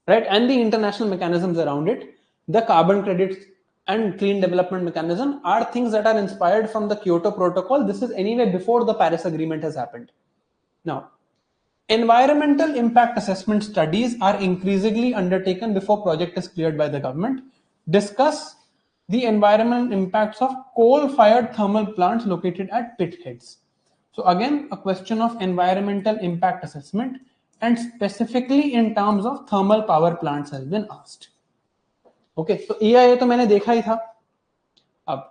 Right, and the international mechanisms around it, the carbon credits and clean development mechanism are things that are inspired from the Kyoto Protocol. This is anyway before the Paris Agreement has happened. Now, environmental impact assessment studies are increasingly undertaken before project is cleared by the government. Discuss the environmental impacts of coal-fired thermal plants located at pit heads. So again, a question of environmental impact assessment, and specifically in terms of thermal power plants has been asked. Okay, so EIA तो मैंने देखा ही था. अब,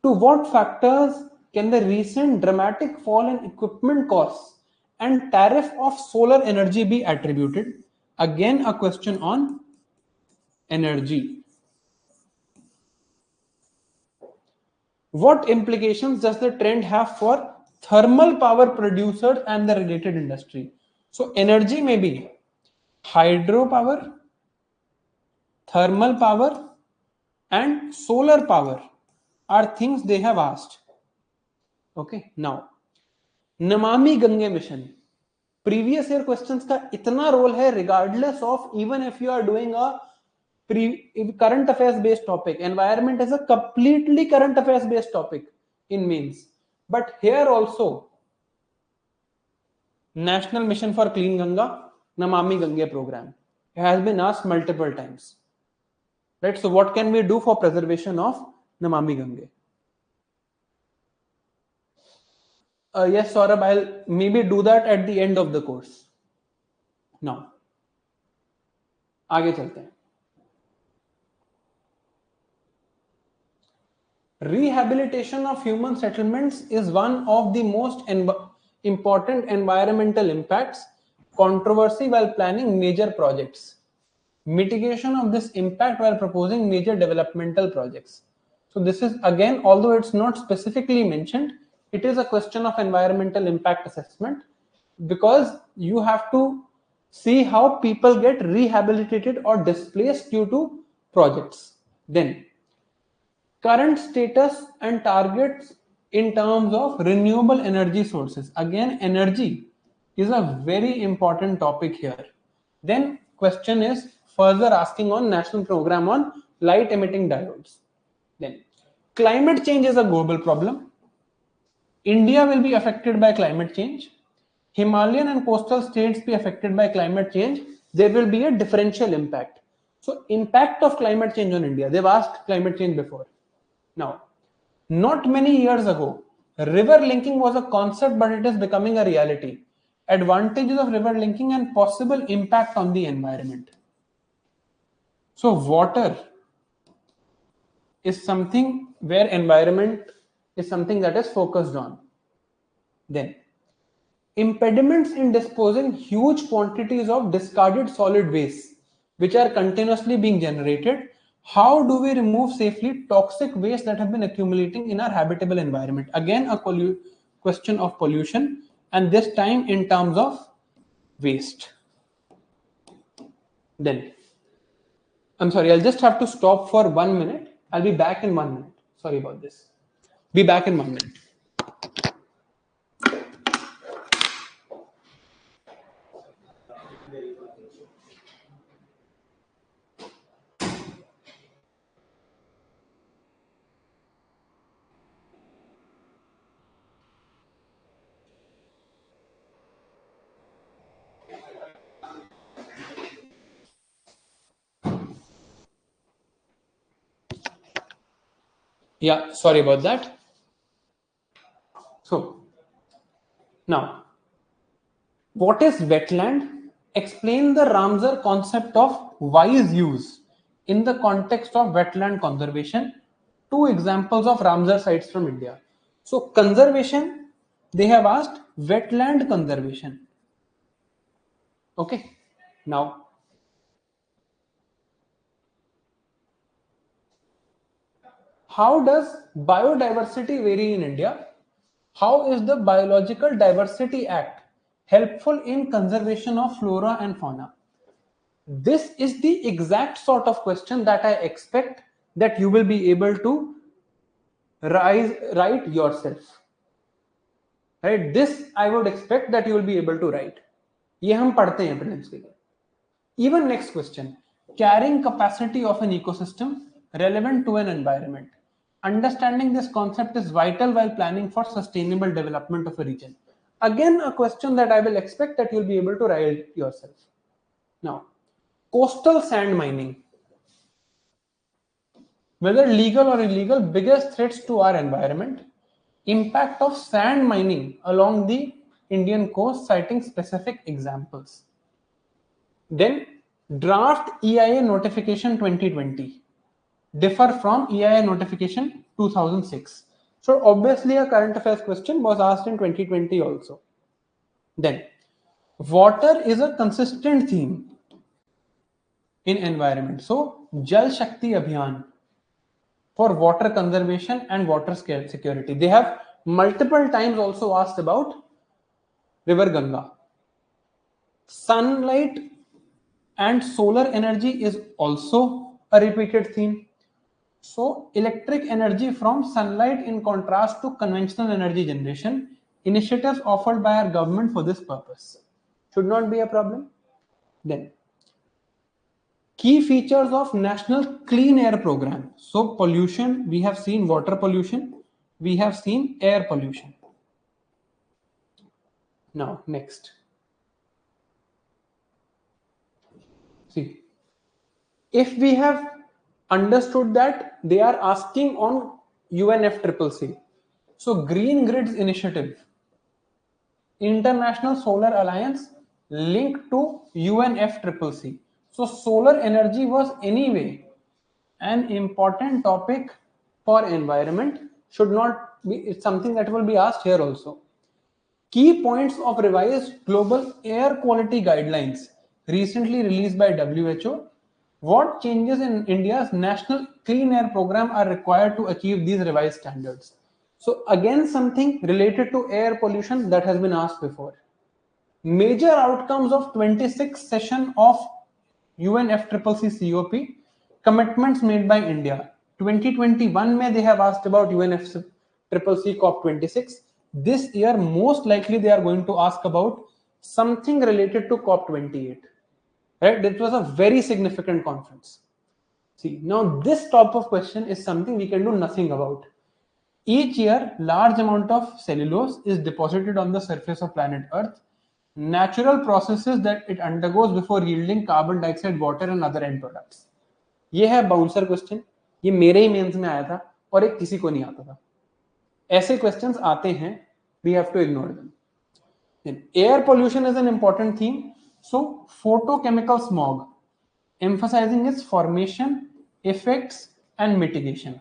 to what factors can the recent dramatic fall in equipment costs and tariff of solar energy be attributed? Again, a question on energy. What implications does the trend have for thermal power producers and the related industry? So energy may be hydropower, thermal power, and solar power are things they have asked. Okay, now Namami Gange mission. Previous year questions का इतना role है regardless of even if you are doing a current affairs based topic. Environment is a completely current affairs based topic in mains. But here also, National Mission for Clean Ganga, Namami Gange program. It has been asked multiple times. Right? So what can we do for preservation of Namami Gange? Yes, Saurabh, I'll maybe do that at the end of the course. Now, आगे चलते हैं. Rehabilitation of human settlements is one of the most important environmental impacts, controversy while planning major projects, mitigation of this impact while proposing major developmental projects. So this is again, although it's not specifically mentioned, it is a question of environmental impact assessment because you have to see how people get rehabilitated or displaced due to projects. Then current status and targets in terms of renewable energy sources. Again, energy is a very important topic here. Then question is further asking on national program on light emitting diodes. Then climate change is a global problem. India will be affected by climate change. Himalayan and coastal states be affected by climate change. There will be a differential impact. So impact of climate change on India. They've asked climate change before. Now, not many years ago, river linking was a concept, but it is becoming a reality. Advantages of river linking and possible impact on the environment. So water is something where environment is something that is focused on. Then, impediments in disposing huge quantities of discarded solid waste which are continuously being generated. How do we remove safely toxic waste that have been accumulating in our habitable environment? Again, a question of pollution, and this time in terms of waste. Then, I'm sorry, I'll just have to stop for 1 minute. I'll be back in 1 minute. Sorry about this. Be back in 1 minute. Yeah, sorry about that. So, now, what is wetland? Explain the Ramsar concept of wise use in the context of wetland conservation. Two examples of Ramsar sites from India. So, conservation, they have asked wetland conservation. Okay, now, how does biodiversity vary in India? How is the Biological Diversity Act helpful in conservation of flora and fauna? This is the exact sort of question that I expect that you will be able to write yourself. Right? This I would expect that you will be able to write. ये हम पढ़ते हैं prelims के लिए. Even next question, carrying capacity of an ecosystem relevant to an environment. Understanding this concept is vital while planning for sustainable development of a region. Again, a question that I will expect that you'll be able to write yourself. Now, coastal sand mining. Whether legal or illegal, biggest threats to our environment. Impact of sand mining along the Indian coast, citing specific examples. Then, draft EIA notification 2020 differ from EIA notification 2006. So obviously a current affairs question was asked in 2020 also. Then, water is a consistent theme in environment. So Jal Shakti Abhiyan for water conservation and water security. They have multiple times also asked about River Ganga. Sunlight and solar energy is also a repeated theme. So electric energy from sunlight in contrast to conventional energy generation, initiatives offered by our government for this purpose. Should not be a problem. Then, key features of National Clean Air Program. So pollution, we have seen water pollution, we have seen air pollution. Now, next. See, if we have understood that they are asking on UNFCCC, so Green Grids Initiative, International Solar Alliance linked to UNFCCC. So solar energy was anyway an important topic for environment, should not be, it's something that will be asked here also. Key points of revised global air quality guidelines recently released by WHO. What changes in India's national clean air program are required to achieve these revised standards? So again, something related to air pollution that has been asked before. Major outcomes of 26th session of UNFCCC COP, commitments made by India. 2021 mein they have asked about UNFCCC COP26. This year, most likely they are going to ask about something related to COP28. Right? It was a very significant conference. See, now this type of question is something we can do nothing about. Each year, large amount of cellulose is deposited on the surface of planet Earth. Natural processes that it undergoes before yielding carbon dioxide, water and other end products. ये है bouncer question, ये मेरे ही mains में आया था और एक किसी को नहीं आता था. ऐसे क्वेश्चंस आते हैं, we have to ignore them. Then, air pollution is an important theme. So photochemical smog, emphasizing its formation, effects and mitigation.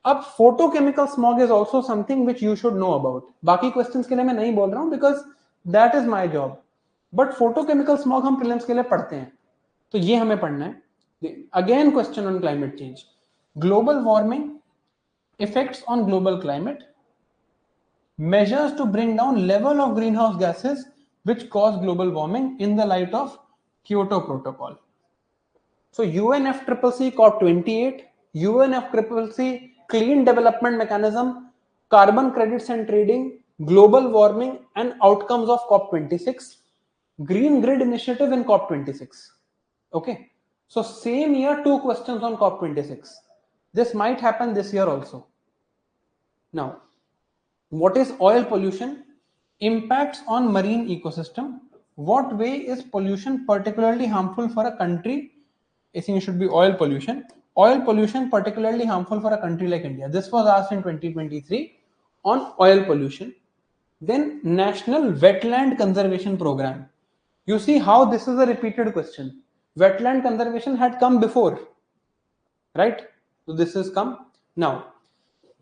अब photochemical smog is also something which you should know about. बाकी questions के लिए मैं नहीं बोल रहा हूँ because that is my job. But photochemical smog हम prelims के लिए पढ़ते हैं, तो ये हमें पढ़ना है. Again question on climate change. Global warming, effects on global climate, measures to bring down level of greenhouse gases which cause global warming in the light of Kyoto Protocol. So UNFCCC COP28, UNFCCC Clean Development Mechanism, Carbon Credits and Trading, Global Warming and Outcomes of COP26, Green Grid Initiative in COP26. Okay, so same year, 2 questions on COP26. This might happen this year also. Now, what is oil pollution? Impacts on marine ecosystem. What way is pollution particularly harmful for a country? I think it should be oil pollution. Oil pollution particularly harmful for a country like India. This was asked in 2023 on oil pollution. Then National Wetland Conservation Program. You see how this is a repeated question. Wetland conservation had come before, right? So this has come. Now,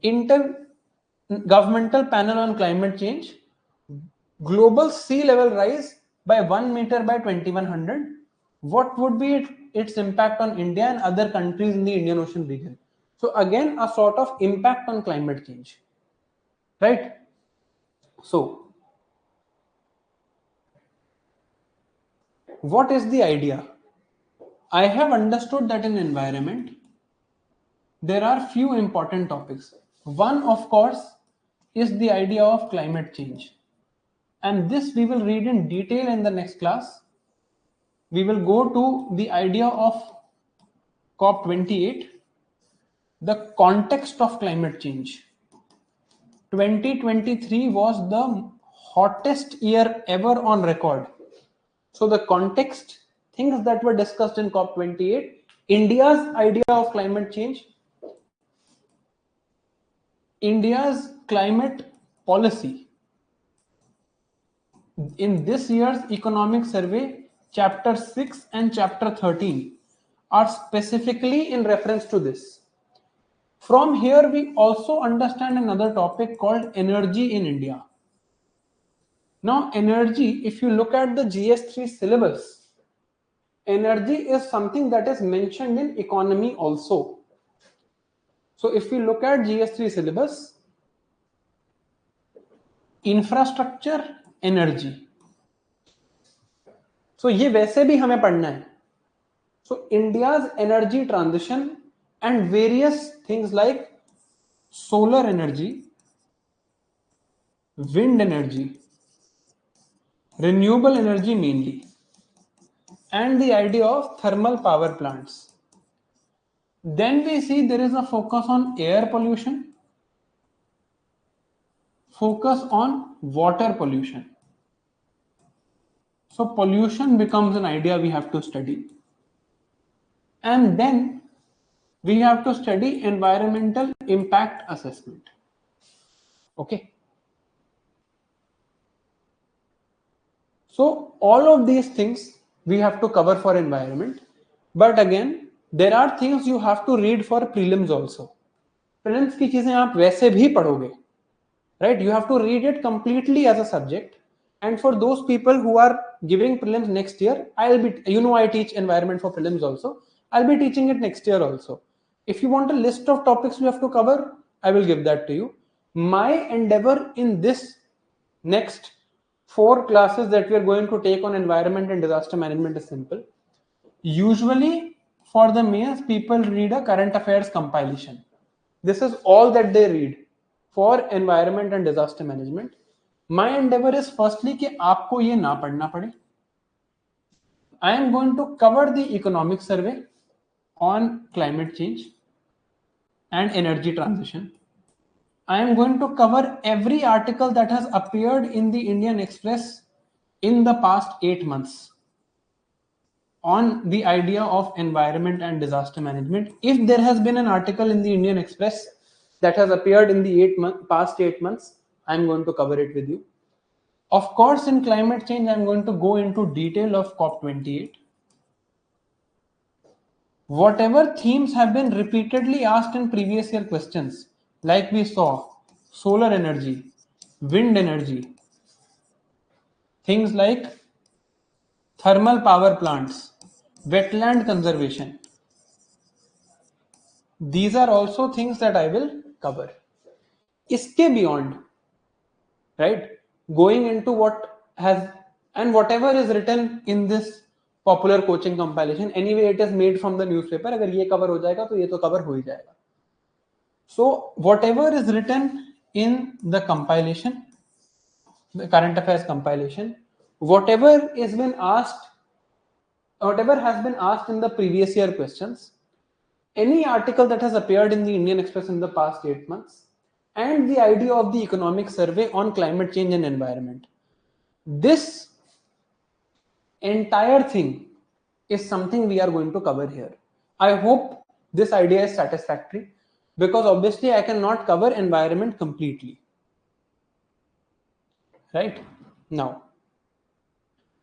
Intergovernmental Panel on Climate Change, global sea level rise by 1 meter by 2100. What would be its impact on India and other countries in the Indian Ocean region? So again, a sort of impact on climate change, right? So what is the idea? I have understood that in environment, there are few important topics. One, of course, is the idea of climate change. And this we will read in detail in the next class. We will go to the idea of COP28, the context of climate change. 2023 was the hottest year ever on record. So the context, things that were discussed in COP28, India's idea of climate change, India's climate policy. In this year's economic survey, chapter 6 and chapter 13 are specifically in reference to this. From here, we also understand another topic called energy in India. Now, energy, if you look at the GS3 syllabus, energy is something that is mentioned in economy also. So if we look at GS3 syllabus, infrastructure, energy. So ये वैसे भी हमें पढ़ना है. So India's energy transition and various things like solar energy, wind energy, renewable energy mainly, and the idea of thermal power plants. Then we see there is a focus on air pollution, focus on water pollution. So pollution becomes an idea we have to study. And then we have to study environmental impact assessment. Okay. So all of these things we have to cover for environment. But again, there are things you have to read for prelims also. Prelims की चीजें आप वैसे भी पढ़ोगे, right? You have to read it completely as a subject. And for those people who are giving prelims next year, I teach environment for prelims also. I'll be teaching it next year also. If you want a list of topics you have to cover, I will give that to you. My endeavor in this next 4 classes that we are going to take on environment and disaster management is simple. Usually for the mains, people read a current affairs compilation. This is all that they read for environment and disaster management. My endeavor is firstly कि आपको ये ना पढ़ना पड़े. I am going to cover the economic survey on climate change and energy transition. I am going to cover every article that has appeared in the Indian Express in the past 8 months on the idea of environment and disaster management. If there has been an article in the Indian Express that has appeared in the past 8 months, I'm going to cover it with you. Of course, in climate change, I'm going to go into detail of COP28. whatever themes have been repeatedly asked in previous year questions, like we saw solar energy, wind energy, things like thermal power plants, wetland conservation. These are also things that I will cover. Iske beyond, right? Going into what has and whatever is written in this popular coaching compilation, anyway it is made from the newspaper. अगर ये cover हो जाएगा तो ये तो cover हो ही जाएगा. So whatever is written in the compilation, the current affairs compilation, whatever has been asked in the previous year questions, any article that has appeared in the Indian Express in the past 8 months, and the idea of the economic survey on climate change and environment. This entire thing is something we are going to cover here. I hope this idea is satisfactory, because obviously I cannot cover environment completely. Right? Now,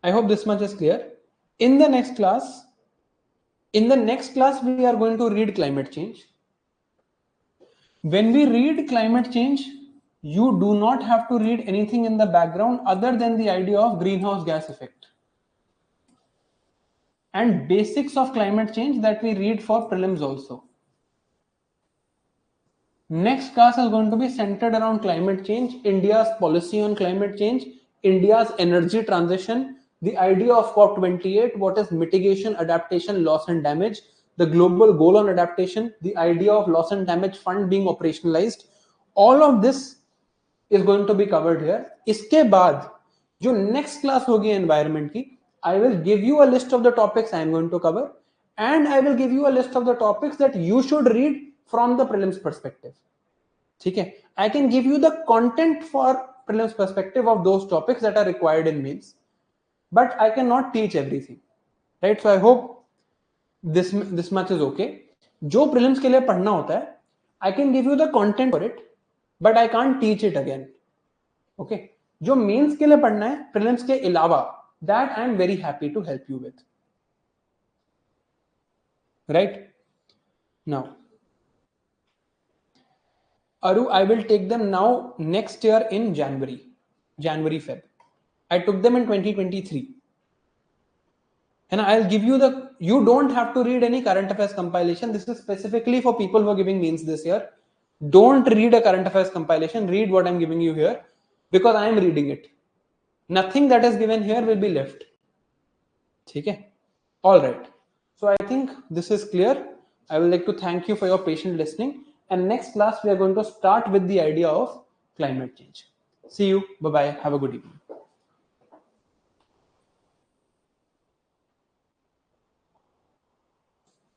I hope this much is clear. In the next class, we are going to read climate change. When we read climate change, you do not have to read anything in the background other than the idea of greenhouse gas effect and basics of climate change that we read for prelims also. Next class is going to be centered around climate change, India's policy on climate change, India's energy transition, the idea of COP28, what is mitigation, adaptation, loss and damage, the global goal on adaptation, the idea of loss and damage fund being operationalized. All of this is going to be covered here. इसके बाद जो next class होगी environment की, I will give you a list of the topics I am going to cover, and I will give you a list of the topics that you should read from the prelims perspective. ठीक है? I can give you the content for prelims perspective of those topics that are required in mains, but I cannot teach everything, right? So I hope this much is okay. जो prelims के लिए पढ़ना होता है, I can give you the content for it, but I can't teach it again. Okay? जो mains के लिए पढ़ना है prelims के अलावा, that I am very happy to help you with. Right? Now, Aru, I will take them now next year in January, Feb. I took them in 2023. And I'll give you you don't have to read any current affairs compilation. This is specifically for people who are giving mains this year. Don't read a current affairs compilation. Read what I'm giving you here, because I am reading it. Nothing that is given here will be left. Okay? All right. So I think this is clear. I would like to thank you for your patient listening. And next class, we are going to start with the idea of climate change. See you. Bye-bye. Have a good evening.